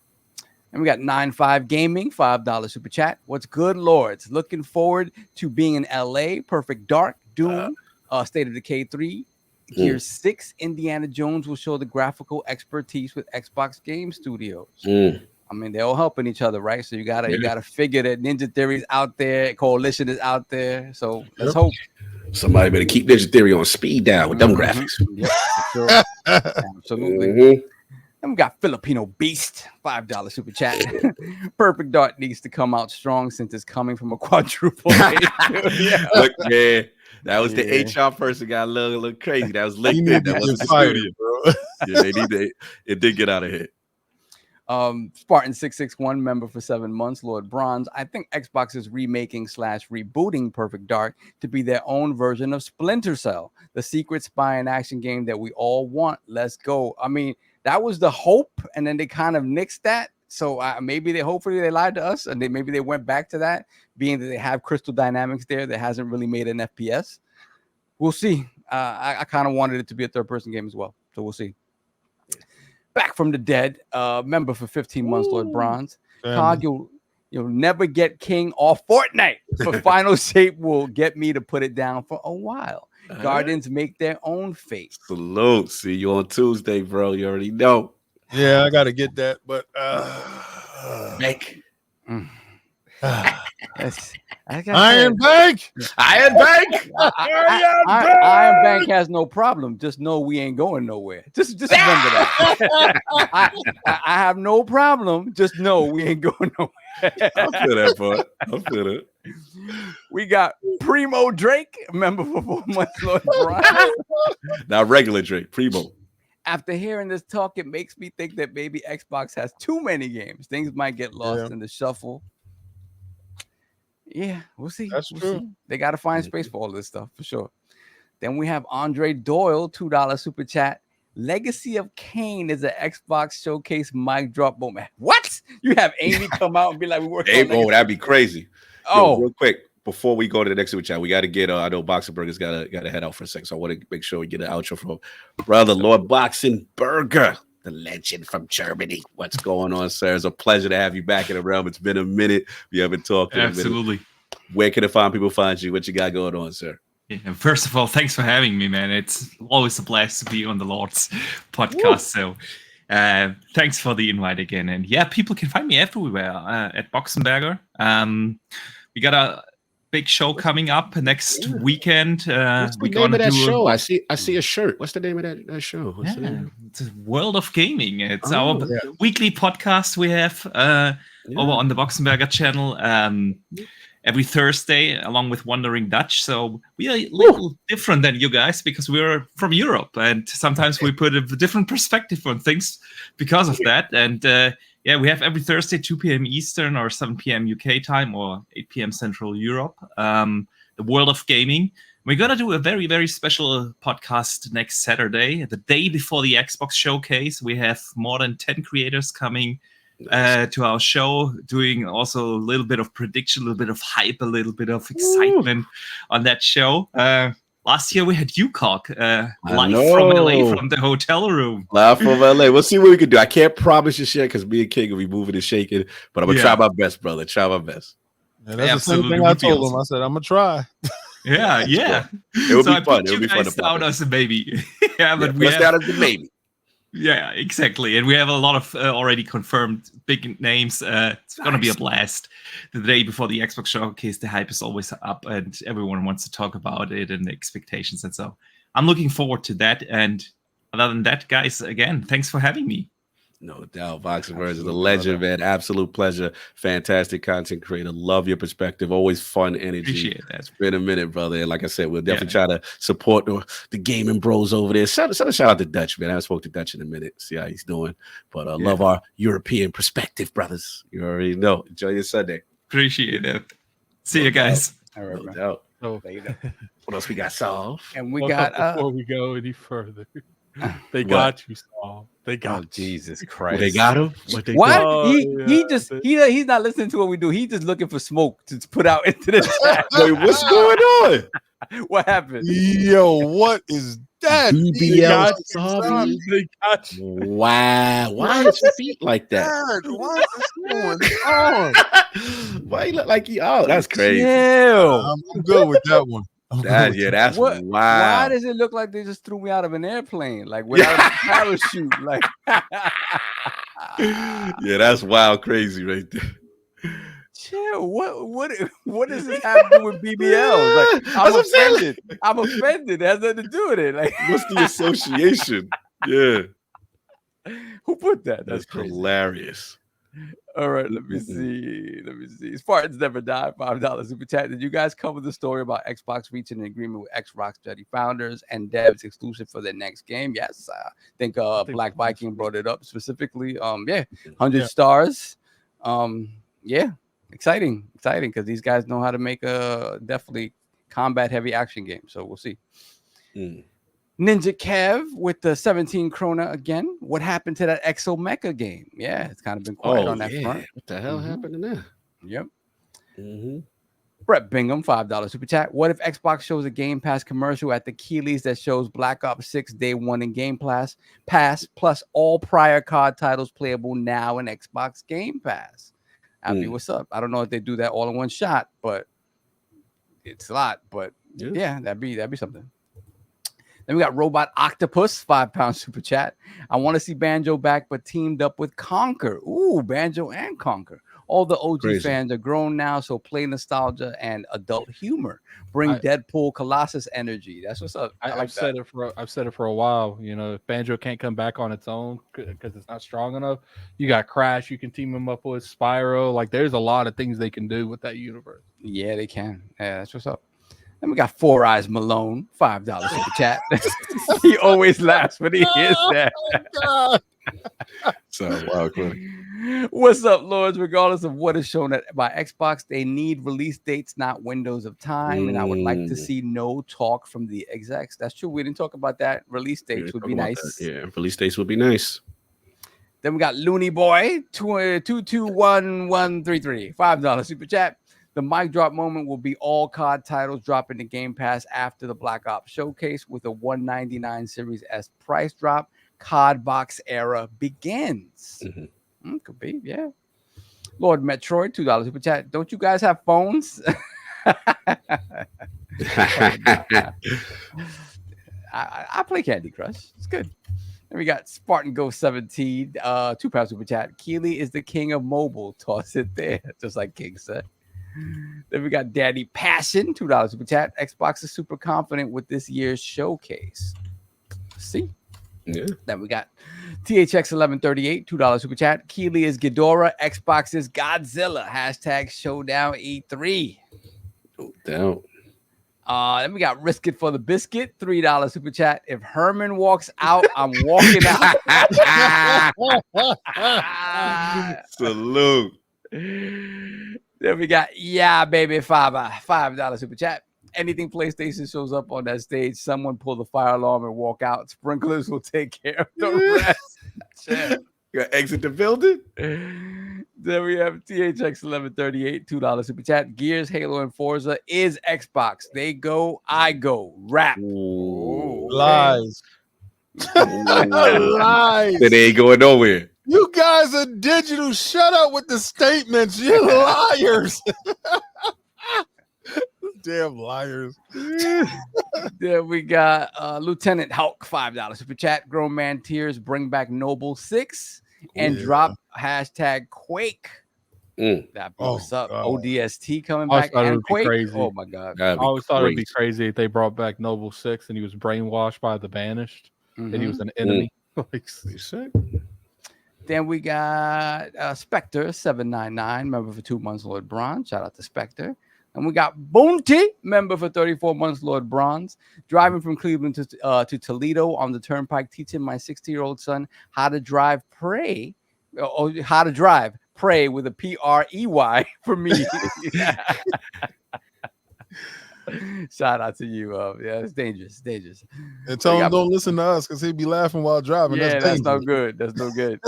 And we got 95 Gaming, $5 super chat. What's good, Lords? Looking forward to being in LA. Perfect Dark, Doom, State of Decay 3, Gear 6. Indiana Jones will show the graphical expertise with Xbox Game Studios. I mean, they're all helping each other, right? So you gotta figure that Ninja Theory's out there, Coalition is out there. So let's hope. Somebody better keep Ninja Theory on speed down with them graphics. Yeah, for sure. Absolutely. And we got Filipino Beast, $5 super chat. Perfect Dart needs to come out strong since it's coming from a quadruple. Look, man, that was the HR person got a little crazy. That was LinkedIn. That wasn't the studio, bro. Yeah, it did get out of here. Spartan 661 member for 7 months, Lord Bronze. I think Xbox is remaking / rebooting Perfect Dark to be their own version of Splinter Cell, the secret spy and action game that we all want. Let's go. I mean, that was the hope, and then they kind of nixed that. So maybe hopefully they lied to us, and maybe they went back to that, being that they have Crystal Dynamics there that hasn't really made an FPS. We'll see. I kind of wanted it to be a third-person game as well, so we'll see. Back from the dead, member for 15 months, Lord Bronze. Cog, you'll never get King off Fortnite, but Final Shape will get me to put it down for a while. Guardians make their own fate. Salute. See you on Tuesday, bro. You already know. Yeah, I got to get that, but Bank. Iron Bank. Iron Bank. Iron Bank has no problem. Just know we ain't going nowhere. Just remember that. I have no problem. Just know we ain't going nowhere. I feel that part. I feel it. We got Primo Drake, member for 4 months, Lord Brian. Not regular Drake, Primo. After hearing this talk, it makes me think that maybe Xbox has too many games. Things might get lost in the shuffle. Yeah, we'll see. That's true. See. They got to find space for all this stuff for sure. Then we have Andre Doyle, $2 super chat. Legacy of Kain is an Xbox showcase mic drop moment. What? You have Amy come out and be like, "We work." Oh, that'd be crazy. Oh, yo, real quick before we go to the next super chat, we got to get. I know Boxing Burger's got to head out for a second, so I want to make sure we get an outro from brother Lord Boxing Burger, the legend from Germany. What's going on, sir? It's a pleasure to have you back in the realm. It's been a minute. We haven't talked. Absolutely. Where can people find you? What you got going on, sir? Yeah, first of all, thanks for having me, man. It's always a blast to be on the Lord's podcast. Woo. So thanks for the invite again. And yeah, people can find me everywhere at Boxenberger. We got a big show coming up next weekend. What's the name of that show? I see a shirt. What's the name of that show? What's the name? It's World of Gaming. It's our weekly podcast we have over on the Boxenberger channel. Every Thursday, along with Wandering Dutch. So we are a little different than you guys because we're from Europe, and sometimes we put a different perspective on things because of that. And we have every Thursday, 2 p.m. Eastern or 7 p.m. UK time or 8 p.m. Central Europe, the World of Gaming. We're going to do a very, very special podcast next Saturday, the day before the Xbox showcase. We have more than 10 creators coming to our show, doing also a little bit of prediction, a little bit of hype, a little bit of excitement on that show. Last year we had UCOG live from LA from the hotel room. Live from LA. We'll see what we can do. I can't promise you shit because me and King will be moving and shaking, but I'm gonna try my best, brother. Try my best. Yeah, that's the same thing I told him. I said I'm gonna try. Yeah. It would be fun. It would be fun to down as a baby. But we down as a baby. Yeah, exactly. And we have a lot of already confirmed big names. It's going to be a blast. The day before the Xbox showcase, the hype is always up and everyone wants to talk about it and the expectations. And so I'm looking forward to that. And other than that, guys, again, thanks for having me. No doubt. Boxenberger is a legend, man. Absolute pleasure. Fantastic content creator. Love your perspective. Always fun energy. Appreciate that. It's been a minute, brother. And like I said, we'll definitely try to support the gaming bros over there. Shout out to Dutch, man. I haven't spoke to Dutch in a minute. See how he's doing. But I love our European perspective, brothers. You already know. Enjoy your Sunday. Appreciate it. See you guys. All right, no doubt. Oh, there you go. What else we got, Saul? And we got before we go any further. They got you, Saul. They got Jesus Christ. They got him. What? He's not listening to what we do. He's just looking for smoke to put out into the chat. Wait, what's going on? What happened? Yo, what is that? BBL. They got you. Wow. Why is your feet like that? What is going on? Why you look like you? Oh, that's crazy. I'm good with that one. That's wow. Why does it look like they just threw me out of an airplane, like without a parachute? Like, yeah, that's wild, crazy right there. Chill. What does this have to do with BBL? Like, I'm offended. I'm offended. It has nothing to do with it. Like, what's the association? Yeah. Who put that? That's crazy. hilarious. All right, let me see. Spartans Never Die, $5 super chat. Did you guys cover the story about Xbox reaching an agreement with Rocksteady founders and devs exclusive for their next game? Yes, I think Black Viking brought it up specifically. 100 stars. Exciting because these guys know how to make a definitely combat heavy action game. So we'll see. Ninja Kev with the 17 krona again. What happened to that Exo Mecha game? Yeah, it's kind of been quiet on that front. What the hell happened to that? Yep. Brett Bingham, $5 super chat. What if Xbox shows a Game Pass commercial at the Keeleys that shows Black Ops 6 Day 1 in Game Pass plus all prior COD titles playable now in Xbox Game Pass? Abby, what's up? I don't know if they do that all in one shot, but it's a lot. But yeah that'd be something. Then we got Robot Octopus, £5 super chat. I want to see Banjo back, but teamed up with Conker. Ooh, Banjo and Conker. All the OG fans are grown now, so play nostalgia and adult humor. Bring Deadpool Colossus energy. That's what's up. I've said it for a while. You know, if Banjo can't come back on its own because it's not strong enough, you got Crash. You can team him up with Spyro. Like, there's a lot of things they can do with that universe. Yeah, they can. Yeah, that's what's up. Then we got Four Eyes Malone, $5 super chat. He always laughs when he hears that. Oh, So wow, funny. What's up, Lords? Regardless of what is shown by Xbox, they need release dates, not windows of time. And I would like to see no talk from the execs. That's true. We didn't talk about that. Release dates would be nice. Yeah, release dates would be nice. Then we got Looney Boy, 221133, $5 super chat. The mic drop moment will be all COD titles dropping the Game Pass after the Black Ops showcase with a $199 Series S price drop. COD box era begins. Could be, yeah. Lord Metroid, $2 super chat. Don't you guys have phones? I play Candy Crush. It's good. Then we got Spartan Ghost 17, £2 super chat. Keeley is the king of mobile. Toss it there, just like King said. Then we got Daddy Passion, $2 super chat. Xbox is super confident with this year's showcase. See? Yeah. Then we got THX 1138, $2 super chat. Keeley is Ghidorah. Xbox is Godzilla. Hashtag Showdown E3. No doubt. Then we got Risk It for the Biscuit, $3 super chat. If Herman walks out, I'm walking out. Salute. Then we got Baby Faber, $5 super chat. Anything PlayStation shows up on that stage, someone pull the fire alarm and walk out. Sprinklers will take care of the rest. You got exit the building. Then we have THX 1138, $2 super chat. Gears, Halo, and Forza is Xbox. They go, I go. Rap. Lies. Lies. They ain't going nowhere. You guys are digital. Shut up with the statements. You're liars. Damn liars. Then we got Lieutenant Hulk, $5 super chat. Grown man tears, bring back Noble 6 and drop hashtag Quake. That what's up. ODST coming back and Quake. Crazy. Oh my god. I always thought it'd be crazy if they brought back Noble 6 and he was brainwashed by the Banished and he was an enemy. Then we got Spectre 799, member for 2 months, Lord Bronze. Shout out to Spectre. And we got Bounty, member for 34 months, Lord Bronze. Driving from Cleveland to Toledo on the turnpike, teaching my 60-year-old son how to drive Prey. How to drive Prey with a Prey for me. Shout out to you. Yeah, it's dangerous. And tell him don't listen to us because he'd be laughing while driving. Yeah, that's no good. That's no good.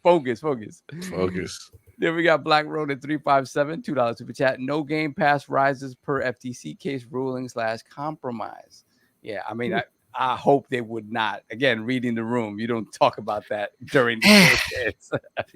Focus. Then we got Black Road at 357, $2 super chat. No Game Pass rises per FTC case ruling / compromise. Yeah, I mean, I hope they would not. Again, reading the room, you don't talk about that during the process.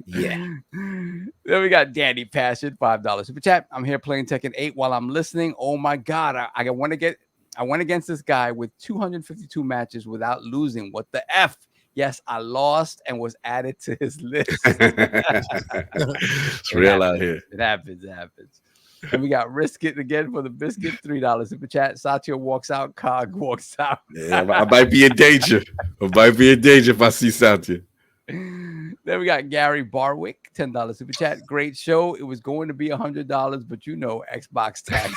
Yeah. Then we got Daddy Passion, $5 super chat. I'm here playing Tekken 8 while I'm listening. Oh my God, I went against this guy with 252 matches without losing. What the F? Yes, I lost and was added to his list. It's real out here. It happens. And we got Risk It again for the biscuit, $3 super chat. Satya walks out, Cog walks out. Yeah, I might be in danger. I might be in danger if I see Satya. Then we got Gary Barwick, $10 super chat. Great show. It was going to be $100, but Xbox tax.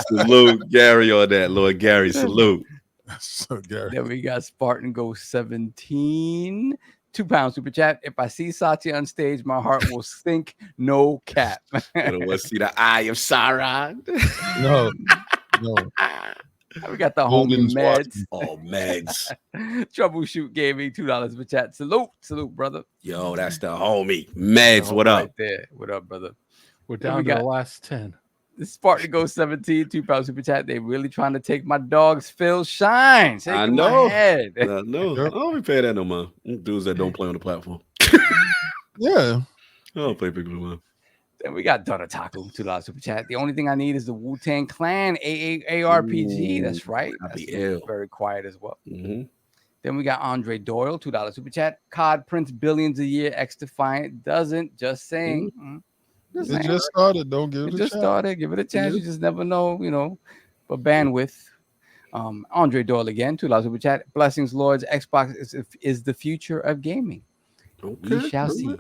Salute Gary on that, Lord Gary. Salute. So Gary. Then we got Spartan Go 17, £2 super chat. If I see Satya on stage, my heart will sink. No cap. I don't want to see the eye of Sauron. No. We got the homie Meds. Oh, Meds. Troubleshoot Gaming, $2 per chat. Salute, brother. Yo, that's the homie. Meds, what up? Right there. What up, brother? We're down to the last 10. Spartan Go 17, £2 super chat. They really trying to take my dog's Phil Shine. I know. I know. I don't be paying that no more. Dudes that don't play on the platform. Yeah. I don't play Big Blue, man. Then we got Donataku, $2 super chat. The only thing I need is the Wu-Tang Clan ARPG. That's right. That's very quiet as well. Mm-hmm. Then we got Andre Doyle, $2 super chat. COD prints billions a year. X Defiant doesn't. Just saying. It just started. Don't give it a chance. Started. Give it a chance. You just never know, But bandwidth. Andre Doyle again, $2 super chat. Blessings, Lords. Xbox is the future of gaming. Okay. We shall see.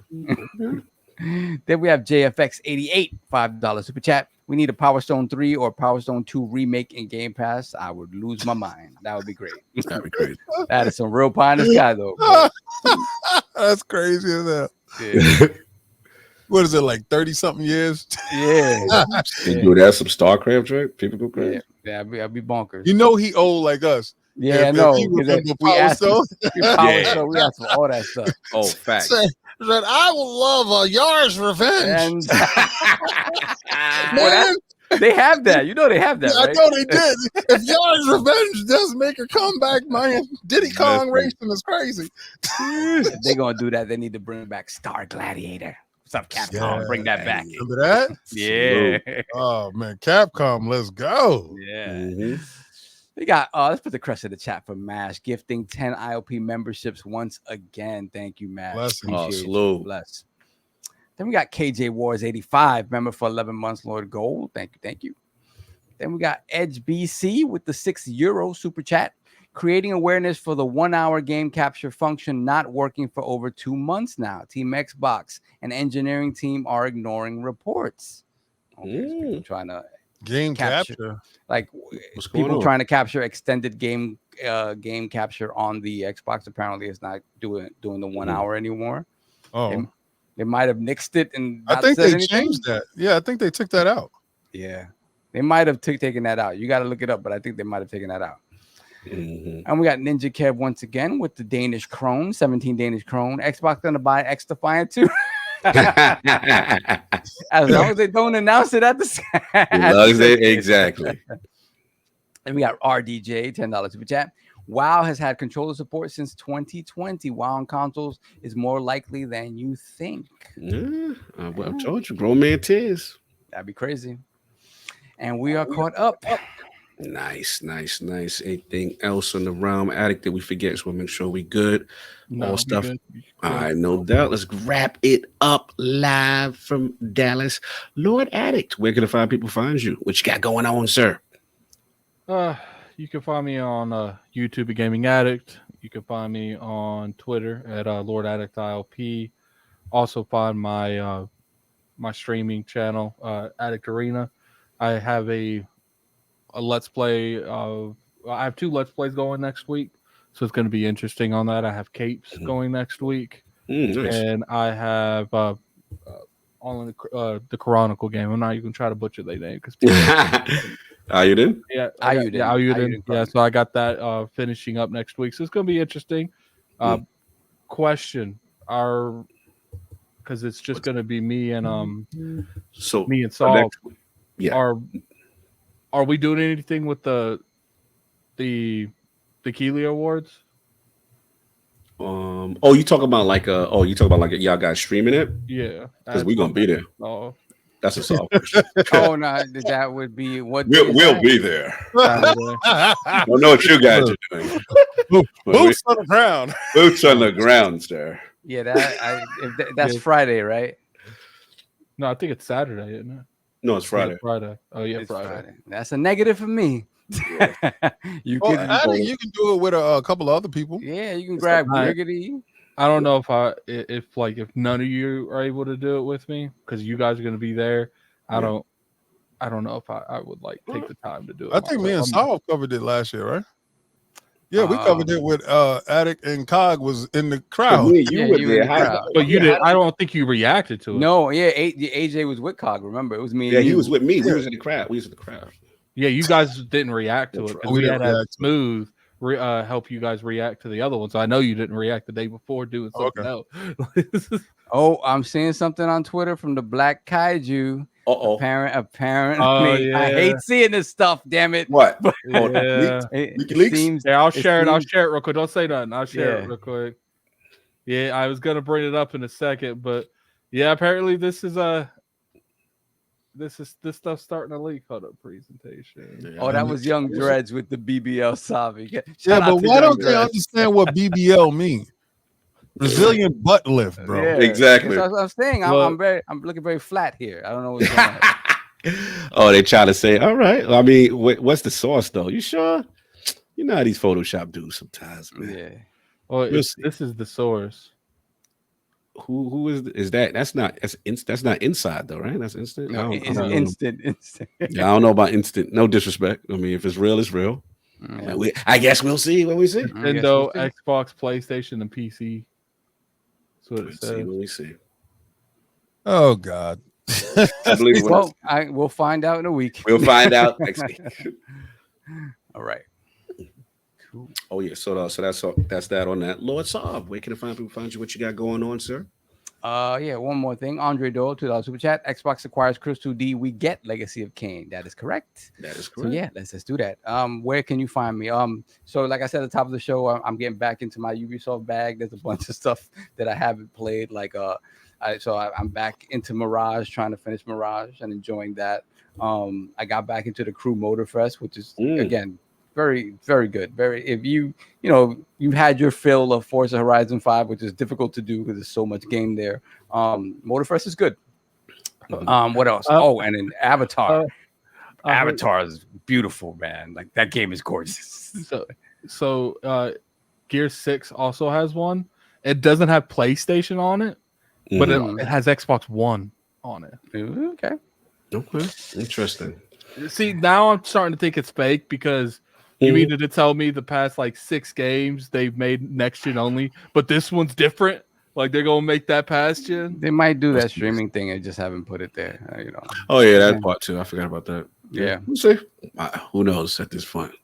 Then we have JFX88, $5 super chat. We need a Power Stone 3 or Power Stone 2 remake in Game Pass. I would lose my mind. That would be great. That'd be great. That is some real pie in the sky, though. That's crazy as hell. Yeah. What is it, like 30-something years? Yeah. Dude, that's some StarCraft, right? People go crazy. Yeah, I'd be bonkers. He old like us. Yeah, I know. We asked him Power we asked for all that stuff. Oh, facts. Said, I will love a Yar's Revenge. Man, they have that. They have that. Yeah, right? I know they did. If Yar's Revenge does make a comeback, man, Diddy Kong Racing is crazy. If they're gonna do that, they need to bring back Star Gladiator. What's up, Capcom? Bring that back. Remember that? Yeah. Oh man, Capcom, let's go. Yeah. Mm-hmm. We got let's put the crest in the chat for Mash gifting 10 ILP memberships once again. Thank you, Mash. Salute. Bless. Then we got KJ Wars 85, member for 11 months, Lord Gold. Thank you. Then we got Edge BC with the €6 super chat, creating awareness for the 1-hour game capture function not working for over 2 months now. Team Xbox and engineering team are ignoring reports. Okay, so people trying to game capture. Like people trying to capture extended game capture on the Xbox. Apparently, it's not doing the 1 hour anymore. Oh, they might have nixed it, and I think they changed that. Yeah, I think they took that out. Yeah, they might have taken that out. You got to look it up, but I think they might have taken that out. Mm-hmm. And we got Ninja Kev once again with the Danish Krone, 17 Danish Krone. Xbox gonna buy X Defiant too. As long as they don't announce it at the exactly. And we got RDJ, $10 super chat. WoW has had controller support since 2020. WoW on consoles is more likely than you think. Yeah, I told you, grown man tears. That'd be crazy. And we are caught up. Nice. Anything else on the realm addict that we forget? So we'll make sure we good. All stuff. All right, no doubt. Let's wrap it up live from Dallas. Lord Addict, where can people find you? What you got going on, sir? You can find me on YouTube at Gaming Addict. You can find me on Twitter at Lord Addict ILP. Also find my my streaming channel, Addict Arena. I have a Let's Play. I have 2 Let's Plays going next week, so it's going to be interesting on that. I have Capes going next week, nice. and I have on the Chronicle game. I'm not even try to butcher their name because Ayuden? Yeah, Ayuden. Yeah, so I got that finishing up next week, so it's going to be interesting. Question: because it's just going to be me and me and Saul. Are we doing anything with the Keeley Awards? You talking about like y'all guys streaming it? Yeah, because we're gonna be there. Oh, that's a solid question. Oh no, that would be what we'll be there. I don't know what you guys are doing. Boots on the ground. Boots on the ground, sir. Yeah, that's Friday, right? No, I think it's Saturday, isn't it? No, it's Friday. Friday. Oh yeah, Friday. That's a negative for me. You can do it with a couple of other people. Yeah, you can grab Griggity. I don't know if none of you are able to do it with me because you guys are going to be there. I don't know if I would like take the time to do it. I think me and Saul covered it last year, right? Yeah, we covered it with Attic and Cog was in the crowd. You were there. But you did. I don't think you reacted to it. No, yeah, AJ was with Cog. Remember, it was me. Yeah, he was with me. We was in the crowd. Yeah, you guys didn't react to it because we had Smooth help you guys react to the other one. So I know you didn't react the day before doing something else. Oh, I'm seeing something on Twitter from the Black Kaiju. Apparently, I hate seeing this stuff. Damn it! What? Seems, I'll share it. I'll share it real quick. Don't say nothing. I'll share it real quick. Yeah, I was gonna bring it up in a second, but yeah, apparently this stuff's starting to leak. Hold up, presentation. Oh, that was Young Dreads with the BBL Savi. Yeah, but why don't they understand what BBL means? Brazilian butt lift, bro. Yeah, exactly. That's what I'm saying. I'm looking very flat here. I don't know what's going on. Oh, they try to say, all right. I mean, what's the source though? You sure? You know how these Photoshop do sometimes, man. Yeah. Well, this is the source. Who is that? That's not inside though, right? That's instant. No, it's instant. Yeah, I don't know about instant. No disrespect. I mean, if it's real, it's real. Yeah. I guess we'll see when we see. Nintendo, Xbox, PlayStation, and PC. That's what it says. When we see. Oh God. We'll find out in a week. We'll find out next week. All right. Cool. Oh yeah, so that's that on that. Lord Saab, where can people find you? What you got going on, sir? Yeah, one more thing. Andre Dole, $2 super chat. Xbox acquires Chris 2D. We get Legacy of Kain. That is correct. That is correct. So yeah, let's do that. Where can you find me? So like I said at the top of the show, I'm getting back into my Ubisoft bag. There's a bunch of stuff that I haven't played. I'm back into Mirage, trying to finish Mirage and enjoying that. I got back into the Crew Motorfest, which is again very, very good. If you've had your fill of Forza Horizon 5, which is difficult to do because there's so much game there. Motorfrest is good. What else? And then Avatar. Avatar is beautiful, man. Like that game is gorgeous. So Gear 6 also has one. It doesn't have PlayStation on it, but it has Xbox One on it. Okay. Interesting. See, now I'm starting to think it's fake because you needed to tell me the past 6 games they've made next gen only, but this one's different. Like they're gonna make that past gen. They might do that streaming thing and just haven't put it there. Oh yeah, that part too. I forgot about that. Yeah. We'll see. Who knows at this point?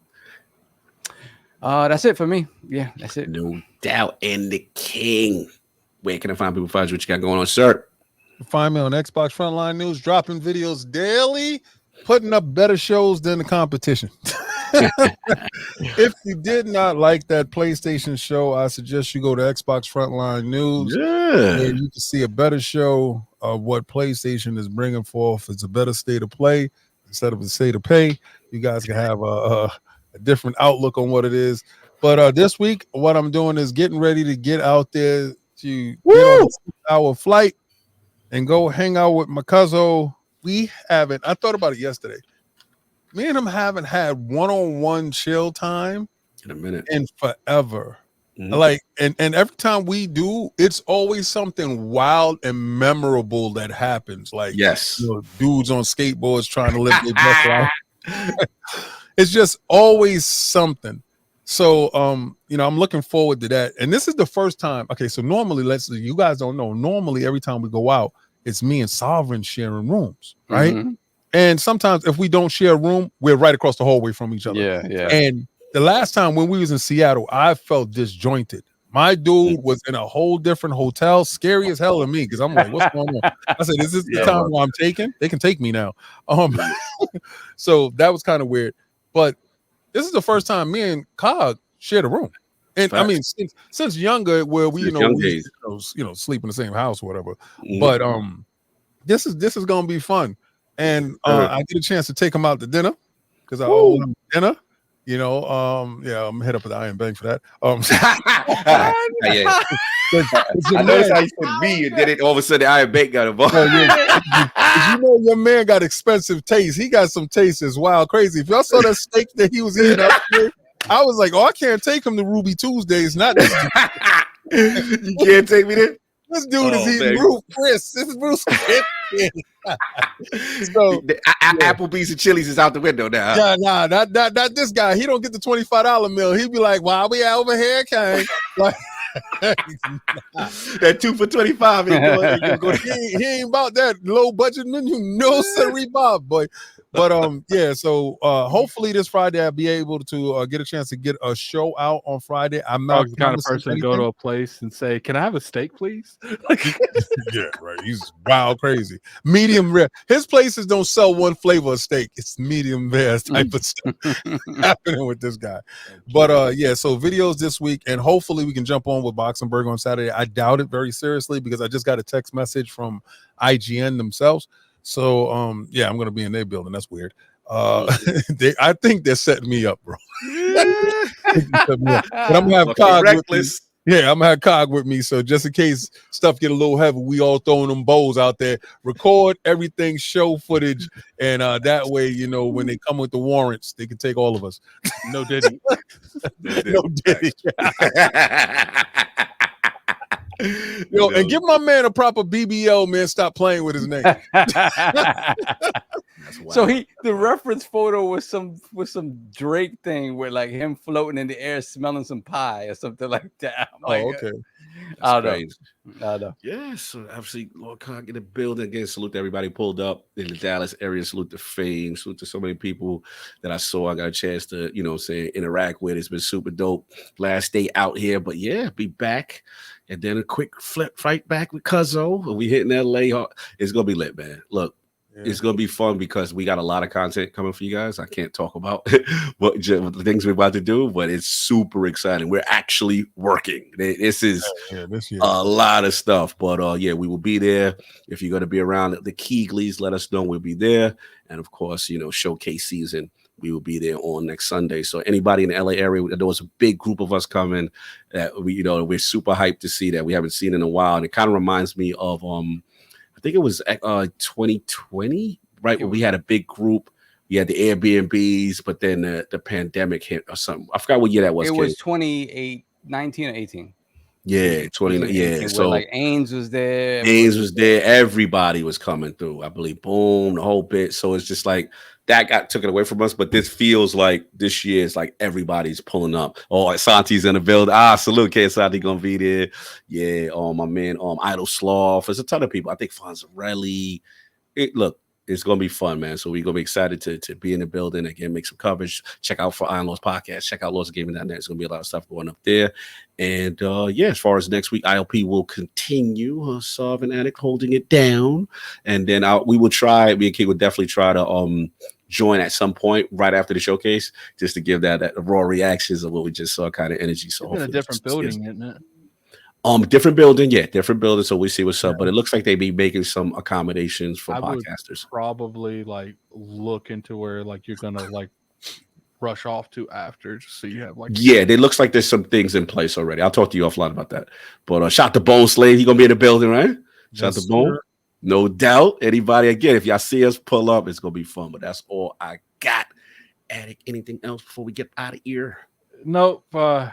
That's it for me. Yeah, that's it. No doubt. And the king. Where can I find people? Find what you got going on, sir? Find me on Xbox Frontline News, dropping videos daily, putting up better shows than the competition. If you did not like that PlayStation show, I suggest you go to Xbox Frontline News. Yeah, where you can see a better show of what PlayStation is bringing forth. It's a better state of play instead of a state of pay. You guys can have a different outlook on what it is. But this week, what I'm doing is getting ready to get out there to get on a 6-hour flight and go hang out with my cousin. I thought about it yesterday. Me and him haven't had one-on-one chill time in a minute, in forever. And every time we do, it's always something wild and memorable that happens. Dudes on skateboards trying to live their best life. It's just always something. So, I'm looking forward to that. And this is the first time. Okay, so normally, you guys don't know. Normally, every time we go out, it's me and Sovereign sharing rooms, right? Mm-hmm. And sometimes if we don't share a room, we're right across the hallway from each other. Yeah. And the last time when we was in Seattle, I felt disjointed. My dude was in a whole different hotel, scary as hell to me, because I'm like, what's going on? I said, is this the time where I'm taken? They can take me now. So that was kind of weird. But this is the first time me and Cog shared a room. And I mean, since younger, where we sleep in the same house or whatever. But this is gonna be fun. And I get a chance to take him out to dinner because I owe him dinner. I'm gonna head up to the Iron Bank for that. I noticed how you said me, and then all of a sudden the Iron Bank got involved. Your man got expensive taste. He got some taste that's wild, crazy. If y'all saw that steak that he was eating up here, I was like, I can't take him to Ruby Tuesdays. Not this. You can't take me there. This dude is eating man. Ruth Chris. This is Bruce. So Applebee's and Chili's is out the window now. nah, not this guy. He don't get the $25 meal. He'd be like, "Why we over here, King?" Like that 2 for $25. He ain't about that low budget menu. No, sirree, Bob, boy. But yeah. So hopefully this Friday I'll be able to get a chance to get a show out on Friday. I'm not the kind of person to go to a place and say, "Can I have a steak, please?" Yeah, right. He's wild crazy. Medium rare. His places don't sell one flavor of steak. It's medium rare type of stuff happening with this guy. But yeah, so videos this week, and hopefully we can jump on with Boxenberg on Saturday. I doubt it very seriously because I just got a text message from IGN themselves. So yeah, I'm gonna be in their building. That's weird. I think they're setting me up, bro. But I'm gonna have Cog with me. Yeah, I'm gonna have Cog with me. So just in case stuff get a little heavy, we all throwing them bowls out there. Record everything, show footage, and that way, you know, when they come with the warrants, they can take all of us. No Diddy. No Diddy. Yo, and give my man a proper BBL, man. Stop playing with his name. So the reference photo was some Drake thing with like him floating in the air smelling some pie or something like that. Okay. I don't know. Yeah, so obviously Lord Cog in the building again. Salute to everybody pulled up in the Dallas area. Salute to Fame. Salute to so many people that I saw. I got a chance to, interact with. It's been super dope. Last day out here, but yeah, be back. And then a quick flip right back with Cuzzo. We hitting LA. It's gonna be lit, man. Look, it's gonna be fun because we got a lot of content coming for you guys. I can't talk about what the things we're about to do, but it's super exciting. We're actually working. This is a lot of stuff. But yeah, we will be there. If you're gonna be around the Keegleys, let us know. We'll be there. And of course, showcase season. We will be there on next Sunday. So anybody in the LA area, there was a big group of us coming that we're super hyped to see that we haven't seen in a while. And it kind of reminds me of I think it was 2020, right? Where we had a big group. We had the Airbnbs, but then the pandemic hit or something. I forgot what year that was. It was 19 or 18. Yeah, 20. Yeah, so like Ains was there. Everybody was coming through. I believe. Boom, the whole bit. So it's just like that took it away from us. But this feels like this year is like everybody's pulling up. Oh, Santi's in the building. Salute, K. Santi gonna be there. Yeah. My man. Idle Sloth. There's a ton of people. I think Fonzarelli. Look. It's going to be fun, man. So we're going to be excited to be in the building. Again, make some coverage. Check out for Iron Laws Podcast. Check out LawsGaming.net. There's going to be a lot of stuff going up there. And, yeah, as far as next week, ILP will continue. Solving Addict holding it down. And then we will try. Me and King will definitely try to join at some point right after the showcase just to give that raw reactions of what we just saw kind of energy. So it's in a different building, isn't it? Different building, yeah, different building. So we see what's up, but it looks like they be making some accommodations for podcasters. Probably like look into where like you're gonna like rush off to after, just so you have like it looks like there's some things in place already. I'll talk to you offline about that. But shout to Bone Slave, he gonna be in the building, right? Shout to Bone, no doubt. Anybody again, if y'all see us pull up, it's gonna be fun. But that's all I got. Addict, anything else before we get out of here? Nope. Trying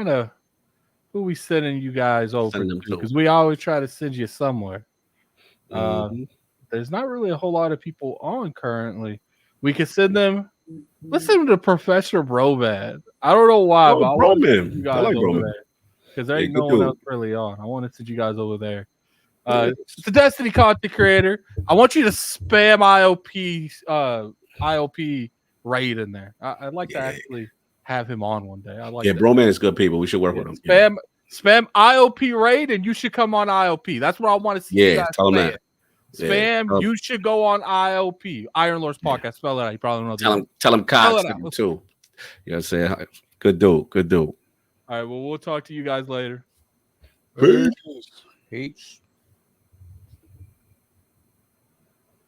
to. Who we sending you guys over to? Because we always try to send you somewhere. There's not really a whole lot of people on currently. We can send them. Let's send them to Professor Broman. I don't know why, but I want to send you guys over there because there ain't no one else really on. I want to send you guys over there. It's a Destiny content creator. I want you to spam ILP raid in there. I'd like to actually have him on one day. I like Broman is good people. We should work with him. Spam ILP raid and you should come on ILP. That's what I want to see. Yeah, tell him that. Spam, you should go on ILP. Iron Lords Podcast. Spell it out. You probably don't know. Tell him Cox too. You know what I'm saying? Good dude. All right, well, we'll talk to you guys later. Peace. Peace.